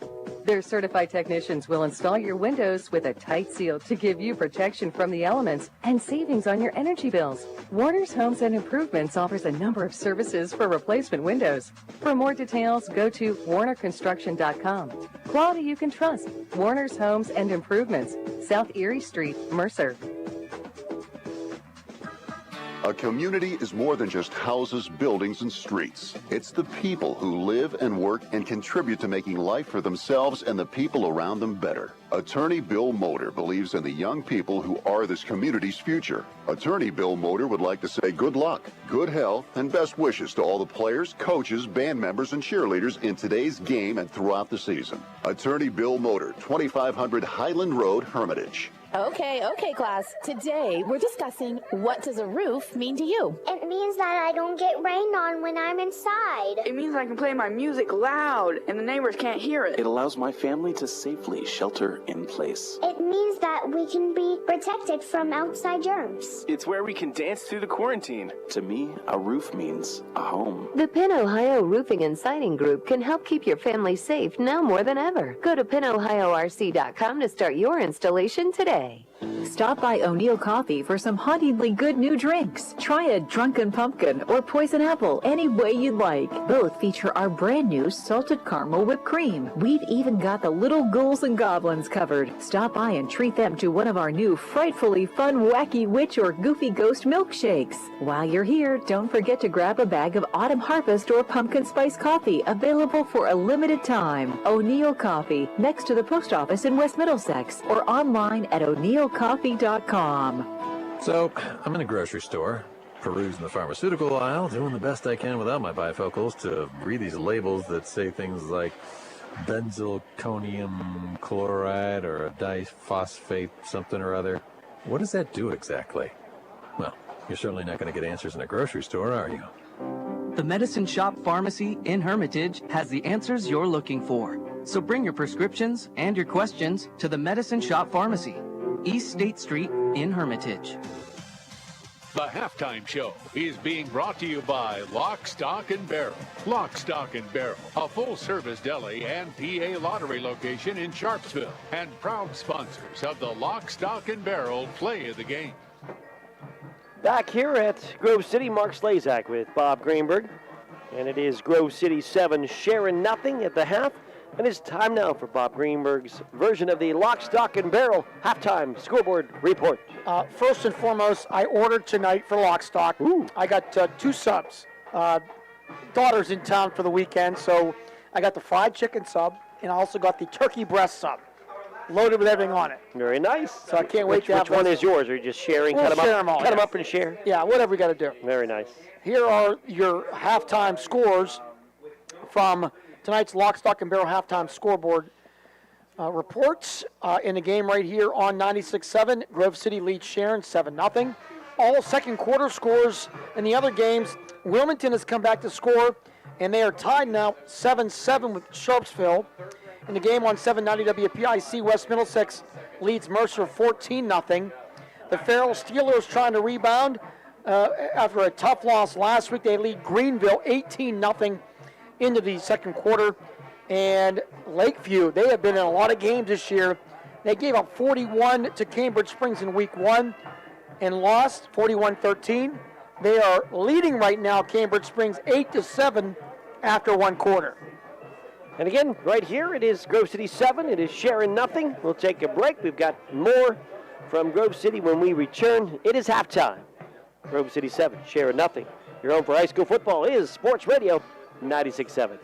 Their certified technicians will install your windows with a tight seal to give you protection from the elements and savings on your energy bills. Warner's Homes and Improvements offers a number of services for replacement windows. For more details, go to warnerconstruction.com. Quality you can trust. Warner's Homes and Improvements, South Erie Street, Mercer. A community is more than just houses, buildings, and streets. It's the people who live and work and contribute to making life for themselves and the people around them better. Attorney Bill Motor believes in the young people who are this community's future. Attorney Bill Motor would like to say good luck, good health, and best wishes to all the players, coaches, band members, and cheerleaders in today's game and throughout the season. Attorney Bill Motor, 2500 Highland Road, Hermitage. Okay, class. Today, we're discussing what does a roof mean to you? It means that I don't get rained on when I'm inside. It means I can play my music loud and the neighbors can't hear it. It allows my family to safely shelter in place. It means that we can be protected from outside germs. It's where we can dance through the quarantine. To me, a roof means a home. The Penn Ohio Roofing and Siding Group can help keep your family safe now more than ever. Go to pennohiorc.com to start your installation today. Stop by O'Neill Coffee for some hauntingly good new drinks. Try a Drunken Pumpkin or Poison Apple any way you'd like. Both feature our brand new salted caramel whipped cream. We've even got the little ghouls and goblins covered. Stop by and treat them to one of our new frightfully fun wacky witch or goofy ghost milkshakes. While you're here, don't forget to grab a bag of Autumn Harvest or Pumpkin Spice Coffee, available for a limited time. O'Neill Coffee, next to the post office in West Middlesex, or online at o'neillcoffee.com. So, I'm in a grocery store, perusing the pharmaceutical aisle, doing the best I can without my bifocals to read these labels that say things like benzalkonium chloride or a diphosphate something or other. What does that do exactly? Well, you're certainly not going to get answers in a grocery store, are you? The Medicine Shop Pharmacy in Hermitage has the answers you're looking for. So bring your prescriptions and your questions to the Medicine Shop Pharmacy, East State Street in Hermitage. The Halftime Show is being brought to you by Lock, Stock, and Barrel. Lock, Stock, and Barrel, a full-service deli and PA lottery location in Sharpsville, and proud sponsors of the Lock, Stock, and Barrel Play of the Game. Back here at Grove City, Mark Slazak with Bob Greenberg. And it is Grove City 7, Sharon nothing at the half. And it's time now for Bob Greenberg's version of the Lock, Stock, and Barrel halftime scoreboard report. First and foremost, I ordered tonight for Lock, Stock. I got 2 subs. Daughter's in town for the weekend, so I got the fried chicken sub, and I also got the turkey breast sub, loaded with everything on it. Very nice. So I can't wait to have Which one is yours? Are you just sharing? We'll cut them share up, them all, cut them up and share? Yeah, whatever we got to do. Very nice. Here are your halftime scores from tonight's Lock, Stock, and Barrel halftime scoreboard reports. In the game right here on 96.7, Grove City leads Sharon 7-0. All second quarter scores in the other games. Wilmington has come back to score, and they are tied now 7-7 with Sharpsville. In the game on 790 WPIC, West Middlesex leads Mercer 14-0. The Farrell Steelers trying to rebound after a tough loss last week. They lead Greenville 18-0 into the second quarter. And Lakeview, they have been in a lot of games this year. They gave up 41 to Cambridge Springs in week 1 and lost 41-13. They are leading right now, Cambridge Springs, 8-7 after 1 quarter. And again, right here, it is Grove City 7. It is Sharon nothing. We'll take a break. We've got more from Grove City when we return. It is halftime. Grove City 7, Sharon nothing. Your home for high school football is Sports Radio 96.7.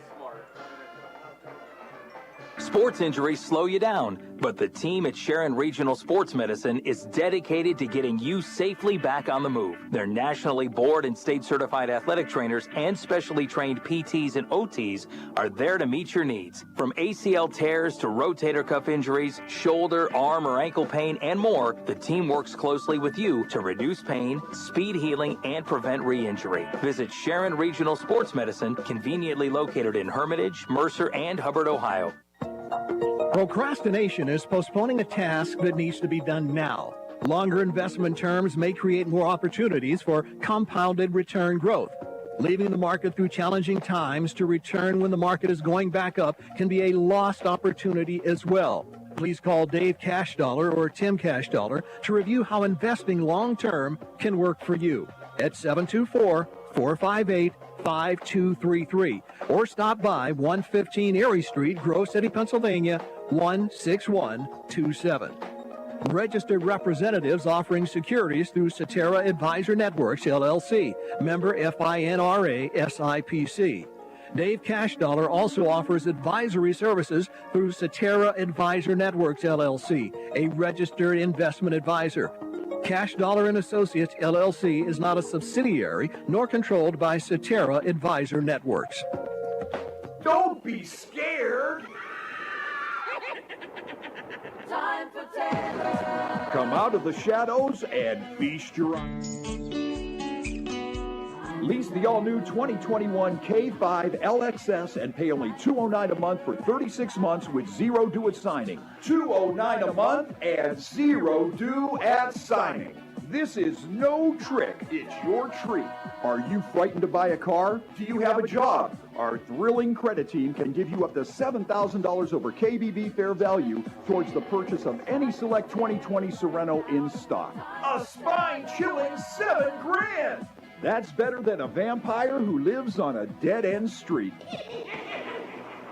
Sports injuries slow you down, but the team at Sharon Regional Sports Medicine is dedicated to getting you safely back on the move. Their nationally board and state certified athletic trainers and specially trained PTs and OTs are there to meet your needs. From ACL tears to rotator cuff injuries, shoulder, arm, or ankle pain, and more, the team works closely with you to reduce pain, speed healing, and prevent re-injury. Visit Sharon Regional Sports Medicine, conveniently located in Hermitage, Mercer, and Hubbard, Ohio. Procrastination is postponing a task that needs to be done now. Longer investment terms may create more opportunities for compounded return growth. Leaving the market through challenging times to return when the market is going back up can be a lost opportunity as well. Please call Dave Cashdollar or Tim Cashdollar to review how investing long-term can work for you at 724-458-5233 or stop by 115 Erie Street, Grove City, Pennsylvania, 16127. Registered representatives offering securities through Cetera Advisor Networks, LLC, member FINRA SIPC. Dave Cashdollar also offers advisory services through Cetera Advisor Networks, LLC, a registered investment advisor. Cashdollar and Associates, LLC is not a subsidiary nor controlled by Cetera Advisor Networks. Don't be scared. Time for Taylor. Come out of the shadows and feast your eyes. Lease the all-new 2021 K5 LXS and pay only $209 a month for 36 months with zero due at signing. $209 a month and zero due at signing. This is no trick. It's your treat. Are you frightened to buy a car? Do you have a job? Our thrilling credit team can give you up to $7,000 over KBB fair value towards the purchase of any select 2020 Sorento in stock. A spine-chilling $7,000! That's better than a vampire who lives on a dead-end street.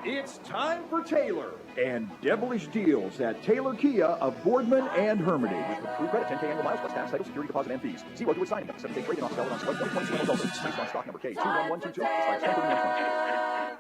It's time for Taylor and devilish deals at Taylor Kia of Boardman and Hermitage. Approved credit, 10K annual miles plus tax, title, security deposit, and fees. Zero due at signing. 7K trade-in offer valid on select 2020 Sorento. Based on stock number K21122. Expires 10/31/20.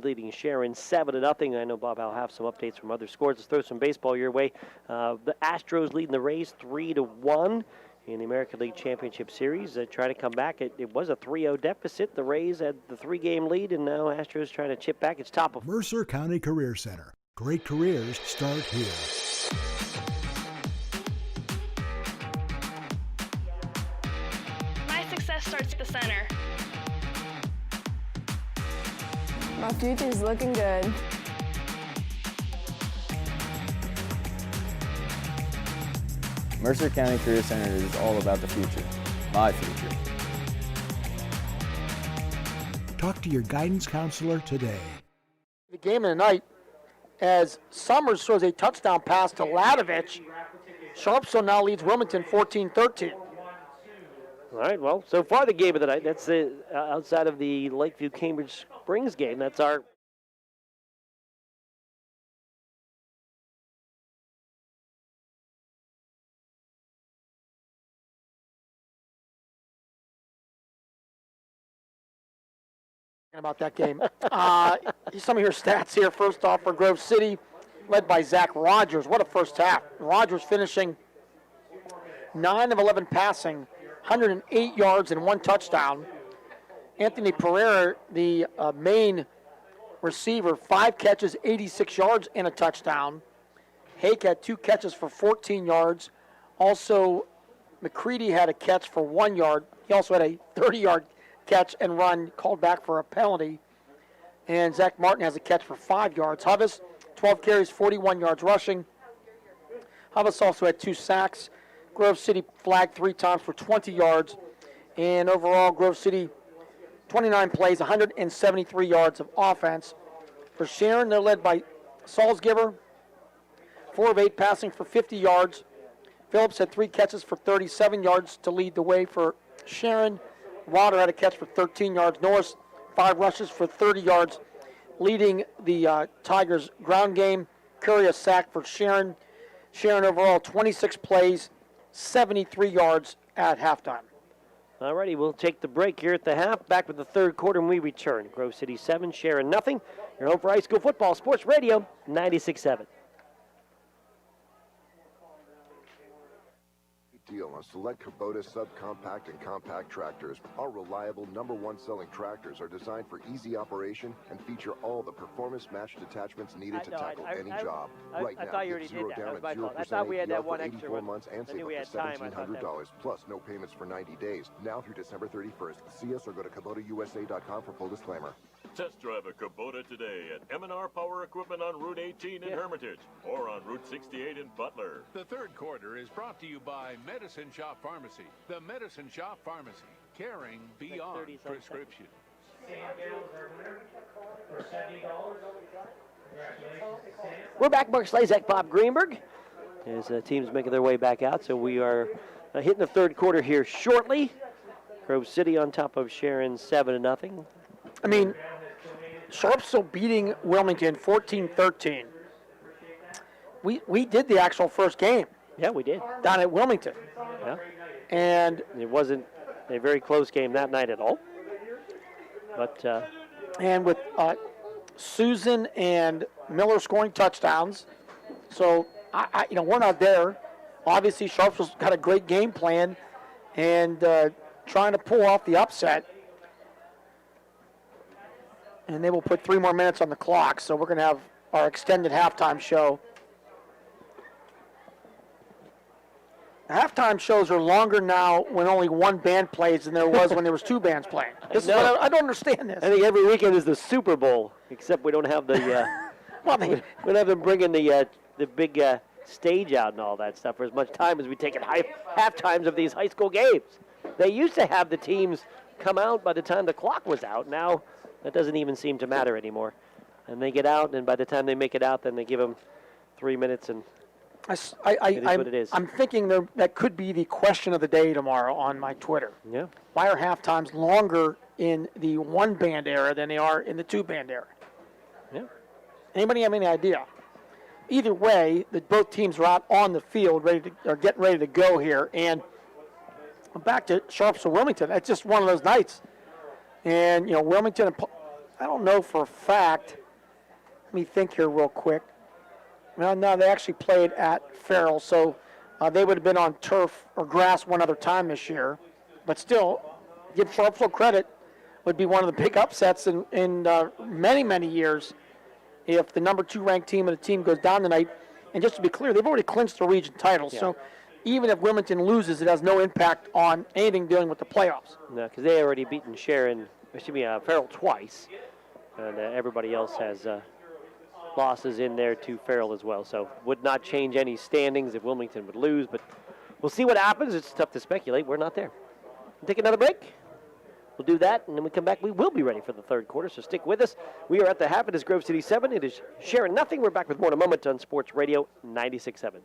Leading Sharon 7-0. I know Bob will have some updates from other scores. Let's throw some baseball your way. The Astros leading the Rays 3-1 in the American League Championship Series. Trying to come back. It was a 3-0 deficit. The Rays had the 3-game lead, and now Astros trying to chip back. It's top of Mercer County Career Center. Great careers start here. My success starts at the center. My future's looking good. Mercer County Career Center is all about the future, my future. Talk to your guidance counselor today. The game of the night, as Summers throws a touchdown pass to Ladovich, Sharpsville now leads Wilmington 14-13. All right, well, so far the game of the night, that's outside of the Lakeview-Cambridge Springs game. That's our About that game. Some of your stats here. First off, for Grove City, led by Zach Rogers. What a first half. Rogers finishing 9 of 11 passing, 108 yards and 1 touchdown. Anthony Pereira, the main receiver, 5 catches, 86 yards and a touchdown. Hake had 2 catches for 14 yards. Also, McCready had a catch for 1 yard. He also had a 30-yard catch and run called back for a penalty. And Zach Martin has a catch for 5 yards. Hubbas, 12 carries, 41 yards rushing. Hubbas also had 2 sacks. Grove City flagged 3 times for 20 yards. And overall, Grove City, 29 plays, 173 yards of offense. For Sharon, they're led by Salzgiver, 4 of 8 passing for 50 yards. Phillips had 3 catches for 37 yards to lead the way for Sharon. Water had a catch for 13 yards. Norris, 5 rushes for 30 yards, leading the Tigers' ground game. Curry, a sack for Sharon. Sharon overall, 26 plays, 73 yards at halftime. All righty, we'll take the break here at the half. Back with the third quarter when we return. Grove City 7, Sharon nothing. Your home for high school football, Sports Radio 96.7. Deal on select Kubota subcompact and compact tractors. Our reliable #1 selling tractors are designed for easy operation and feature all the performance-matched attachments needed to tackle any job. Right now, thought you already zero did that. down That was at my 0% fault. I thought we had that APR one for extra 84 one. months and I save knew we up had to time. I thought $1,700 plus no payments for 90 days. Now through December 31st. See us or go to KubotaUSA.com for full disclaimer. Test drive a Kubota today at M&R Power Equipment on Route 18 in Hermitage or on Route 68 in Butler. The third quarter is brought to you by Medicine Shop Pharmacy. The Medicine Shop Pharmacy, caring beyond prescription. We're back. Mark Slazak, Bob Greenberg, as teams making their way back out. So we are hitting the third quarter here shortly. Grove City on top of Sharon 7-0. I mean, Sharpsville beating Wilmington 14-13. We did the actual first game. Yeah, we did. Down at Wilmington. Yeah. And it wasn't a very close game that night at all. But and with Susan and Miller scoring touchdowns, so we're not there. Obviously, Sharpsville's got a great game plan and trying to pull off the upset. And they will put 3 more minutes on the clock, so we're going to have our extended halftime show. Halftime shows are longer now when only 1 band plays than there was when there was 2 bands playing. This is what I don't understand this. I think every weekend is the Super Bowl, except we don't have the we don't have them bringing the big stage out and all that stuff for as much time as we take at half times of these high school games. They used to have the teams come out by the time the clock was out. Now that doesn't even seem to matter anymore. And they get out, and by the time they make it out, then they give them 3 minutes, and it is what it is. I'm thinking that could be the question of the day tomorrow on my Twitter. Yeah. Why are half times longer in the 1-band era than they are in the 2-band era? Yeah. Anybody have any idea? Either way, both teams are out on the field, getting ready to go here. And back to Sharpsville Wilmington. It's just one of those nights. And, Wilmington, I don't know for a fact. Let me think here real quick. Well, no, they actually played at Farrell, so they would have been on turf or grass one other time this year. But still, give Sharpsville credit, would be one of the big upsets in many, many years if the number 2 ranked team of the team goes down tonight. And just to be clear, they've already clinched the region title. Yeah. So even if Wilmington loses, it has no impact on anything dealing with the playoffs. No, because they already beaten Farrell twice. And everybody else has losses in there to Farrell as well. So would not change any standings if Wilmington would lose. But we'll see what happens. It's tough to speculate. We're not there. We'll take another break. We'll do that, and then we come back. We will be ready for the third quarter, so stick with us. We are at the half. It is Grove City 7. It is Sharon nothing. We're back with more in a moment on Sports Radio 96.7.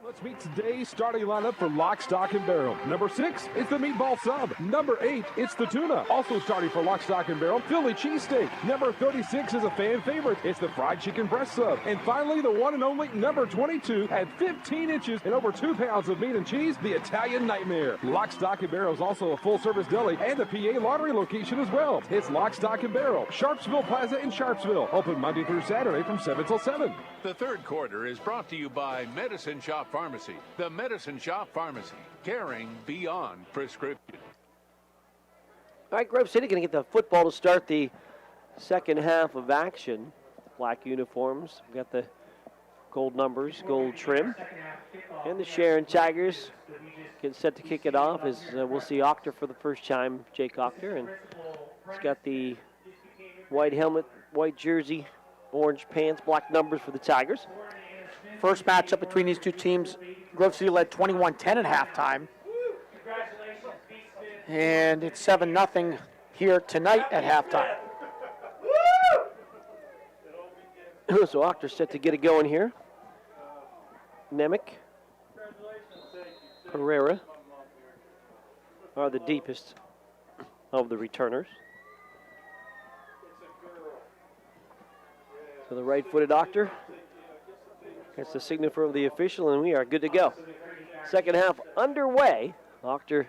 Let's Let's meet today's starting lineup for Lock, Stock, and Barrel. Number 6, it's the Meatball Sub. Number 8, it's the Tuna. Also starting for Lock, Stock, and Barrel, Philly Cheesesteak. Number 36 is a fan favorite. It's the Fried Chicken Breast Sub. And finally, the one and only number 22 at 15 inches and over 2 pounds of meat and cheese, the Italian Nightmare. Lock, Stock, and Barrel is also a full-service deli and a PA lottery location as well. It's Lock, Stock, and Barrel, Sharpsville Plaza in Sharpsville. Open Monday through Saturday from 7 till 7. The third quarter is brought to you by Medicine Shop Pharmacy. The Medicine Shop Pharmacy, caring beyond prescription. All right, Grove City going to get the football to start the second half of action. Black uniforms. We've got the gold numbers, gold trim. And the Sharon Tigers get set to kick it off as we'll see Octor for the first time, Jake Octor. And he's got the white helmet, white jersey, orange pants, black numbers for the Tigers. First matchup between these two teams, Grove City led 21-10 at halftime. And it's 7-0 here tonight at halftime. So Octor set to get it going here. Nemec, Pereira are the deepest of the returners. So the right-footed Octor. That's the signal for the official, and we are good to go. Second half underway. Octor,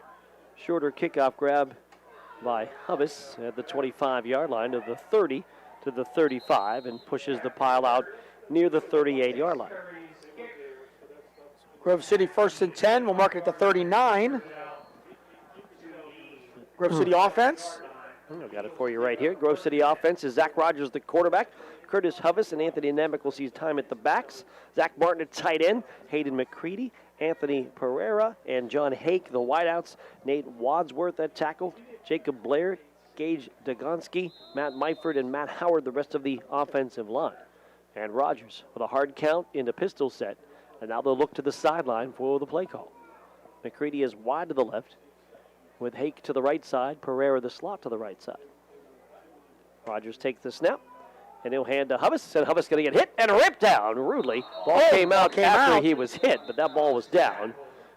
shorter kickoff grab by Hubbis at the 25-yard line of the 30 to the 35 and pushes the pile out near the 38-yard line. Grove City 1st and 10. We'll mark it at the 39. Grove City offense. I've got it for you right here. Grove City offense is Zach Rogers, the quarterback. Curtis Hubbis and Anthony Nemec will see time at the backs. Zach Martin at tight end. Hayden McCready, Anthony Pereira, and John Hake, the wideouts. Nate Wadsworth at tackle. Jacob Blair, Gage Dagonski, Matt Myford, and Matt Howard, the rest of the offensive line. And Rogers with a hard count in the pistol set. And now they'll look to the sideline for the play call. McCready is wide to the left with Hake to the right side, Pereira the slot to the right side. Rogers takes the snap, and he'll hand to Hubbis, and Hubbis going to get hit and ripped down rudely. Ball came out after he was hit, but that ball was down.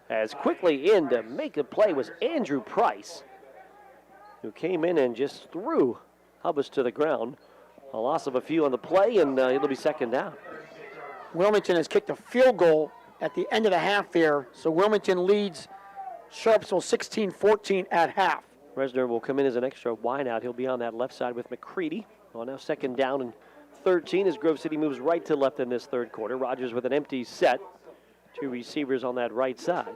As quickly in to make a play was Andrew Price, who came in and just threw Hubbis to the ground. A loss of a few on the play, and it'll be second down. Wilmington has kicked a field goal at the end of the half there, so Wilmington leads Sharpsville 16-14 at half. Resner will come in as an extra wideout. He'll be on that left side with McCready. Well, now second down and 13 as Grove City moves right to left in this third quarter. Rogers with an empty set. Two receivers on that right side.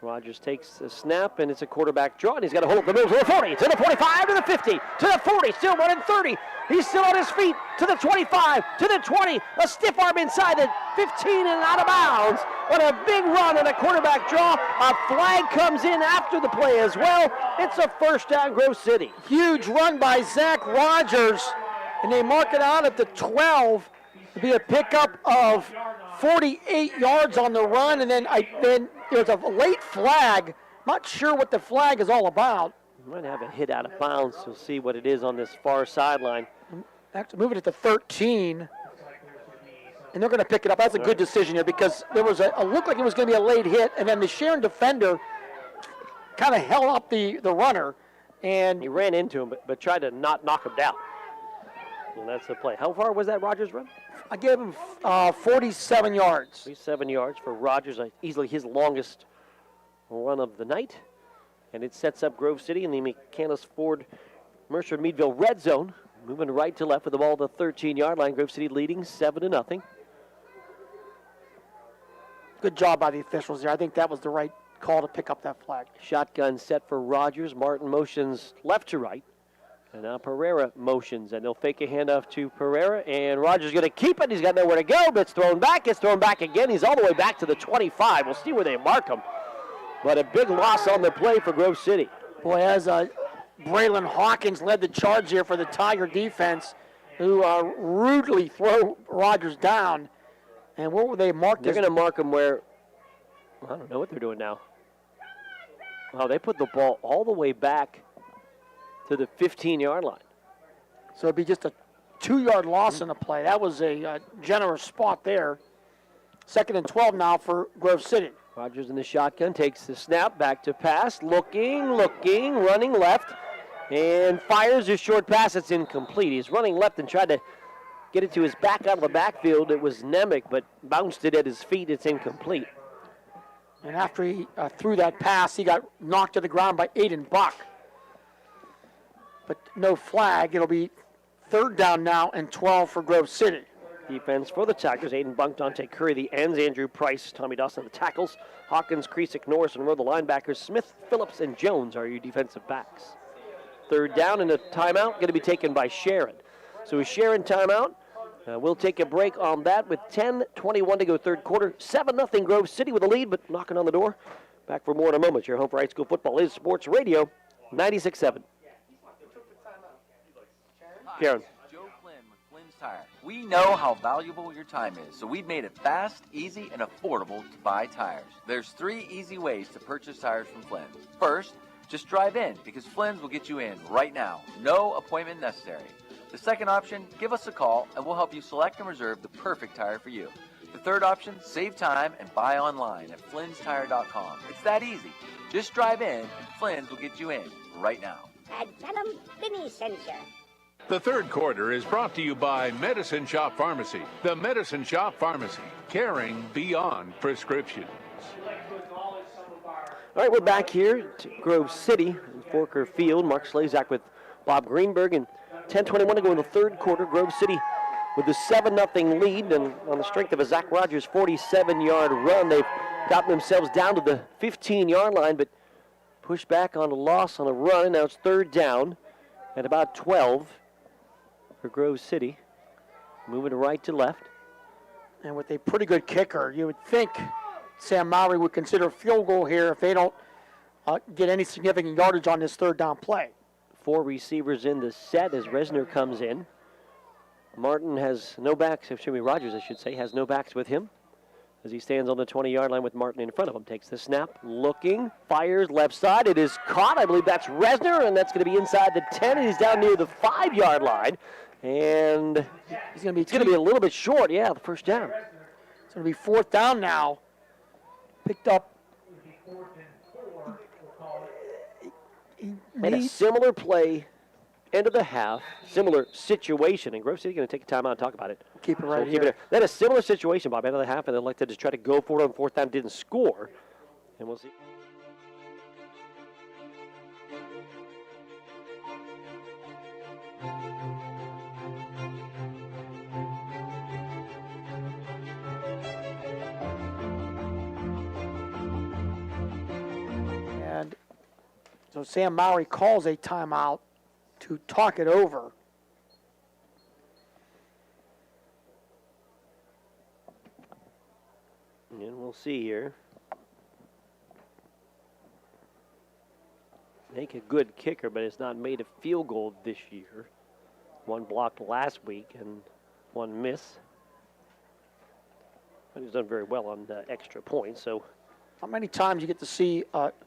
Rogers takes a snap, and it's a quarterback draw, and he's got to hold up the middle to the 40, to the 45, to the 50, to the 40, still running 30. He's still on his feet, to the 25, to the 20, a stiff arm inside the 15 and out of bounds. What a big run and a quarterback draw. A flag comes in after the play as well. It's a first down, Grove City. Huge run by Zach Rogers, and they mark it out at the 12 to be a pickup of 48 yards on the run, and then there's a late flag. Not sure what the flag is all about. Might have a hit out of bounds. We'll see what it is on this far sideline. Actually, moving it to 13, and they're going to pick it up. That's a good decision here because there was a looked like it was going to be a late hit, and then the Sharon defender kind of held up the runner, and he ran into him, but tried to not knock him down. And that's the play. How far was that Rogers run? I gave him 47 yards. 47 yards for Rogers, easily his longest run of the night. And it sets up Grove City in the McCandless Ford Mercer Meadville red zone. Moving right to left with the ball to the 13-yard line. Grove City leading 7-0. Good job by the officials there. I think that was the right call to pick up that flag. Shotgun set for Rogers. Martin motions left to right. And now Pereira motions, and they'll fake a handoff to Pereira, and Rogers going to keep it. He's got nowhere to go, but it's thrown back. It's thrown back again. He's all the way back to the 25. We'll see where they mark him. But a big loss on the play for Grove City. Boy, as Braylon Hawkins led the charge here for the Tiger defense, who rudely throw Rogers down. And what were they marked? They're going to mark him where, I don't know what they're doing now. Wow, they put the ball all the way back to the 15-yard line. So it'd be just a 2-yard loss in the play. That was a generous spot there. 2nd and 12 now for Grove City. Rogers in the shotgun, takes the snap, back to pass, looking, running left, and fires his short pass. It's incomplete. He's running left and tried to get it to his back out of the backfield. It was Nemec, but bounced it at his feet. It's incomplete. And after he threw that pass, he got knocked to the ground by Aiden Buck. But no flag. It'll be 3rd down now and 12 for Grove City. Defense for the Tigers. Aiden Buck, Dante Curry, the ends. Andrew Price, Tommy Dawson, the tackles. Hawkins, Kriesick, Norris, and Rowe, the linebackers. Smith, Phillips, and Jones are your defensive backs. 3rd down and a timeout going to be taken by Sharon. So a Sharon timeout. We'll take a break on that with 10:21 to go 3rd quarter. 7-0 Grove City with a lead, but knocking on the door. Back for more in a moment. Your home for high school football is Sports Radio 96.7. Sharon. Joe Flynn with Flynn's Tire. We know how valuable your time is, so we've made it fast, easy, and affordable to buy tires. There's 3 easy ways to purchase tires from Flynn. First, just drive in, because Flynn's will get you in right now. No appointment necessary. The second option, give us a call, and we'll help you select and reserve the perfect tire for you. The third option, save time and buy online at flynnstire.com. It's that easy. Just drive in, and Flynn's will get you in right now. And tell them Vinny sent you. The 3rd quarter is brought to you by Medicine Shop Pharmacy. The Medicine Shop Pharmacy, caring beyond prescriptions. All right, we're back here to Grove City, Forker Field. Mark Slazak with Bob Greenberg, and 10:21 to go in the 3rd quarter. Grove City with a 7-0 lead, and on the strength of a Zach Rogers 47-yard run, they've gotten themselves down to the 15-yard line, but pushed back on a loss on a run, and now it's 3rd down at about 12 for Grove City. Moving to right to left. And with a pretty good kicker, you would think Sam Mowry would consider a field goal here if they don't get any significant yardage on this 3rd down play. 4 receivers in the set as Resner comes in. Martin has no backs, Rogers, I should say, has no backs with him as he stands on the 20-yard line with Martin in front of him. Takes the snap, looking, fires left side. It is caught. I believe that's Resner, and that's going to be inside the 10, and he's down near the 5-yard line. And he's going to be a little bit short, the 1st down. It's going to be 4th down now. Picked up. And a similar play, end of the half, similar situation. And Grove City going to take a timeout and talk about it. Keep it right here. Then a similar situation, Bob, end of the half, and they elected to try to go for it on 4th down, didn't score. And we'll see. And so Sam Mowry calls a timeout to talk it over. And we'll see here. Make a good kicker, but has not made a field goal this year. 1 blocked last week and 1 miss. But he's done very well on the extra points, so. How many times you get to see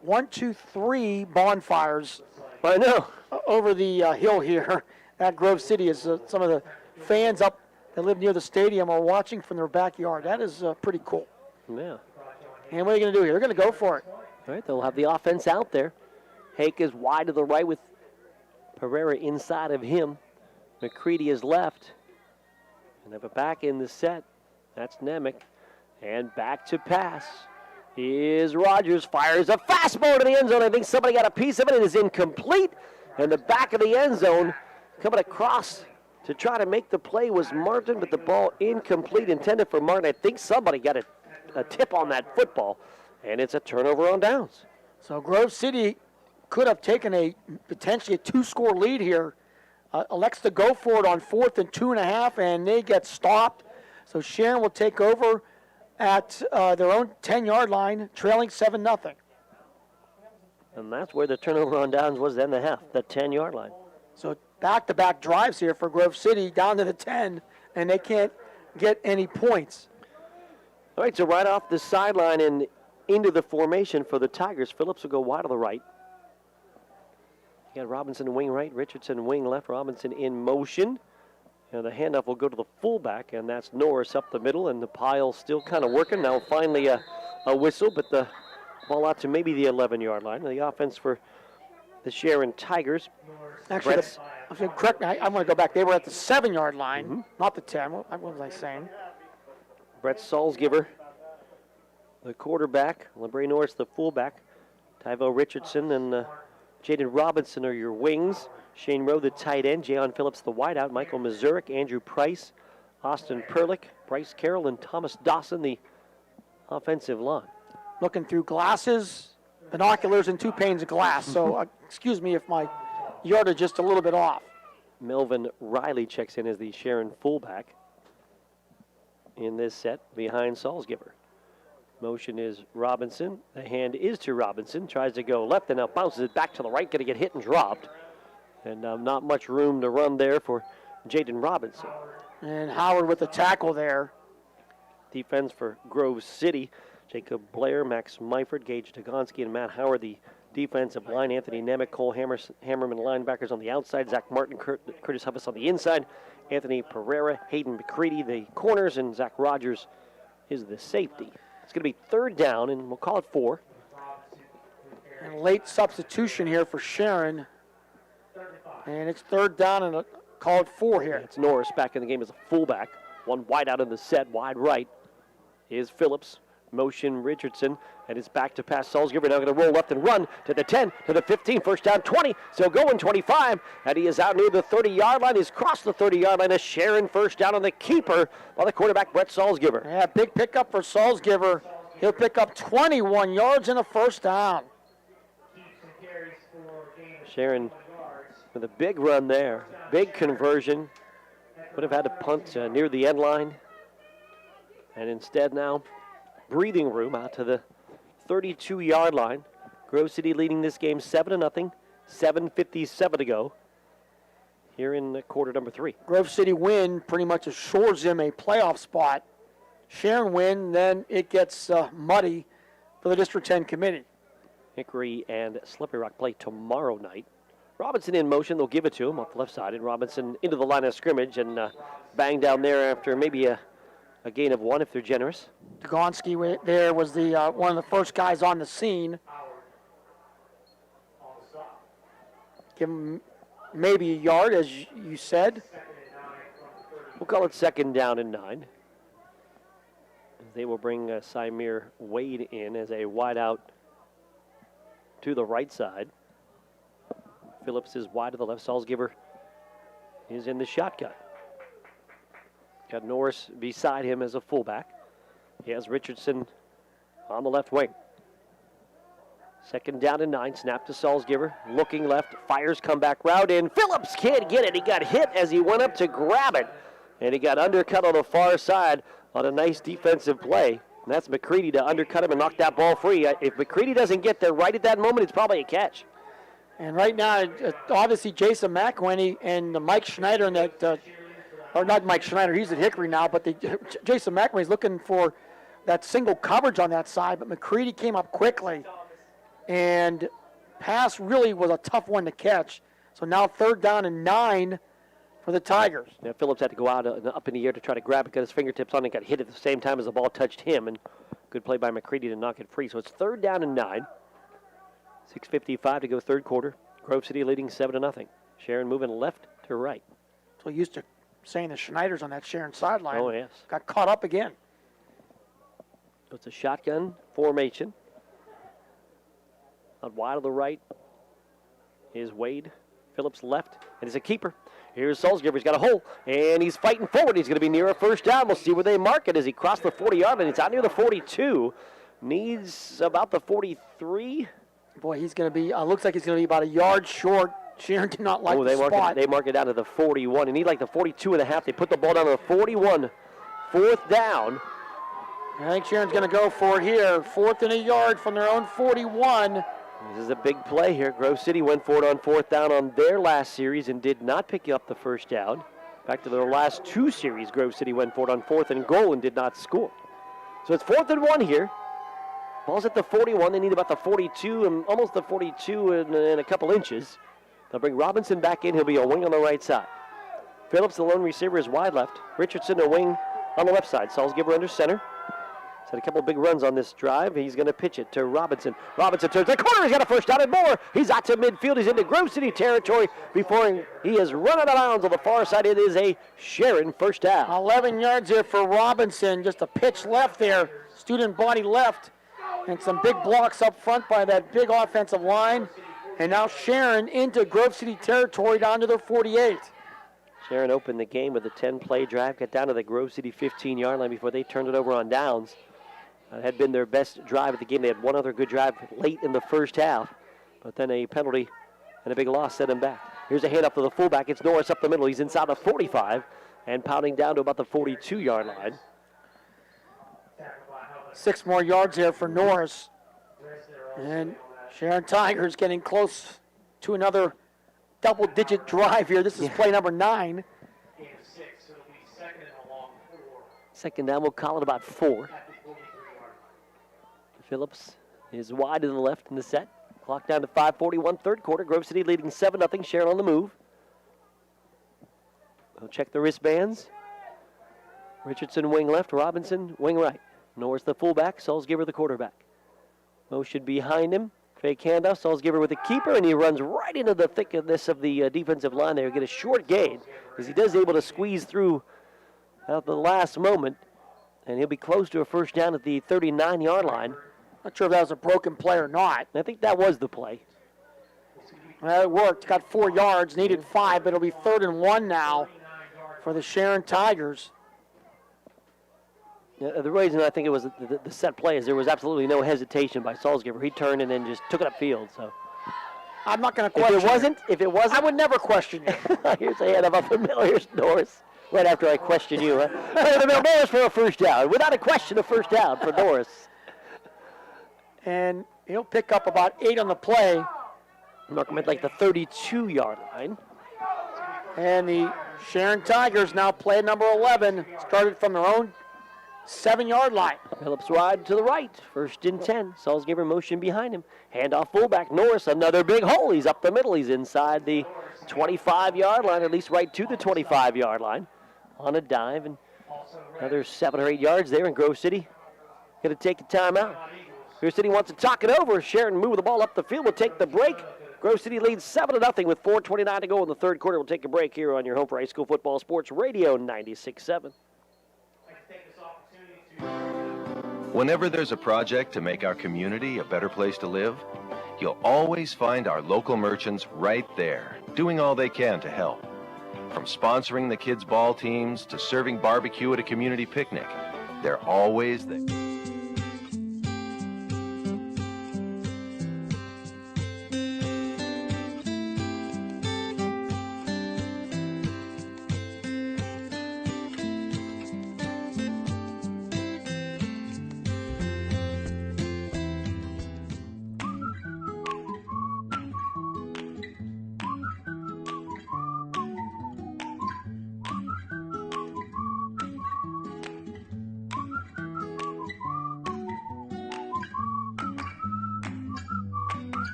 1, 2, 3 bonfires? I know. Over the hill here at Grove City as some of the fans up that live near the stadium are watching from their backyard. That is pretty cool. Yeah. And what are you going to do here? They're going to go for it. All right, they'll have the offense out there. Hake is wide to the right with Pereira inside of him. McCready is left. And have a back in the set. That's Nemec. And back to pass is Rogers. Fires a fastball to the end zone. I think somebody got a piece of it. It is incomplete. And the back of the end zone coming across to try to make the play was Martin, but the ball incomplete, intended for Martin. I think somebody got a tip on that football, and it's a turnover on downs. So Grove City could have taken potentially a 2-score lead here. Elects to go for it on 4th and 2.5, and they get stopped. So Sharon will take over at their own 10-yard line, trailing 7-0. And that's where the turnover on downs was then the half, the 10-yard line. So back-to-back drives here for Grove City down to the 10, and they can't get any points. All right, so right off the sideline and into the formation for the Tigers. Phillips will go wide to the right. You got Robinson wing right, Richardson wing left, Robinson in motion. And the handoff will go to the fullback, and that's Norris up the middle, and the pile still kind of working. Now finally a whistle, but the ball out to maybe the 11-yard line. The offense for the Sharon Tigers. Actually, correct me, I want to go back. They were at the 7-yard line, not the 10. What was I saying? Brett Salzgiver, the quarterback. LeBray Norris, the fullback. Tyvo Richardson and Jaden Robinson are your wings. Shane Rowe, the tight end. Jayon Phillips, the wideout. Michael Mazurek, Andrew Price, Austin Perlick, Bryce Carroll, and Thomas Dawson, the offensive line. Looking through glasses, binoculars, and 2 panes of glass. So excuse me if my yardage just a little bit off. Melvin Riley checks in as the Sharon fullback in this set behind Salzgiver. Motion is Robinson. The hand is to Robinson. Tries to go left and now bounces it back to the right. Going to get hit and dropped. And not much room to run there for Jaden Robinson. And Howard with the tackle there. Defense for Grove City. Jacob Blair, Max Myford, Gage Tagonski, and Matt Howard, the defensive line. Anthony Nemec, Cole Hammerman, linebackers on the outside. Zach Martin, Curtis Huffis on the inside. Anthony Pereira, Hayden McCready, the corners, and Zach Rogers is the safety. It's going to be 3rd down, and we'll call it 4. And late substitution here for Sharon. And it's 3rd down and call it 4 here. It's Norris back in the game as a fullback. One wide out in the set, wide right is Phillips. Motion Richardson, and it's back to pass Salzgiver. Now going to roll left and run to the 10, to the 15, first down 20, still going 25, and he is out near the 30-yard line. He's crossed the 30-yard line. A Sharon first down on the keeper by the quarterback, Brett Salzgiver. Yeah, big pickup for Salzgiver. He'll pick up 21 yards and a first down. Sharon with a big run there, big conversion. Would have had to punt near the end line, and instead now breathing room out to the 32-yard line. Grove City leading this game 7-0, 7:57 to go here in quarter number 3. Grove City win pretty much assures him a playoff spot. Sharon win, then it gets muddy for the District 10 committee. Hickory and Slippery Rock play tomorrow night. Robinson in motion, they'll give it to him off the left side, and Robinson into the line of scrimmage and bang down there after maybe a gain of 1 if they're generous. Tagonski there was the one of the first guys on the scene. Give him maybe a yard, as you said. We'll call it 2nd down and 9. They will bring Symir Wade in as a wideout to the right side. Phillips is wide to the left. Salzgiver is in the shotgun. Got Norris beside him as a fullback. He has Richardson on the left wing. 2nd down and 9. Snap to Salzgiver. Looking left. Fires comeback route in. Phillips can't get it. He got hit as he went up to grab it. And he got undercut on the far side on a nice defensive play. And that's McCready to undercut him and knock that ball free. If McCready doesn't get there right at that moment, it's probably a catch. And right now, obviously, Jason McElhinney and Mike Schneider and that. Or not Mike Schneider, he's at Hickory now, but Jason McElhinney is looking for that single coverage on that side, but McCready came up quickly, and pass really was a tough one to catch. So now 3rd down and 9 for the Tigers. Yeah, Phillips had to go out up in the air to try to grab it, got his fingertips on it, got hit at the same time as the ball touched him, and good play by McCready to knock it free. So it's 3rd down and 9. 6:55 to go 3rd quarter. Grove City leading 7-0. Sharon moving left to right. So used to saying the Schneiders on that Sharon sideline. Oh, yes. Got caught up again. So it's a shotgun formation. Out wide to the right is Wade. Phillips left, and he's a keeper. Here's Salzgiver. He's got a hole, and he's fighting forward. He's going to be near a first down. We'll see where they mark it as he crossed the 40-yard line. It's out near the 42. Needs about the 43. Boy, he's going to be, looks like he's going to be about a yard short. Sharon did not like the spot. They mark it down to the 41. They need like the 42 and a half. They put the ball down to the 41. 4th down. I think Sharon's going to go for it here. 4th and a yard from their own 41. This is a big play here. Grove City went for it on 4th down on their last series and did not pick up the first down. Back to their last 2 series, Grove City went for it on 4th and goal and did not score. So it's 4th and 1 here. Ball's at the 41. They need about the 42 and almost the 42 and a couple inches. They'll bring Robinson back in. He'll be a wing on the right side. Phillips, the lone receiver, is wide left. Richardson, a wing on the left side. Salzgiver under center. He's had a couple big runs on this drive. He's going to pitch it to Robinson. Robinson turns the corner. He's got a first down and more. He's out to midfield. He's into Grove City territory before he is run out of bounds on the far side. It is a Sharon first down. 11 yards here for Robinson. Just a pitch left there. Student body left. And some big blocks up front by that big offensive line. And now Sharon into Grove City territory down to their 48. Sharon opened the game with a 10-play drive. Got down to the Grove City 15-yard line before they turned it over on downs. It had been their best drive of the game. They had one other good drive late in the first half, but then a penalty and a big loss set them back. Here's a handoff to the fullback. It's Norris up the middle. He's inside the 45 and pounding down to about the 42-yard line. 6 more yards here for Norris. And Sharon Tigers getting close to another double-digit drive here. This is play number 9. Second down, we'll call it about 4. Phillips is wide to the left in the set. Clock down to 5:41, third quarter. Grove City leading 7-0. Sharon on the move. We'll check the wristbands. Richardson wing left, Robinson wing right. Norris the fullback, Salzgiver the quarterback. Motion behind him. Fake handoff, Salzgiver with the keeper, and he runs right into the thickness of the defensive line there. Get a short gain, as he does able to squeeze through at the last moment, and he'll be close to a first down at the 39-yard line. Not sure if that was a broken play or not. I think that was the play. Well, it worked. Got 4 yards, needed 5, but it'll be 3rd and 1 now for the Sharon Tigers. Yeah, the reason I think it was the set play is there was absolutely no hesitation by Salzgiver. He turned and then just took it upfield. So I'm not going to question If it wasn't, I would never question you. Here's a handoff up the middle. Here's Norris. Right after I question you. Right in the middle, Norris for a first down. Without a question, a first down for Norris. And he'll pick up about 8 on the play. Mark him at like the 32-yard line. And the Sharon Tigers now play number 11. Started from their own 7-yard line. Phillips wide to the right. First and 10. Salzgiver motion behind him. Handoff fullback. Norris, another big hole. He's up the middle. He's inside the 25-yard line, at least right to the 25-yard line. On a dive, and another 7 or 8 yards there in Grove City. Going to take a timeout. Grove City wants to talk it over. Sharon move the ball up the field. We'll take the break. Grove City leads 7-0 with 4:29 to go in the third quarter. We'll take a break here on your home for high school football sports radio 96.7. Whenever there's a project to make our community a better place to live, you'll always find our local merchants right there, doing all they can to help. From sponsoring the kids' ball teams to serving barbecue at a community picnic, they're always there.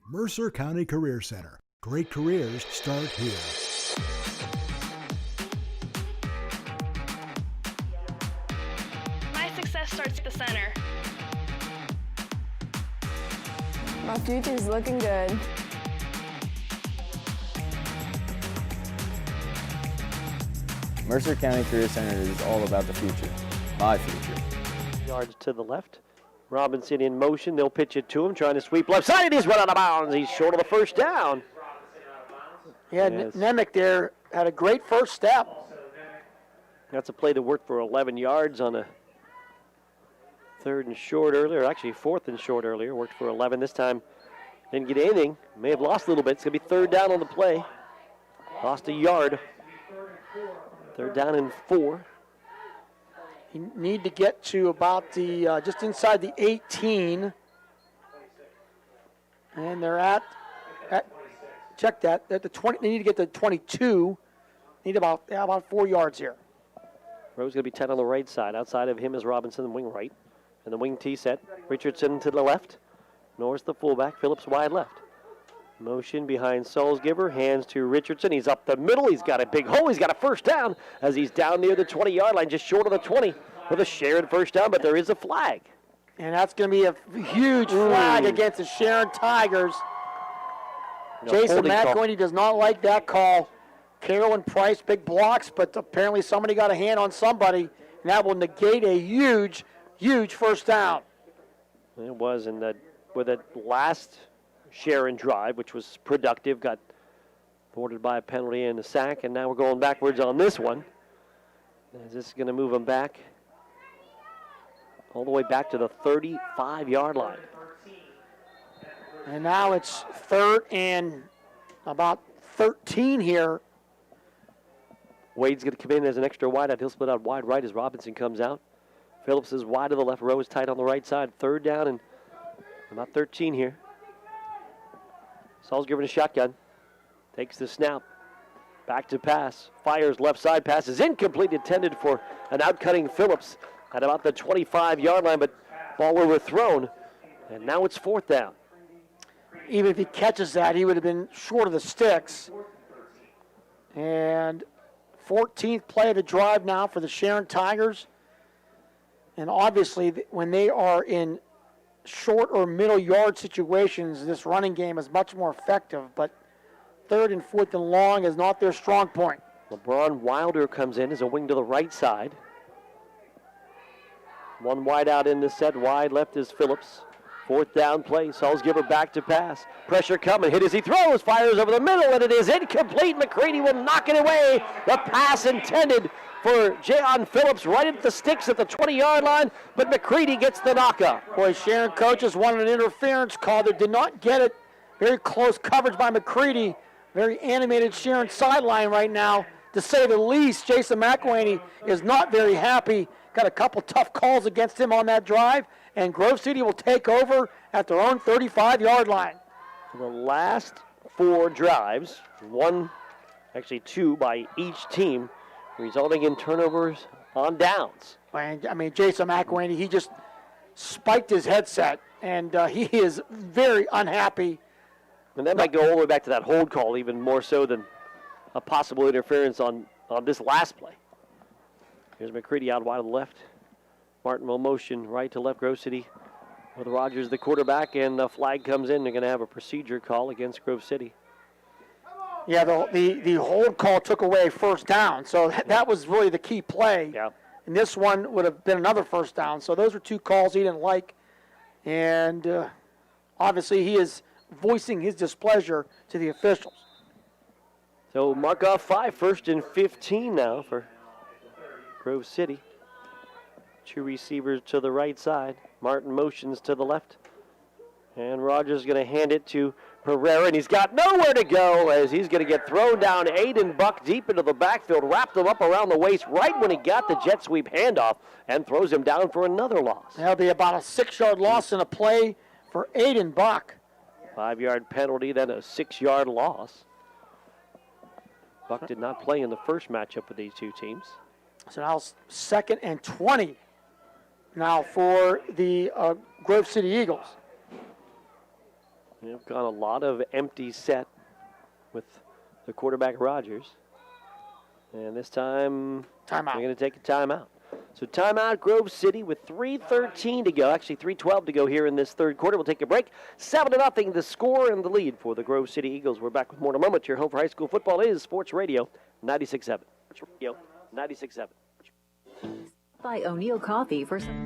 Mercer County Career Center. Great careers start here. My success starts at the center. My future's looking good. Mercer County Career Center is all about the future. My future. Yards to the left. Robinson in motion. They'll pitch it to him, trying to sweep left side, and he's run out of bounds. He's short of the first down. Yeah, yes. Nemec there had a great first step. That's a play that worked for 11 yards on a 3rd and short earlier. Actually, 4th and short earlier. Worked for 11 this time. Didn't get anything. May have lost a little bit. It's going to be 3rd down on the play. Lost a yard. 3rd down and 4. You need to get to about the just inside the 18, and they're at check that at the 20. They need to get to 22. Need about 4 yards here. Rowe's going to be 10 on the right side. Outside of him is Robinson, the wing right. And the wing tee set. Richardson to the left. Norris the fullback. Phillips wide left. Motion behind Salzgiver. Hands to Richardson. He's up the middle. He's got a big hole. He's got a first down as he's down near the 20-yard line, just short of the 20 with a Sharon first down, but there is a flag. And that's going to be a huge flag against the Sharon Tigers. Jason McElwain does not like that call. Carroll and Price, big blocks, but apparently somebody got a hand on somebody, and that will negate a huge, huge first down. It was in with that last Sharon drive, which was productive, got thwarted by a penalty and a sack, and now we're going backwards on this one. Is this going to move them back? All the way back to the 35-yard line. And now it's 3rd and about 13 here. Wade's going to come in as an extra wide out. He'll split out wide right as Robinson comes out. Phillips is wide to the left. Rowe is tight on the right side. 3rd down and about 13 here. Saul's given a shotgun. Takes the snap. Back to pass. Fires left side. Pass is incomplete. Intended for an outcutting Phillips at about the 25-yard line, but ball overthrown. And now it's 4th down. Even if he catches that, he would have been short of the sticks. And 14th play of the drive now for the Sharon Tigers. And obviously, when they are in short or middle yard situations, this running game is much more effective. But 3rd and 4th and long is not their strong point. LeBron Wilder comes in as a wing to the right side. One wide out in the set. Wide left is Phillips. 4th down play. Salzgiver back to pass. Pressure coming. Hit as he throws. Fires over the middle, and it is incomplete. McCready will knock it away. The pass intended for Jayon Phillips right at the sticks at the 20-yard line, but McCready gets the knockout. Boy, Sharon coaches wanted an interference call. They did not get it. Very close coverage by McCready. Very animated Sharon sideline right now, to say the least. Jason McElwain is not very happy. Got a couple tough calls against him on that drive, and Grove City will take over at their own 35-yard line. The last 4 drives, actually 2 by each team, resulting in turnovers on downs. I mean, Jason McElwain, he just spiked his headset, and he is very unhappy. And that might go all the way back to that hold call, even more so than a possible interference on this last play. Here's McCready out wide to the left. Martin will motion right to left. Grove City with Rogers, the quarterback, and the flag comes in. They're going to have a procedure call against Grove City. Yeah, the hold call took away first down, so that was really the key play. Yeah. And this one would have been another first down. So those are 2 calls he didn't like, and obviously he is voicing his displeasure to the officials. So mark off 5, 1st and 15 now for Grove City. 2 receivers to the right side. Martin motions to the left. And Rogers is going to hand it to Pereira, and he's got nowhere to go as he's going to get thrown down. Aiden Buck deep into the backfield, wrapped him up around the waist right when he got the jet sweep handoff, and throws him down for another loss. That'll be about a 6-yard loss in a play for Aiden Buck. 5-yard penalty, then a 6-yard loss. Buck did not play in the first matchup of these 2 teams. So now 2nd and 20 now for the Grove City Eagles. They've got a lot of empty set with the quarterback Rogers. And this time, timeout. They're going to take a timeout. So timeout, Grove City with 3:13 to go. Actually, 3:12 to go here in this 3rd quarter. We'll take a break. 7-0, the score and the lead for the Grove City Eagles. We're back with more in a moment. Your home for high school football is Sports Radio 96.7. Radio 96.7. Buy O'Neill Coffee for some...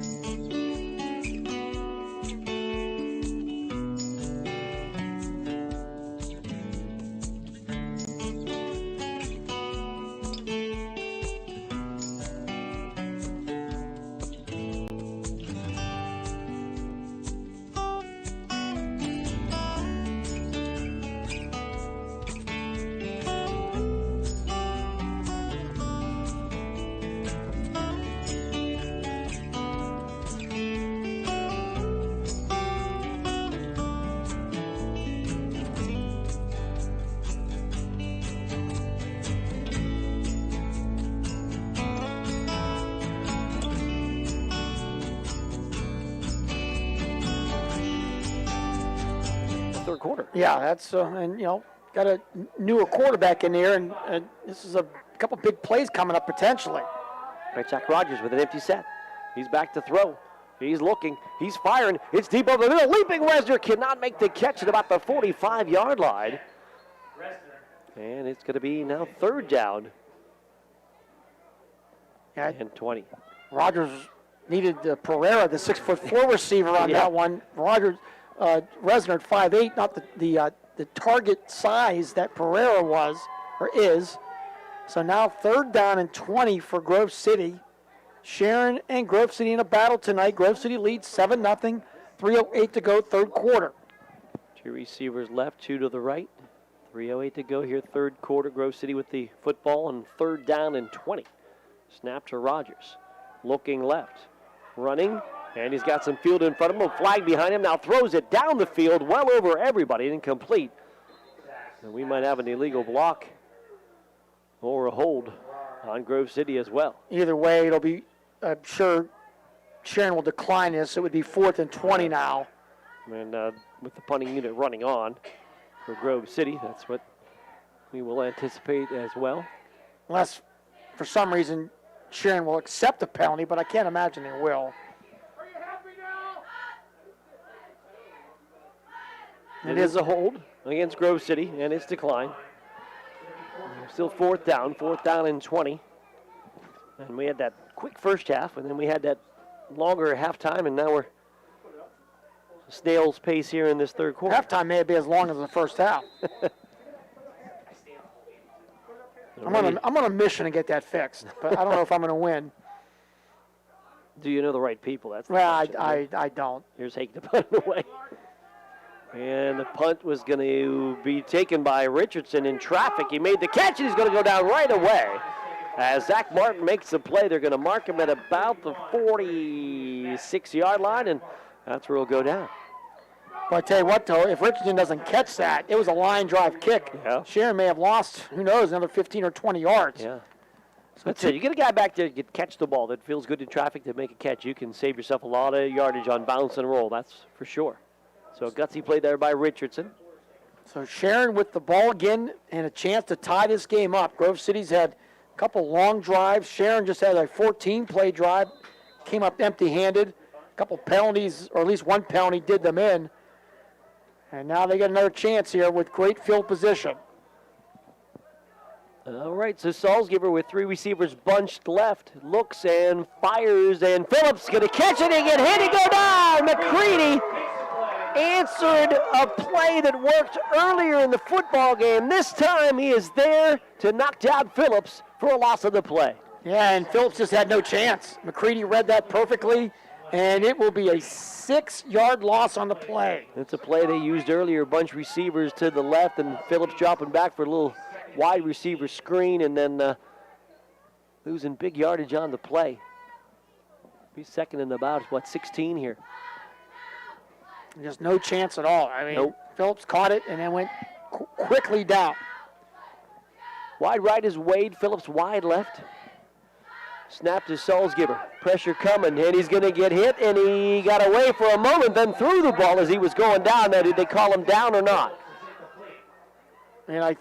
third quarter. Yeah, that's and got a newer quarterback in there, and this is a couple big plays coming up potentially. Right, Zach Rogers with an empty set. He's back to throw. He's looking. He's firing. It's deep over the middle. Leaping Wesner cannot make the catch at about the 45-yard line. And it's going to be now third down. And 20. Rogers needed Pereira, the 6'4" receiver, on that one. Rogers, Resner at 5'8", not the target size that Pereira was or is. So now third down and 20 for Grove City. Sharon and Grove City in a battle tonight. Grove City leads 7-0, 3:08 to go, third quarter. Two receivers left, two to the right. 3:08 to go here, third quarter. Grove City with the football on third down and 20. Snap to Rogers. Looking left. Running. And he's got some field in front of him. A flag behind him. Now throws it down the field, well over everybody. Incomplete. And we might have an illegal block or a hold on Grove City as well. Either way, it'll be, I'm sure Sharon will decline this. It would be 4th and 20 now. And with the punting unit running on for Grove City, that's what we will anticipate as well. Unless, for some reason, Sharon will accept the penalty, but I can't imagine they will. It is a hold against Grove City, and it's declined. Still fourth down and 20. And we had that quick first half, and then we had that longer halftime, and now we're snail's pace here in this third quarter. Halftime may be as long as the first half. I'm on a mission to get that fixed, but I don't know if I'm going to win. Do you know the right people? That's the well, question. I don't. Here's Hake to punt it away. And the punt was going to be taken by Richardson in traffic. He made the catch, and he's going to go down right away. As Zach Martin makes the play, they're going to mark him at about the 46-yard line, and that's where he'll go down. But I tell you what, though, if Richardson doesn't catch that, it was a line drive kick. Yeah. Sharon may have lost, who knows, another 15 or 20 yards. Yeah. So that's it. You get a guy back there to catch the ball that feels good in traffic to make a catch. You can save yourself a lot of yardage on bounce and roll. That's for sure. So a gutsy play there by Richardson. So Sharon with the ball again and a chance to tie this game up. Grove City's had a couple long drives. Sharon just had a 14-play drive, came up empty-handed. A couple penalties, or at least one penalty, did them in. And now they get another chance here with great field position. All right, so Salzgiver with three receivers bunched left, looks and fires, and Phillips going to catch it and get hit and go down. McCready answered a play that worked earlier in the football game. This time he is there to knock down Phillips for a loss of the play. Yeah, and Phillips just had no chance. McCready read that perfectly, and it will be a 6-yard loss on the play. It's a play they used earlier, bunch receivers to the left, and Phillips dropping back for a little wide receiver screen, and then losing big yardage on the play. He's second and about, 16 here. Just no chance at all. I mean, nope. Phillips caught it and then went quickly down. Wide right is Wade, Phillips wide left. Snap to Salzgiver. Pressure coming, and he's going to get hit, and he got away for a moment, then threw the ball as he was going down. Now, did they call him down or not? And I'm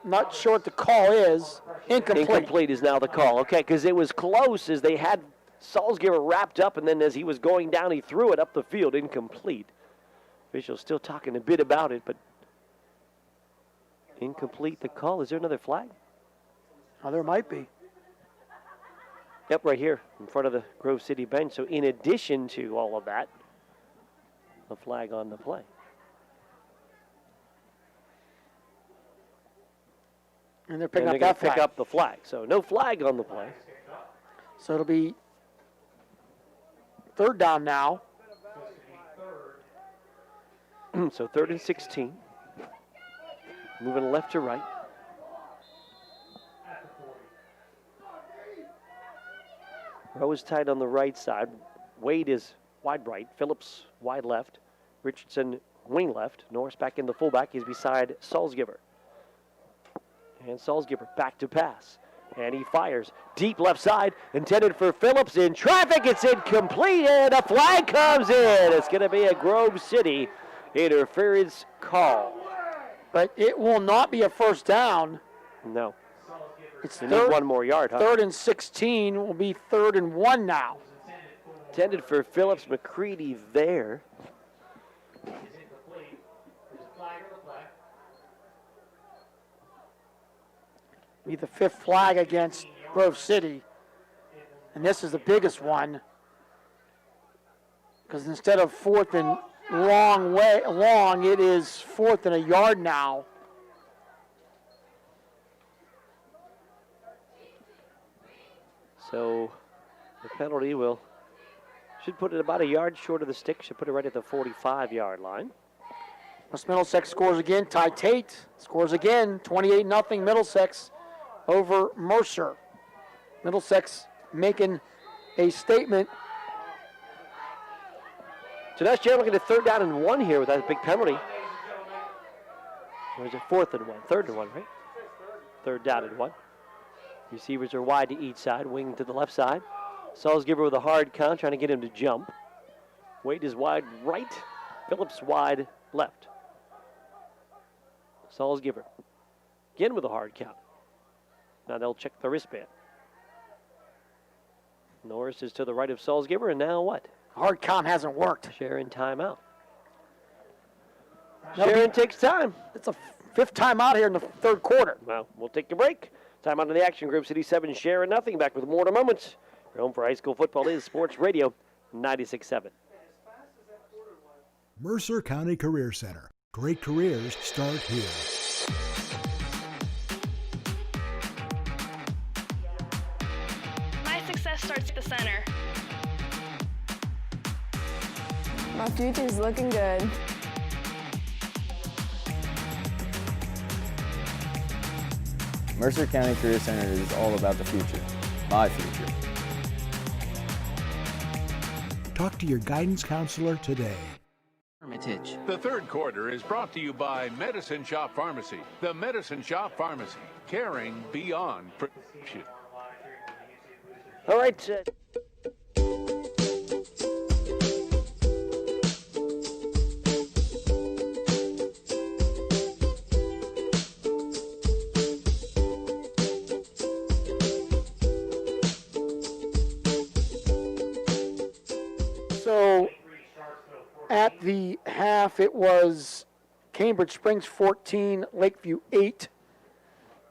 not sure what the call is. Incomplete. Incomplete is now the call. Okay, because it was close as they had Salzgiver wrapped up, and then as he was going down, he threw it up the field. Incomplete. Officials still talking a bit about it, but incomplete the call. Is there another flag? Oh, there might be. Yep, right here in front of the Grove City bench. So in addition to all of that, a flag on the play. And they're picking and up they're that flag. Pick up the flag. So no flag on the play. So it'll be third down now. So 3rd and 16. Moving left to right. Row is tight on the right side. Wade is wide right. Phillips wide left. Richardson wing left. Norris back in the fullback. He's beside Salzgiver. And Salzgiver back to pass. And he fires. Deep left side. Intended for Phillips. In traffic. It's incomplete. And a flag comes in. It's going to be a Grove City interference call. But it will not be a first down. No. It's You need one more yard, huh? 3rd and 16 will be 3rd and 1 now. Intended for Phillips McCready there. Be the 5th flag against Grove City. And this is the biggest one. Because instead of 4th and long, it is 4th and a yard now. So the penalty should put it about a yard short of the stick. Should put it right at the 45-yard line. West Middlesex scores again. Ty Tate scores again. 28-0 Middlesex over Mercer. Middlesex making a statement. So now Sharon looking at 3rd down and 1 here with that big penalty. Or is it 4th and 1? 3rd and 1, right? 3rd down and 1. Receivers are wide to each side, wing to the left side. Salzgiver with a hard count, trying to get him to jump. Wade is wide right, Phillips wide left. Salzgiver again with a hard count. Now they'll check the wristband. Norris is to the right of Salzgiver, and now what? Hard count hasn't worked. Sharon timeout. Sharon takes time. It's a 5th timeout here in the 3rd quarter. Well, we'll take a break. Time out of the action group. City 7, Sharon nothing. Back with more in a moment. Your home for high school football is Sports Radio 96.7. Mercer County Career Center. Great careers start here. My success starts at the center. My future's looking good. Mercer County Career Center is all about the future, my future. Talk to your guidance counselor today. Hermitage. The 3rd quarter is brought to you by Medicine Shop Pharmacy. The Medicine Shop Pharmacy, caring beyond prescription. All right. So at the half, it was Cambridge Springs 14, Lakeview 8,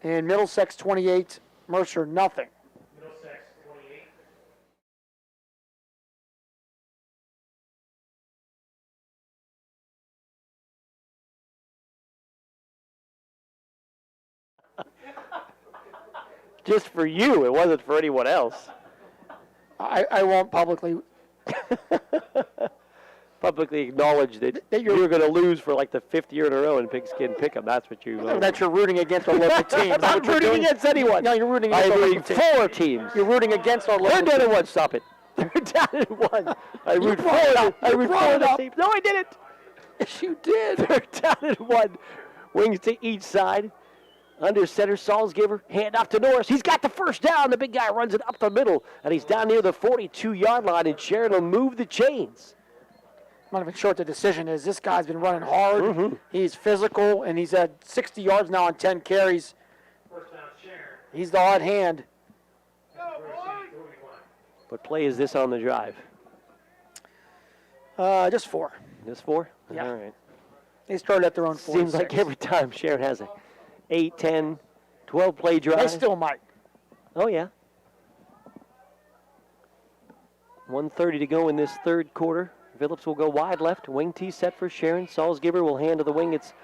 and Middlesex 28, Mercer nothing. Just for you, it wasn't for anyone else. I won't publicly acknowledge that you're going to lose for like the 5th year in a row in Pigskin Pick'em. That's what you. That you're rooting against our local team. I'm not rooting against anyone. No, you're rooting against our local team. for teams. You're rooting against our local team. They're down at 1. Stop it. They're down at 1. I root for the team. No, I didn't. Yes, you did. They're down at 1. Wings to each side. Under center, Salzgiver, hand off to Norris. He's got the first down. The big guy runs it up the middle, and he's down near the 42-yard line, and Sharon will move the chains. I'm not even sure what the decision is. This guy's been running hard. Mm-hmm. He's physical, and he's had 60 yards now on 10 carries. He's the odd hand. What play is this on the drive? Just 4. Just 4? Yeah. All right. They started at their own 46. Seems like every time Sharon has a 8, 10, 12 play drive. They still might. Oh, yeah. 1:30 to go in this 3rd quarter. Phillips will go wide left. Wing T set for Sharon. Salzgiver will hand to the wing. It's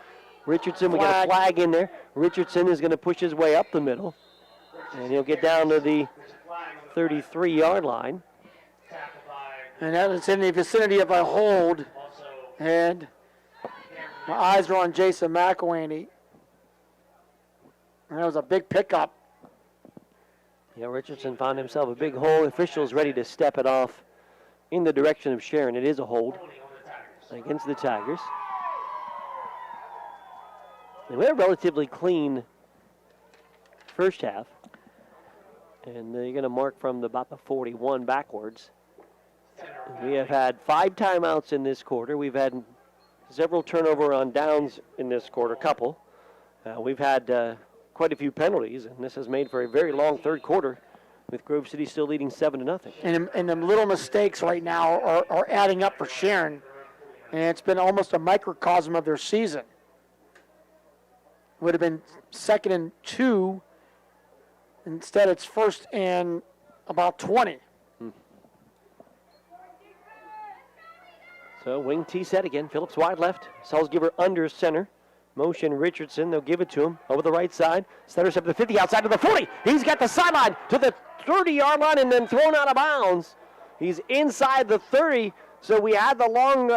Richardson. We got a flag in there. Richardson is going to push his way up the middle. And he'll get down to the 33-yard line. And that is in the vicinity of a hold. And my eyes are on Jason McElwaney. And that was a big pickup. Yeah, Richardson found himself a big hole. Officials ready to step it off in the direction of Sharon. It is a hold against the Tigers. And we had a relatively clean first half. And you're going to mark from about the 41 backwards. We have had 5 timeouts in this quarter. We've had several turnover on downs in this quarter, couple. We've had quite a few penalties, and this has made for a very long third quarter with Grove City still leading 7-0. And the little mistakes right now are adding up for Sharon, and it's been almost a microcosm of their season. Would have been 2nd and 2. Instead, it's 1st and about 20. So wing T set again. Phillips wide left. Salzgiver under center. Motion Richardson. They'll give it to him over the right side. Centers up to the 50, outside to the 40. He's got the sideline to the 30-yard line and then thrown out of bounds. He's inside the 30. So we had the long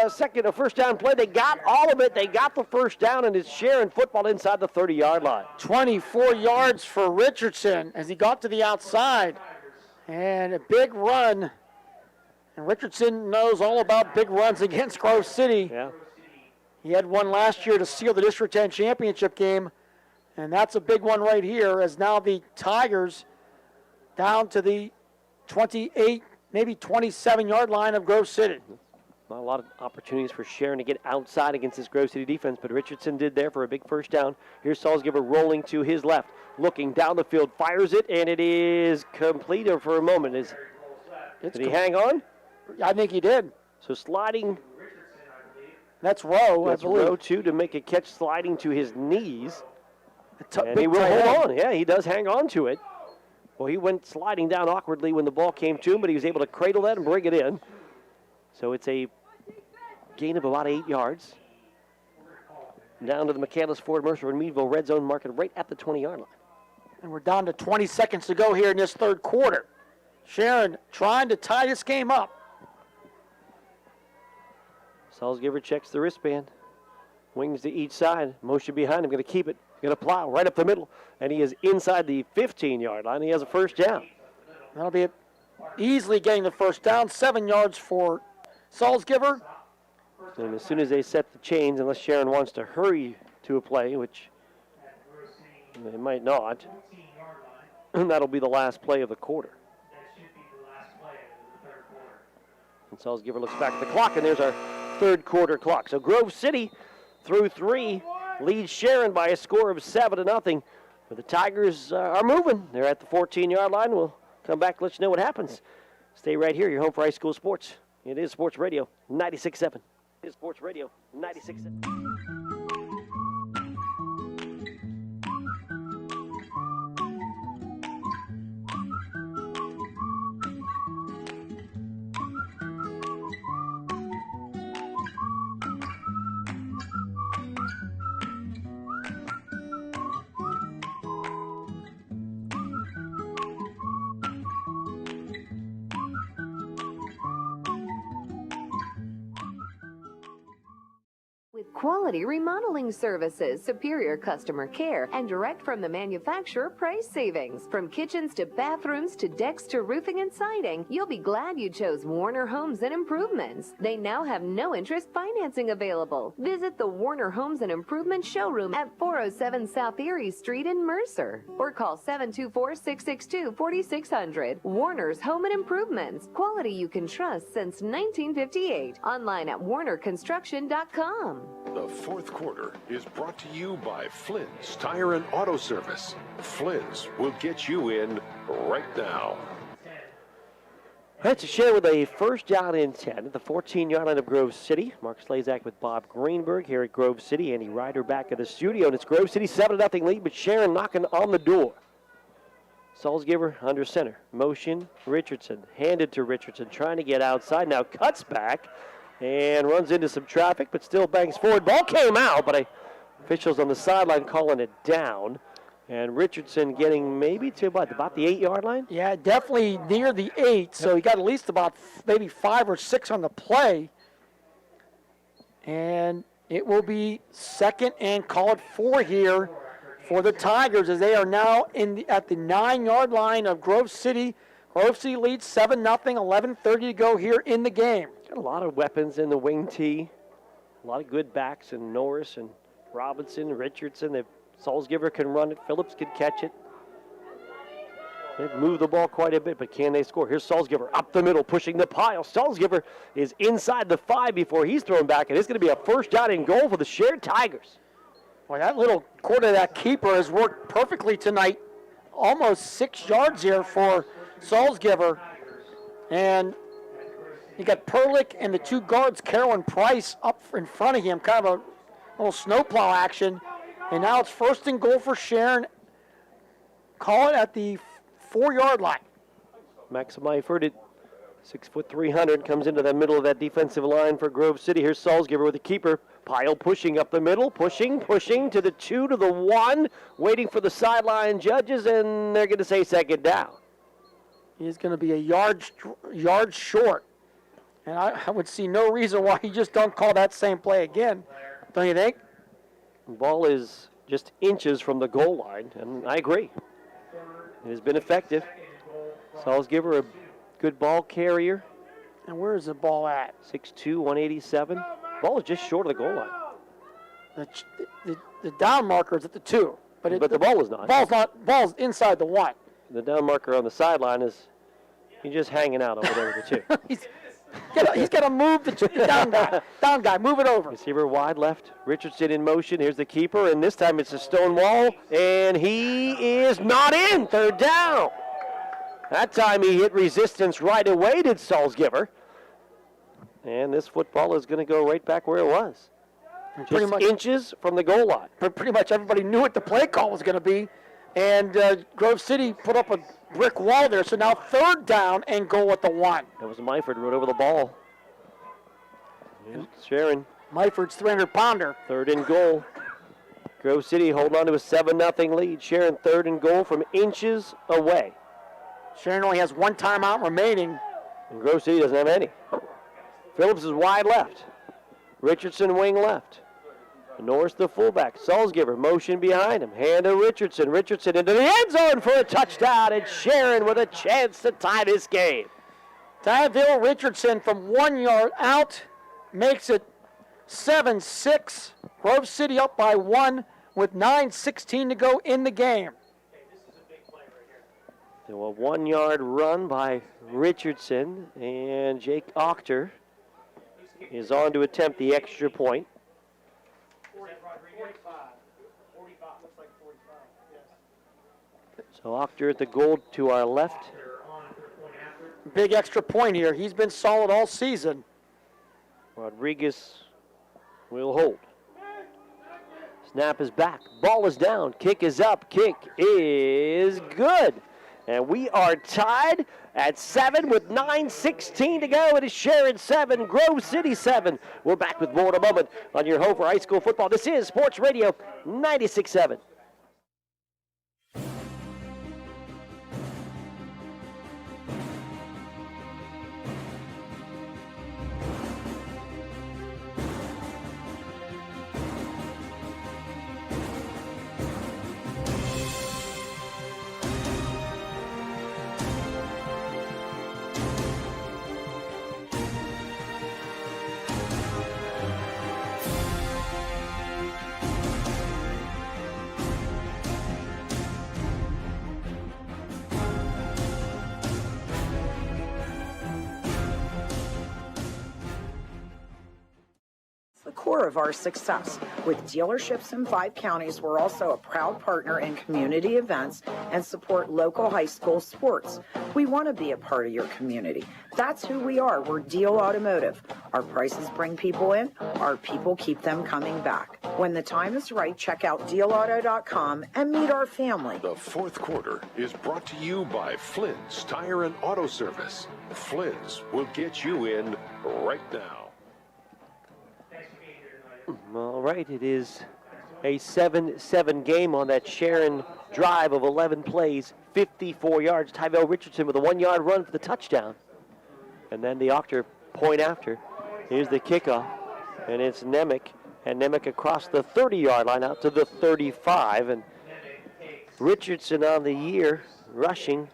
first down play. They got all of it. They got the first down, and it's Sharon football inside the 30-yard line. 24 yards for Richardson as he got to the outside. And a big run. And Richardson knows all about big runs against Grove City. Yeah. He had one last year to seal the District 10 championship game. And that's a big one right here, as now the Tigers down to the 28, maybe 27-yard line of Grove City. Not a lot of opportunities for Sharon to get outside against this Grove City defense, but Richardson did there for a big first down. Here's Salzgiver rolling to his left, looking down the field, fires it, and it is complete for a moment. Did he hang on? I think he did. So sliding. That's Rowe, That's I believe. Rowe, too, to make a catch sliding to his knees. And big he will tight hold end. on. Yeah, he does hang on to it. Well, he went sliding down awkwardly when the ball came to him, but he was able to cradle that and bring it in. So it's a gain of about 8 yards. Down to the McCandless, Ford, Mercer, and Meadville red zone marking right at the 20-yard line. And we're down to 20 seconds to go here in this third quarter. Sharon trying to tie this game up. Salzgiver checks the wristband. Wings to each side. Motion behind him. Going to keep it. Going to plow right up the middle. And he is inside the 15-yard line. He has a first down. That'll be it. Easily getting the first down. 7 yards for Salzgiver. And as soon as they set the chains, unless Sharon wants to hurry to a play, which they might not, and that'll be the last play of the quarter. And Salzgiver looks back at the clock, and there's our third quarter clock. So Grove City, through 3, leads Sharon by a score of 7-0. But the Tigers are moving. They're at the 14-yard line. We'll come back and let you know what happens. Stay right here, your home for high school sports. It is Sports Radio 96.7. It is Sports Radio 96.7. Quality remodeling services, superior customer care, and direct from the manufacturer price savings. From kitchens to bathrooms to decks to roofing and siding, you'll be glad you chose Warner Homes and Improvements. They now have no interest financing available. Visit the Warner Homes and Improvement showroom at 407 South Erie Street in Mercer or call 724-662-4600. Warner's Home and Improvements. Quality you can trust since 1958. Online at warnerconstruction.com. The fourth quarter is brought to you by Flynn's Tire and Auto Service. Flynn's will get you in right now. That's a share with a first down and 10 at the 14-yard line of Grove City. Mark Slazak with Bob Greenberg here at Grove City. Andy Ryder back at the studio, and it's Grove City 7-0 lead, but Sharon knocking on the door. Salzgiver under center. Motion, Richardson. Handed to Richardson, trying to get outside. Now cuts back and runs into some traffic, but still bangs forward. Ball came out, but officials on the sideline calling it down. And Richardson getting maybe to about the 8-yard line? Yeah, definitely near the 8, so he got at least about maybe 5 or 6 on the play. And it will be second and call it 4 here for the Tigers as they are now at the 9-yard line of Grove City. Grove City leads 7-0, 11:30 to go here in the game. Got a lot of weapons in the wing tee. A lot of good backs, and Norris and Robinson, Richardson. Salzgiver can run it. Phillips can catch it. They've moved the ball quite a bit, but can they score? Here's Salzgiver up the middle, pushing the pile. Salzgiver is inside the 5 before he's thrown back, and it's going to be a first down and goal for the Sharon Tigers. Boy, that little quarterback keeper has worked perfectly tonight. Almost 6 yards here for Salzgiver. And you got Perlick and the 2 guards, Carroll and Price, up in front of him. Kind of a little snowplow action. And now it's first and goal for Sharon. Call it at the 4-yard line. Max Myford at 6'3", 300, comes into the middle of that defensive line for Grove City. Here's Salzgiver with the keeper. Pyle pushing up the middle, pushing to the 2, to the 1, waiting for the sideline judges, and they're going to say second down. He's going to be a yard short. And I would see no reason why he just don't call that same play again. Don't you think? The ball is just inches from the goal line, and I agree. It has been effective. Salzgiver, a good ball carrier. And where is the ball at? 6'2", 187. Ball is just short of the goal line. The down marker is at the 2. But the ball is not. Ball's inside the 1. The down marker on the sideline is he's just hanging out over there with the 2. He's got to move the down guy. Down guy, move it over. Receiver wide left. Richardson in motion. Here's the keeper, and this time it's a stone wall, and he is not in. Third down. That time he hit resistance right away, did Salzgiver. And this football is going to go right back where it was. Just inches from the goal line. But pretty much everybody knew what the play call was going to be. And Grove City put up a brick wall there. So now third down and goal at the 1. That was Myford who rode over the ball. Here's Sharon. Myford's 300-pounder. Third and goal. Grove City holding on to a 7-0 lead. Sharon third and goal from inches away. Sharon only has 1 timeout remaining. And Grove City doesn't have any. Phillips is wide left. Richardson wing left. Norris the fullback. Salzgiver motion behind him. Hand to Richardson. Richardson into the end zone for a touchdown. And Sharon with a chance to tie this game. Tyville Richardson from 1 yard out makes it 7-6. Grove City up by 1 with 9:16 to go in the game. So a 1 yard run by Richardson, and Jake Ochter is on to attempt the extra point. So Ochter at the goal to our left. Big extra point here. He's been solid all season. Rodriguez will hold. Snap is back. Ball is down. Kick is up. Kick is good. And we are tied at 7 with 9:16 to go. It is Sharon 7, Grove City 7. We're back with more in a moment on your home for high school football. This is Sports Radio 96.7. The core of our success. With dealerships in 5 counties, we're also a proud partner in community events and support local high school sports. We want to be a part of your community. That's who we are. We're Deal Automotive. Our prices bring people in. Our people keep them coming back. When the time is right, check out dealauto.com and meet our family. The fourth quarter is brought to you by Flynn's Tire and Auto Service. Flynn's will get you in right now. All right, it is a 7-7 game on that Sharon drive of 11 plays, 54 yards. Tyvell Richardson with a 1 yard run for the touchdown. And then the Ochter point after. Here's the kickoff, and it's Nemec. And Nemec across the 30-yard line out to the 35. And Richardson on the year rushing,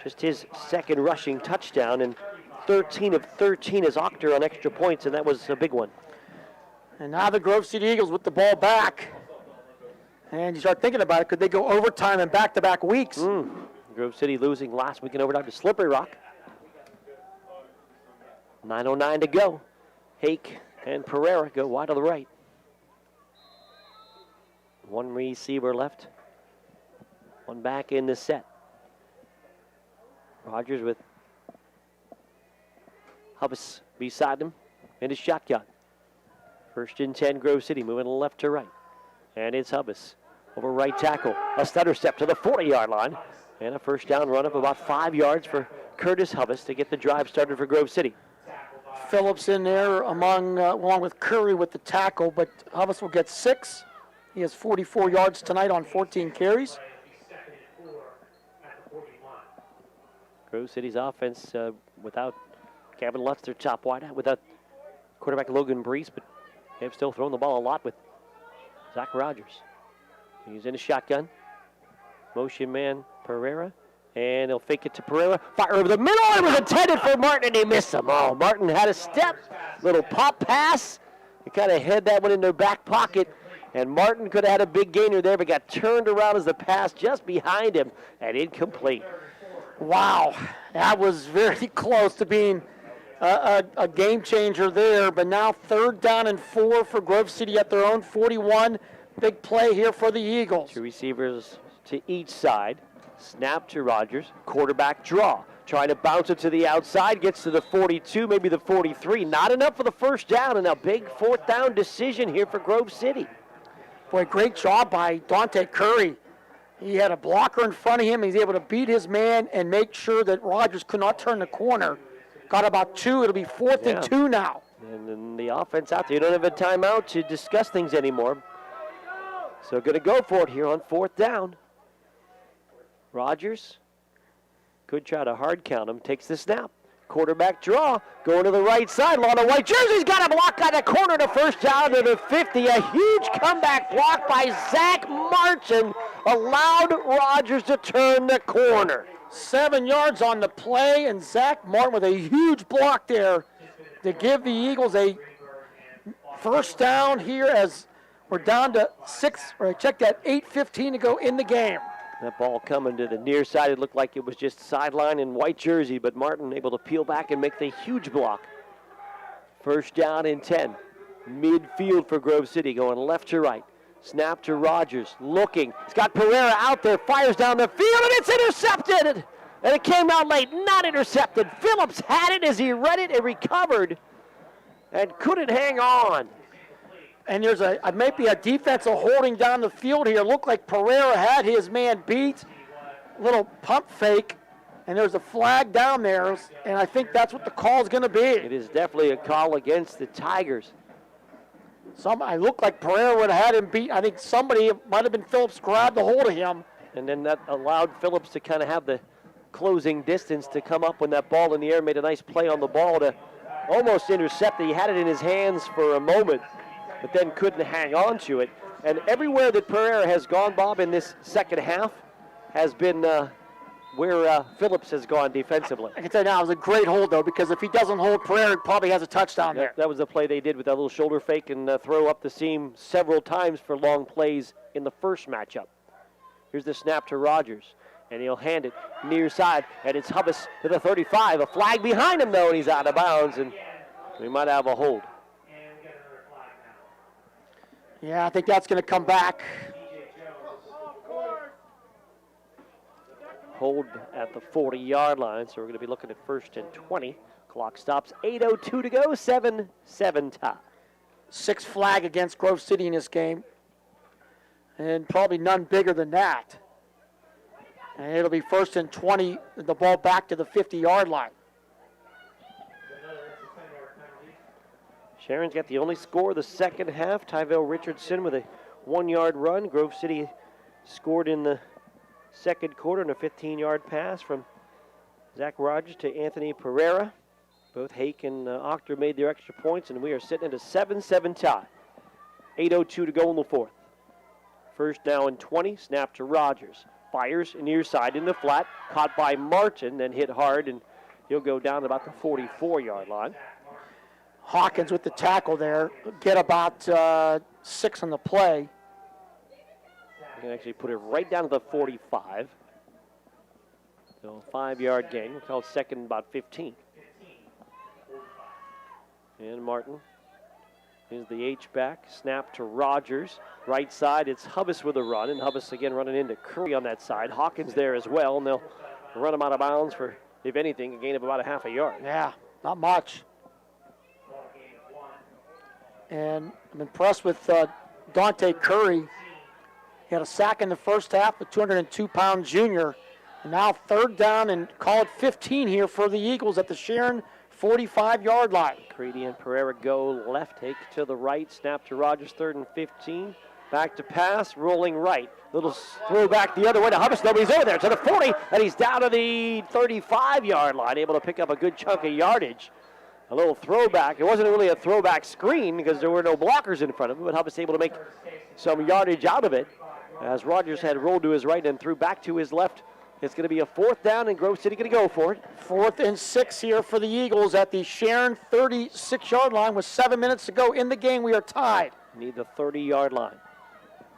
just his second rushing touchdown. And 13 of 13 is Ochter on extra points, and that was a big one. And now the Grove City Eagles with the ball back. And you start thinking about it, could they go overtime in back-to-back weeks? Grove City losing last week in overtime to Slippery Rock. 9:09 to go. Hake and Pereira go wide to the right. One receiver left. One back in the set. Rogers with Hubbs beside him in his shotgun. First and 10, Grove City moving left to right. And it's Hubbs over right tackle. A stutter step to the 40-yard line. And a first down run of about 5 yards for Curtis Hubbs to get the drive started for Grove City. Phillips in there along with Curry with the tackle, but Hubbs will get 6. He has 44 yards tonight on 14 carries. Grove City's offense without Gavin Lutz, their top wideout, without quarterback Logan Brees, but they've still thrown the ball a lot with Zach Rogers. He's in a shotgun. Motion man Pereira, and he'll fake it to Pereira. Fire over the middle. It was intended for Martin, and he missed him. Oh, Martin had a step, little pop pass. He kind of had that one in their back pocket, and Martin could have had a big gainer there, but got turned around as the pass just behind him and incomplete. Wow, that was very close to being a game changer there, but now 3rd down and 4 for Grove City at their own 41. Big play here for the Eagles. 2 receivers to each side. Snap to Rogers. Quarterback draw. Trying to bounce it to the outside. Gets to the 42, maybe the 43. Not enough for the first down, and a big 4th down decision here for Grove City. Boy, great job by Dante Curry. He had a blocker in front of him. He's able to beat his man and make sure that Rogers could not turn the corner. Got about 2. It'll be 4th and 2 now. And then the offense out there. You don't have a timeout to discuss things anymore. So going to go for it here on 4th down. Rogers could try to hard count him. Takes the snap. Quarterback draw. Going to the right side. A lot of white jerseys. Got a block on the corner to first down to the 50. A huge comeback block by Zach Martin allowed Rogers to turn the corner. 7 yards on the play, and Zach Martin with a huge block there to give the Eagles a first down here as we're down to 8:15 to go in the game. That ball coming to the near side. It looked like it was just sideline in white jersey, but Martin able to peel back and make the huge block. First down and 10. Midfield for Grove City, going left to right. Snap to Rogers, looking. He's got Pereira out there, fires down the field, and it's intercepted! And it came out late, not intercepted. Phillips had it as he read it and recovered and couldn't hang on. And there's maybe a defensive holding down the field here. Looked like Pereira had his man beat. Little pump fake, and there's a flag down there, and I think that's what the call is going to be. It is definitely a call against the Tigers. I looked like Pereira would have had him beat. I think somebody, it might have been Phillips, grabbed a hold of him. And then that allowed Phillips to kind of have the closing distance to come up when that ball in the air, made a nice play on the ball to almost intercept it. He had it in his hands for a moment, but then couldn't hang on to it. And everywhere that Pereira has gone, Bob, in this second half has been where Phillips has gone defensively. I can tell you now, it was a great hold, though, because if he doesn't hold Pereira, he probably has a touchdown there. That was the play they did with that little shoulder fake and throw up the seam several times for long plays in the first matchup. Here's the snap to Rogers, and he'll hand it near side, and it's Hubbs to the 35. A flag behind him, though, and he's out of bounds, and we might have a hold. Yeah, I think that's going to come back. Hold at the 40-yard line, so we're going to be looking at 1st and 20. Clock stops, 8:02 to go, 7-7 tie. 6 flag against Grove City in this game, and probably none bigger than that. And it'll be 1st and 20, the ball back to the 50-yard line. Sharon's got the only score of the second half. Tyvell Richardson with a 1-yard run. Grove City scored in the second quarter on a 15-yard pass from Zach Rogers to Anthony Pereira. Both Hake and Octor made their extra points, and we are sitting at a 7-7 tie. 8:02 to go in the fourth. First down and 20, snap to Rogers. Fires near side in the flat, caught by Martin, then hit hard, and he'll go down about the 44-yard line. Hawkins with the tackle there, get about 6 on the play. You can actually put it right down to the 45. So 5-yard gain. We'll call it second and about 15. And Martin is the H-back. Snap to Rogers. Right side, it's Hubbis with a run, and Hubbis again running into Curry on that side. Hawkins there as well, and they'll run him out of bounds for, if anything, a gain of about a half a yard. Yeah, not much. And I'm impressed with Dante Curry. He had a sack in the first half, a 202-pound junior. And now third down and call it 15 here for the Eagles at the Sharon 45-yard line. Creedy and Pereira go left, take to the right, snap to Rogers, 3rd and 15. Back to pass, rolling right. Little throw back the other way to Hubbis. Nobody's over there to the 40, and he's down to the 35-yard line, able to pick up a good chunk of yardage. A little throwback. It wasn't really a throwback screen because there were no blockers in front of him, but Hubbis able to make some yardage out of it as Rogers had rolled to his right and threw back to his left. It's going to be a 4th down, and Grove City going to go for it. 4th and 6 here for the Eagles at the Sharon 36-yard line with 7 minutes to go in the game. We are tied. Need the 30-yard line.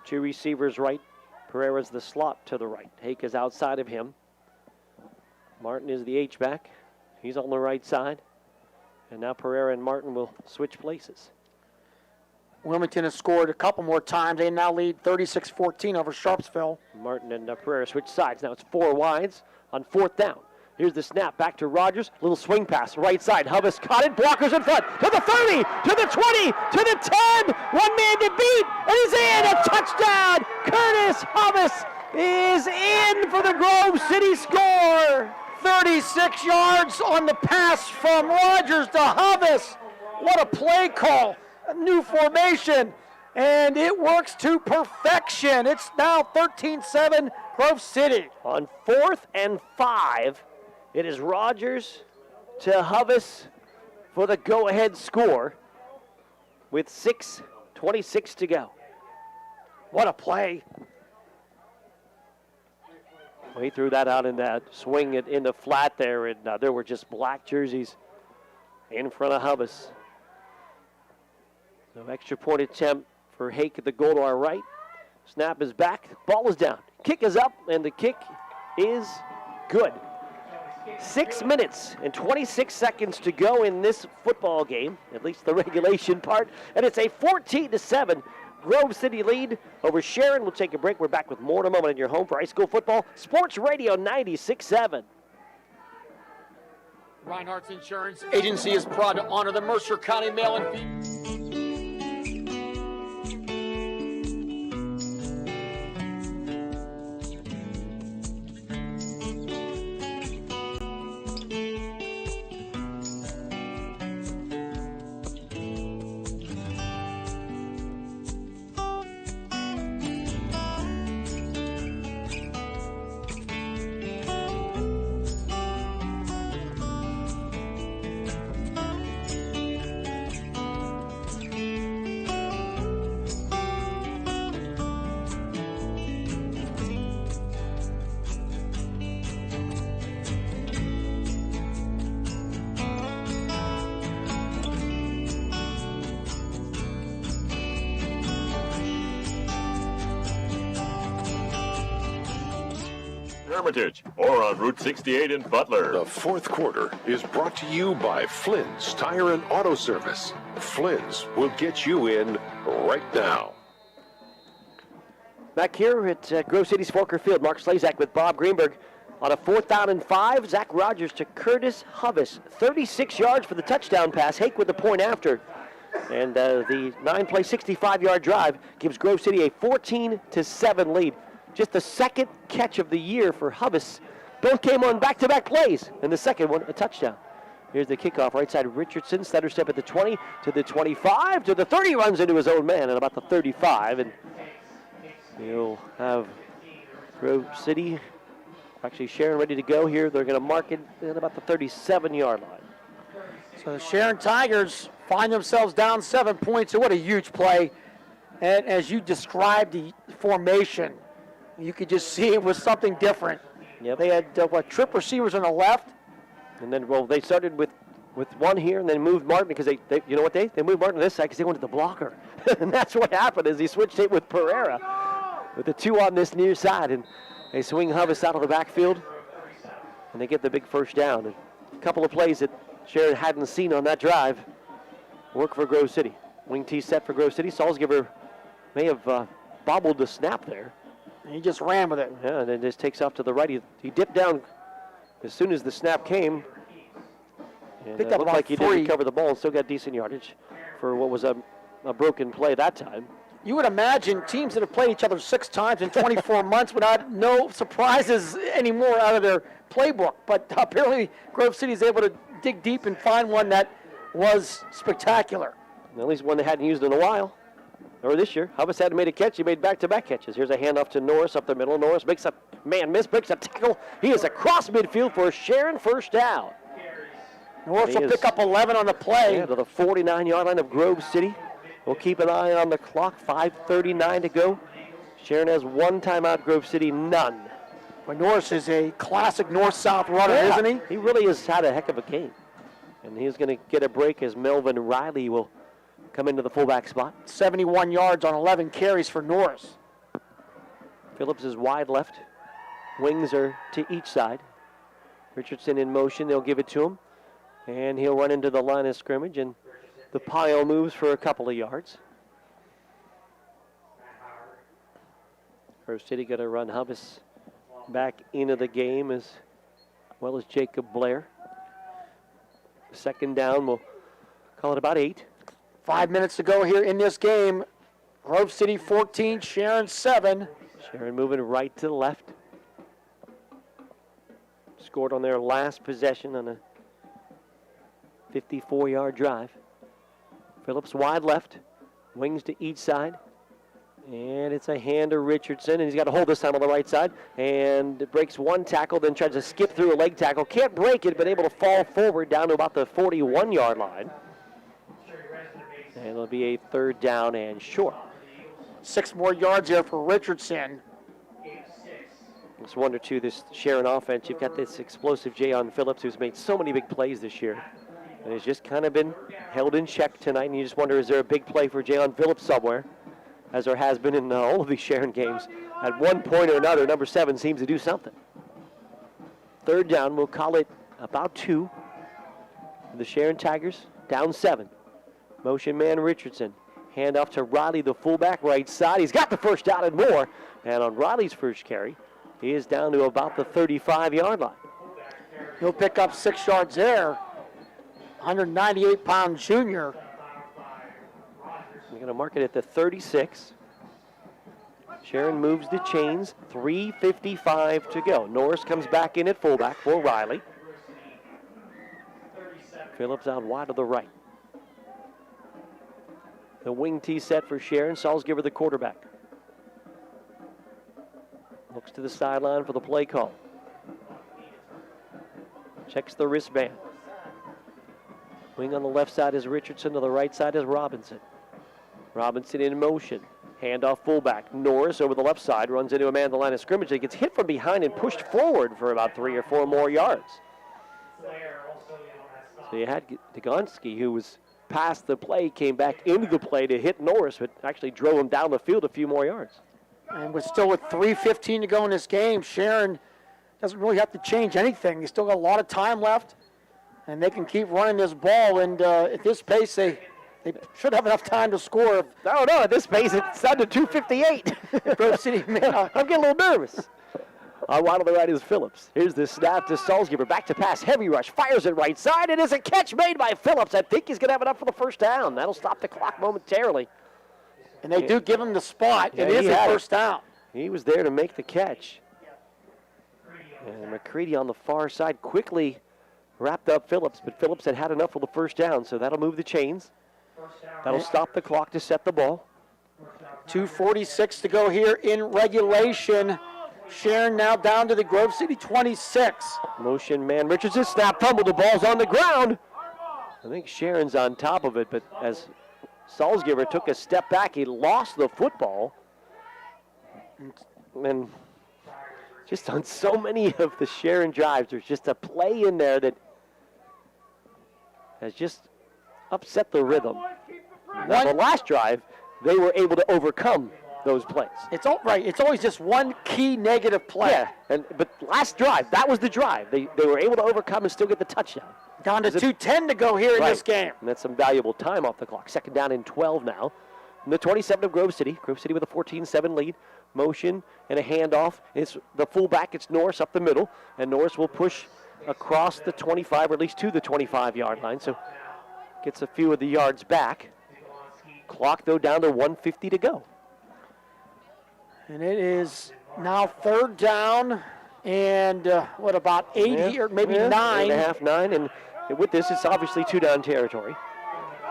2 receivers right. Pereira's the slot to the right. Hake is outside of him. Martin is the H-back. He's on the right side. And now Pereira and Martin will switch places. Wilmington has scored a couple more times. They now lead 36-14 over Sharpsville. Martin and Pereira switch sides. Now it's 4 wides on 4th down. Here's the snap back to Rogers. Little swing pass, right side. Hubbis caught it. Blockers in front. To the 30, to the 20, to the 10. One man to beat, and he's in. A touchdown. Curtis Hubbis is in for the Grove City score. 36 yards on the pass from Rogers to Hubbis. What a play call. A new formation, and it works to perfection. It's now 13-7 Grove City. On 4th and 5, it is Rogers to Hubbis for the go-ahead score with 6:26 to go. What a play. He threw that out in that swing it in the flat there, and there were just black jerseys in front of Hubbis. So extra point attempt for Hake at the goal to our right. Snap is back, ball is down. Kick is up, and the kick is good. 6 minutes and 26 seconds to go in this football game, at least the regulation part, and it's a 14-7 Grove City lead over Sharon. We'll take a break. We're back with more in a moment in your home for high school football. Sports Radio 96.7. Reinhardt's Insurance Agency is proud to honor the Mercer County Mail and Fee. Hermitage or on Route 68 in Butler. The 4th quarter is brought to you by Flynn's Tire and Auto Service. Flynn's will get you in right now. Back here at Grove City's Volker Field, Mark Slazak with Bob Greenberg. On a 4th down and 5, Zach Rogers to Curtis Hubbis. 36 yards for the touchdown pass. Hake with the point after. And the 9-play, 65-yard drive gives Grove City a 14-7 lead. Just the second catch of the year for Hubbis. Both came on back-to-back plays, and the second one, a touchdown. Here's the kickoff, right side Richardson, stutter step at the 20, to the 25, to the 30, runs into his own man at about the 35, and he'll have Grove City, actually Sharon ready to go here. They're going to mark it at about the 37-yard line. So the Sharon Tigers find themselves down 7 points. So what a huge play. And as you described the formation, you could just see it was something different. Yep. They had trip receivers on the left. And then, well, they started with one here and then moved Martin because they you know what, they moved Martin to this side because they wanted the blocker. And that's what happened is he switched it with Pereira with the 2 on this near side. And they swing Hubbis out of the backfield. and they get the big first down. And a couple of plays that Sharon hadn't seen on that drive work for Grove City. Wing T set for Grove City. Salzgiver may have bobbled the snap there. He just ran with it. Yeah, and then just takes off to the right. He dipped down as soon as the snap came. And Picked it up looked about like he 3. did recover the ball and still got decent yardage for what was a broken play that time. You would imagine teams that have played each other 6 times in 24 months would have no surprises anymore out of their playbook. But apparently Grove City is able to dig deep and find one that was spectacular. At least one they hadn't used in a while. Or this year. Hubbis hadn't made a catch. He made back-to-back catches. Here's a handoff to Norris up the middle. Norris makes a man miss, breaks a tackle. He is across midfield for a Sharon first down. Norris will pick up 11 on the play. Yeah, to the 49-yard line of Grove City. We'll keep an eye on the clock. 5:39 to go. Sharon has 1 timeout. Grove City, none. But Norris is a classic north-south runner, isn't he? He really has had a heck of a game. And he's going to get a break as Melvin Riley will come into the fullback spot. 71 yards on 11 carries for Norris. Phillips is wide left. Wings are to each side. Richardson in motion. They'll give it to him. And he'll run into the line of scrimmage, and the pile moves for a couple of yards. Grove City going to run Hubbis back into the game as well as Jacob Blair. Second down, we'll call it about 8. 5 minutes to go here in this game. Grove City 14, Sharon 7. Sharon moving right to the left. Scored on their last possession on a 54-yard drive. Phillips wide left. Wings to each side. And it's a hand to Richardson, and he's got to hold this time on the right side. And it breaks 1 tackle, then tries to skip through a leg tackle. Can't break it, but able to fall forward down to about the 41-yard line. And it'll be a 3rd down and short. 6 more yards here for Richardson. It's wonder, too, this Sharon offense. You've got this explosive Jayon Phillips who's made so many big plays this year. And has just kind of been held in check tonight. And you just wonder, is there a big play for Jayon Phillips somewhere? As there has been in all of these Sharon games. At one point or another, number 7 seems to do something. 3rd down, we'll call it about 2. The Sharon Tigers down 7. Motion man Richardson. Hand off to Riley, the fullback, right side. He's got the first down and more. And on Riley's first carry, he is down to about the 35-yard line. He'll pick up 6 yards there. 198-pound junior. We're going to mark it at the 36. Sharon moves the chains. 3:55 to go. Norris comes back in at fullback for Riley. Phillips out wide to the right. The wing tee set for Sharon. Salzgiver the quarterback. Looks to the sideline for the play call. Checks the wristband. Wing on the left side is Richardson. To the right side is Robinson. Robinson in motion. Handoff fullback. Norris over the left side runs into a man at the line of scrimmage. He gets hit from behind and pushed forward for about 3 or 4 more yards. So you had Dagonski, who was past the play, came back into the play to hit Norris, but actually drove him down the field a few more yards. And we're still with 3:15 to go in this game. Sharon doesn't really have to change anything. They still got a lot of time left, and they can keep running this ball. And at this pace, they should have enough time to score. No, at this pace, it's down to 2:58. Grove City, man, I'm getting a little nervous. Wide on the right is Phillips. Here's the snap to Salzgiver. Back to pass, heavy rush, fires it right side. It is a catch made by Phillips. I think he's going to have enough for the first down. That'll stop the clock momentarily. And they do give him the spot. Yeah, it is a first down. He was there to make the catch. And McCready on the far side quickly wrapped up Phillips, but Phillips had enough for the first down, so that'll move the chains. That'll stop the clock to set the ball. 2:46 to go here in regulation. Sharon now down to the Grove City 26. Motion man Richardson, snap, fumble, the ball's on the ground. I think Sharon's on top of it, but as Salzgiver took a step back, he lost the football. And just on so many of the Sharon drives, there's just a play in there that has just upset the rhythm. Now, the last drive, they were able to overcome those plays. It's all right. It's always just one key negative play. Yeah, but last drive, that was the drive. They were able to overcome and still get the touchdown. Down to 2:10 to go here in this game. And that's some valuable time off the clock. Second down and 12 now. In the 27 of Grove City. Grove City with a 14-7 lead. Motion and a handoff. It's the fullback. It's Norris up the middle. And Norris will push across the 25, or at least to the 25-yard line. So gets a few of the yards back. Clock, though, down to 1:50 to go. And it is now third down and about 8 here, maybe 9. 8.5, 9. And with this, it's obviously two-down territory.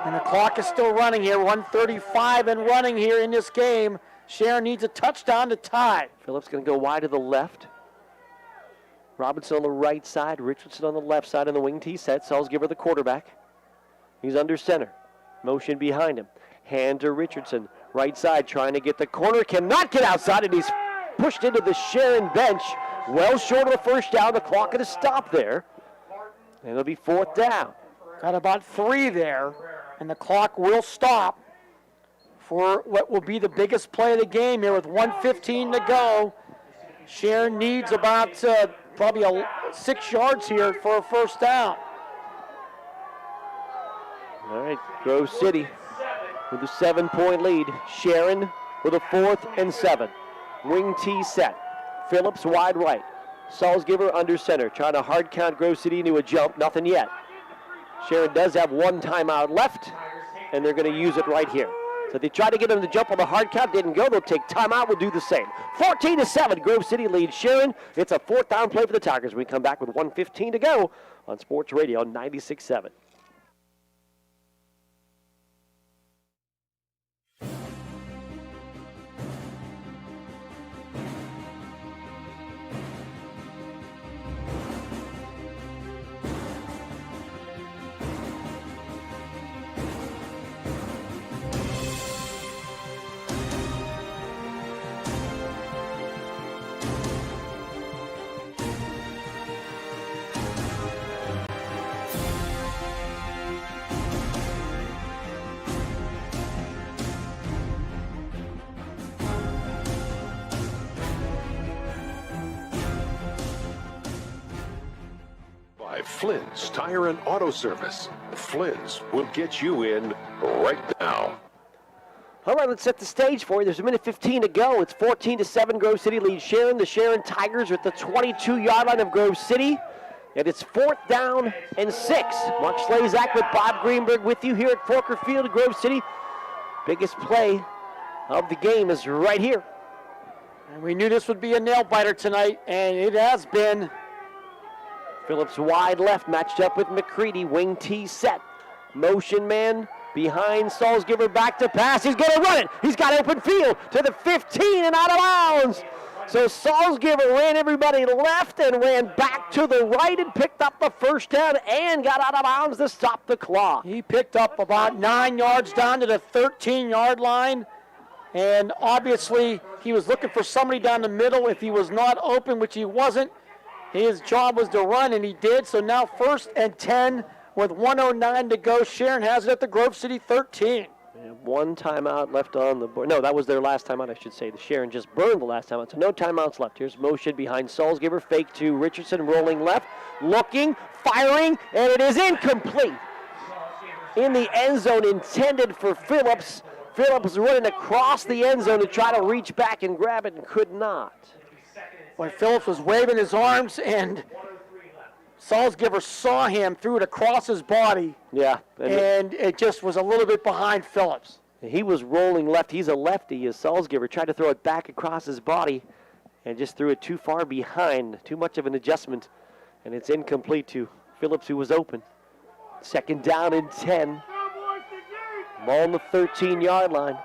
And the clock is still running here. 1:35 and running here in this game. Sharon needs a touchdown to tie. Phillips going to go wide to the left. Robinson on the right side. Richardson on the left side in the wing tee set. Salzgiver the quarterback. He's under center. Motion behind him. Hand to Richardson. Right side trying to get the corner. Cannot get outside, and he's pushed into the Sharon bench. Well short of the first down. The clock going to stop there. And it'll be fourth down. Got about 3 there. And the clock will stop for what will be the biggest play of the game here with 1:15 to go. Sharon needs about probably 6 yards here for a first down. All right, Grove City with a 7-point lead. Sharon with a 4th and 7. Wing tee set. Phillips wide right. Salzgiver under center. Trying to hard count Grove City into a jump. Nothing yet. Sharon does have 1 timeout left, and they're going to use it right here. So they tried to get them to jump on the hard count. Didn't go. They'll take timeout. We'll do the same. 14-7. Grove City leads Sharon. It's a 4th down play for the Tigers. We come back with 1:15 to go on Sports Radio 96.7. Flynn's Tire and Auto Service. Flynn's will get you in right now. All right, let's set the stage for you. There's 1:15 to go. It's 14-7. Grove City leads Sharon. The Sharon Tigers are at the 22-yard line of Grove City. And it's 4th down and 6. Mark Slazak with Bob Greenberg with you here at Forker Field, Grove City. Biggest play of the game is right here. And we knew this would be a nail-biter tonight, and it has been. Phillips wide left, matched up with McCready. Wing tee set. Motion man behind Salzgiver, back to pass. He's going to run it. He's got open field to the 15 and out of bounds. So Salzgiver ran everybody left and ran back to the right and picked up the first down and got out of bounds to stop the clock. He picked up about 9 yards down to the 13-yard line. And obviously he was looking for somebody down the middle. If he was not open, which he wasn't, his job was to run, and he did. So now 1st and 10 with 1:09 to go. Sharon has it at the Grove City 13. And 1 timeout left on the board. No, that was their last timeout, I should say. The Sharon just burned the last timeout, so no timeouts left. Here's motion behind Salzgiver. Fake to Richardson, rolling left, looking, firing, and it is incomplete. In the end zone, intended for Phillips. Phillips running across the end zone to try to reach back and grab it and could not. When Phillips was waving his arms and Salzgiver saw him, threw it across his body. Yeah. And it just was a little bit behind Phillips. He was rolling left. He's a lefty. As Salzgiver tried to throw it back across his body and just threw it too far behind. Too much of an adjustment. And it's incomplete to Phillips, who was open. 2nd down and 10. Ball on the 13-yard line.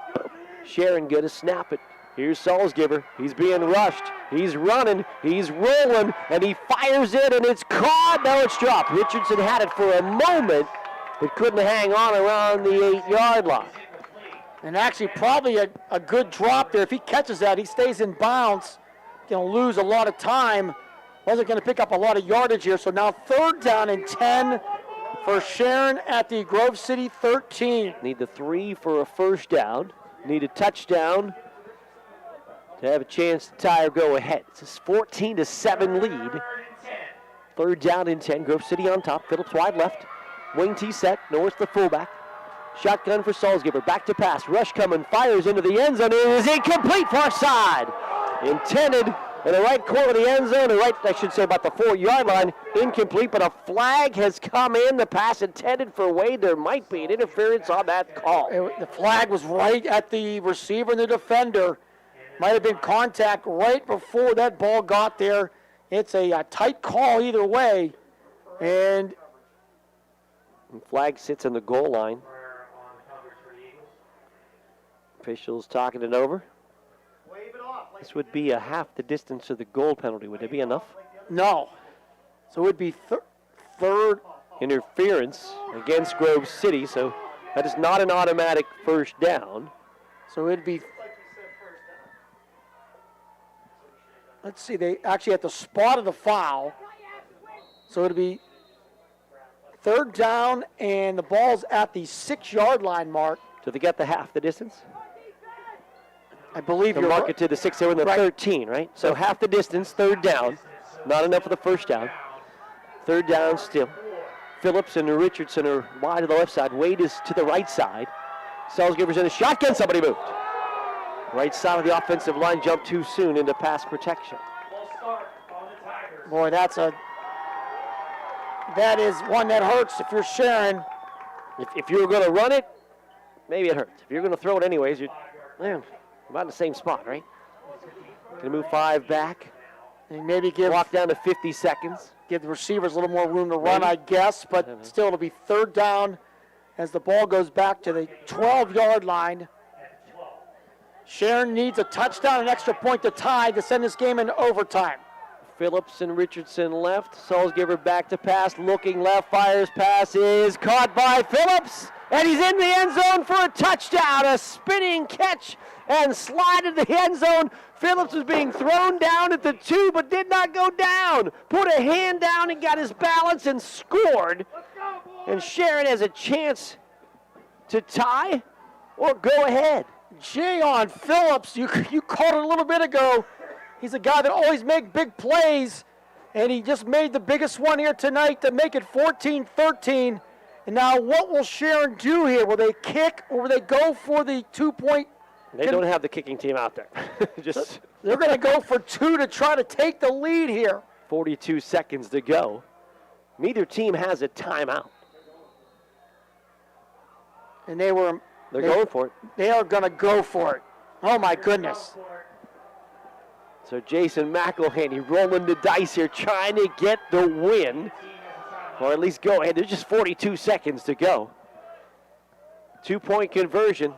Sharon going to snap it. Here's Salzgiver. He's being rushed. He's running. He's rolling. And he fires it, and it's caught. Now it's dropped. Richardson had it for a moment, but couldn't hang on around the 8-yard line. And actually probably a good drop there. If he catches that, he stays in bounds. Going to lose a lot of time. Wasn't going to pick up a lot of yardage here. So now 3rd down and 10 for Sharon at the Grove City 13. Need the 3 for a first down. Need a touchdown to have a chance to tie or go ahead. It's a 14-7 lead. 3rd down and 10. Grove City on top. Phillips wide left. Wing T set. Norris the fullback. Shotgun for Salzgiver. Back to pass. Rush coming. Fires into the end zone. It is incomplete. Far side. Intended in the right corner of the end zone. About the 4-yard line. Incomplete, but a flag has come in. The pass intended for Wade. There might be an interference on that call. The flag was right at the receiver and the defender. Might have been contact right before that ball got there. It's a tight call either way. And flag sits on the goal line. Officials talking it over. This would be a half the distance of the goal penalty. Would it be enough? No. So it would be third interference against Grove City. So that is not an automatic first down. So it'd be, let's see, they actually at the spot of the foul. So it'd be 3rd down, and the ball's at the 6-yard line mark. So they got the half the distance? I believe you're mark it to the 6, they were in the 13, right? So half the distance, 3rd down. Not enough for the first down. 3rd down still. Phillips and Richardson are wide to the left side. Wade is to the right side. Salzgiver's in a shotgun. Somebody moved. Right side of the offensive line jumped too soon into pass protection. Boy, that is one that hurts if you're Sharon. If you were going to run it, maybe it hurts. If you're going to throw it anyways, you're about in the same spot, right? Going to move 5 back. And maybe walk down to 50 seconds. Give the receivers a little more room to run, I guess, but still it'll be 3rd down as the ball goes back to the 12-yard line. Sharon needs a touchdown, an extra point to tie to send this game into overtime. Phillips and Richardson left. Salzgiver back to pass, looking left, fires, pass is caught by Phillips, and he's in the end zone for a touchdown. A spinning catch and slide into the end zone. Phillips was being thrown down at the 2, but did not go down. Put a hand down and got his balance and scored. And Sharon has a chance to tie or go ahead. Jayon Phillips, you called it a little bit ago. He's a guy that always makes big plays, and he just made the biggest one here tonight to make it 14-13. And now what will Sharon do here? Will they kick or will they go for the 2-point? They don't have the kicking team out there. They're going to go for 2 to try to take the lead here. 42 seconds to go. Neither team has a timeout. And they're going for it. They are going to go for it. Oh, my goodness. So Jason McElhaney rolling the dice here, trying to get the win, or at least go ahead. There's just 42 seconds to go. 2-point conversion.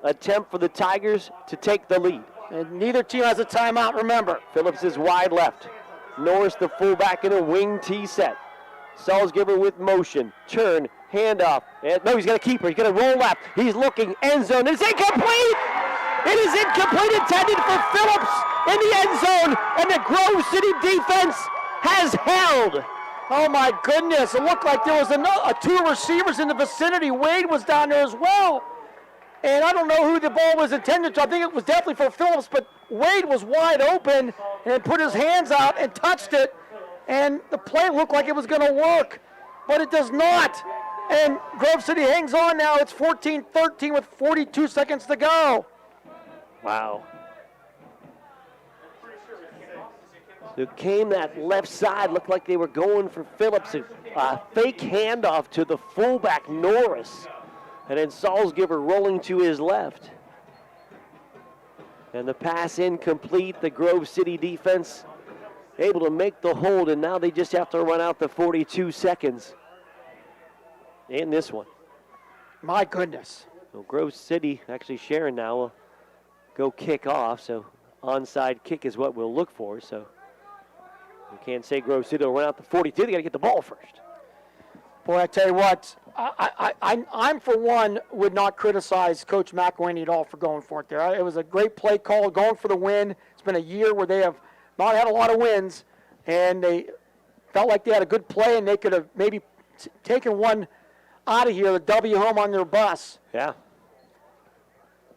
Attempt for the Tigers to take the lead. And neither team has a timeout, remember. Phillips is wide left. Norris, the fullback, in a wing T set. Salzgiver with motion. Turn, handoff. No, he's got a keeper. He's going to roll left. He's looking, end zone. It's incomplete! It is incomplete, intended for Phillips in the end zone, and the Grove City defense has held. Oh my goodness, it looked like there was 2 receivers in the vicinity. Wade was down there as well. And I don't know who the ball was intended to. I think it was definitely for Phillips, but Wade was wide open and put his hands out and touched it. And the play looked like it was going to work, but it does not. And Grove City hangs on now. It's 14-13 with 42 seconds to go. Wow. So came that left side. Looked like they were going for Phillips. A fake handoff to the fullback, Norris. And then Salzgiver rolling to his left. And the pass incomplete. The Grove City defense able to make the hold, and now they just have to run out the 42 seconds in this one. My goodness. So Grove City, actually Sharon now, will go kick off. So onside kick is what we'll look for. So we can't say Grove City will run out the 42. They got to get the ball first. Boy, I tell you what, I'm for one would not criticize Coach McElhaney at all for going for it there. It was a great play call, going for the win. It's been a year where they have not had a lot of wins, and they felt like they had a good play, and they could have maybe taken one out of here, the W home on their bus. Yeah.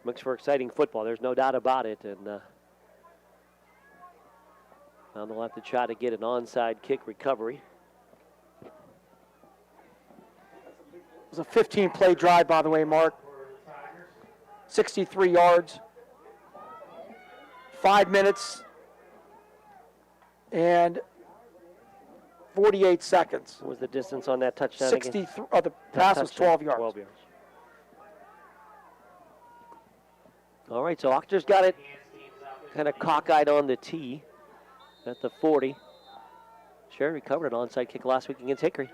Looks for exciting football. There's no doubt about it. And Now they'll have to try to get an onside kick recovery. It was a 15-play drive, by the way, Mark. 63 yards. 5 minutes and 48 seconds. What was the distance on that touchdown? 63. Oh, the pass was 12 yards. 12 yards. All right, so Octor's got it kind of cockeyed on the tee at the 40. Sharon recovered an onside kick last week against Hickory.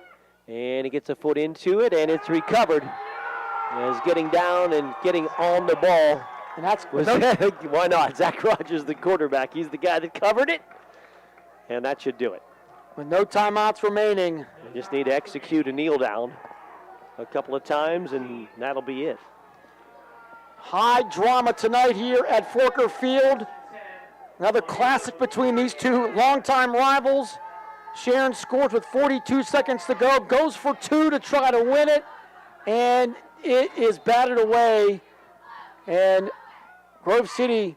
And he gets a foot into it, and it's recovered. Is getting down and getting on the ball. And that's why not? Zach Rogers, the quarterback. He's the guy that covered it. And that should do it. With no timeouts remaining. They just need to execute a kneel down a couple of times, and that'll be it. High drama tonight here at Forker Field. Another classic between these two longtime rivals. Sharon scores with 42 seconds to go, goes for two to try to win it, and it is batted away. And Grove City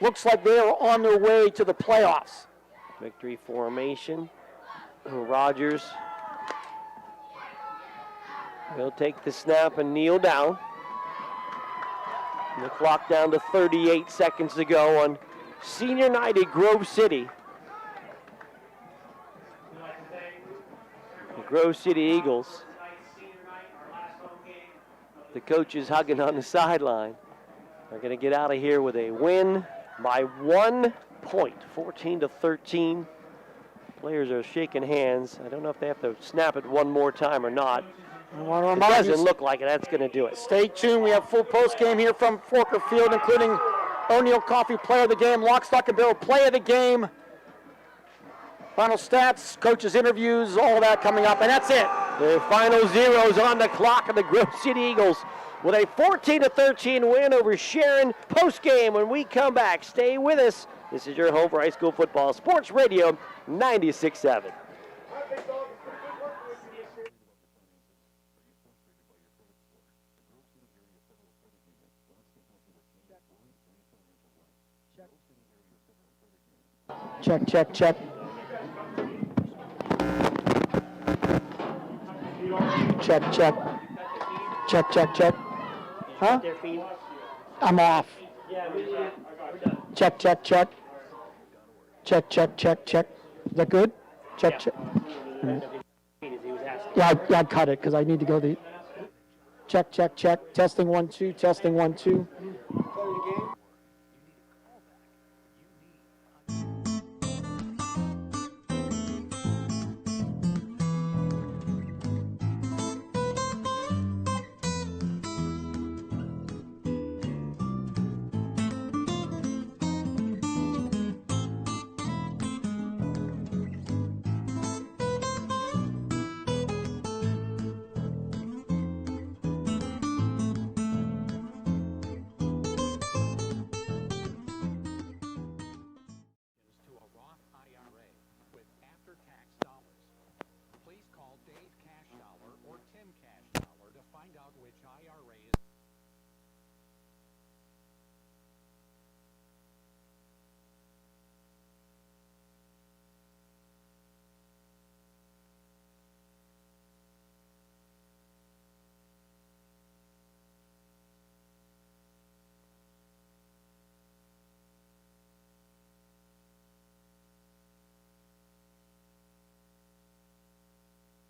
looks like they are on their way to the playoffs. Victory formation. Rogers will take the snap and kneel down. And the clock down to 38 seconds to go on senior night at Grove City. The Grove City Eagles. The coaches hugging on the sideline. They're going to get out of here with a win by 1 point, 14-13. Players are shaking hands. I don't know if they have to snap it one more time or not. It doesn't look like it. That's going to do it. Stay tuned. We have full post game here from Forker Field, including O'Neill Coffee Player of the Game, Lock, Stock, and Barrel Play of the Game. Final stats, coaches' interviews, all that coming up, and that's it. The final zeros on the clock of the Grove City Eagles with a 14-13 win over Sharon. Post game when we come back. Stay with us. This is your home for high school football, Sports Radio 96.7. Check, check, check. Check, check. Check, check, check. Huh? I'm off. Check, check, check. Check, check, check, check. Is that good? Check, check. Yeah, I cut it because I need to go the. Check, check, check. Testing 1, 2. Testing 1, 2.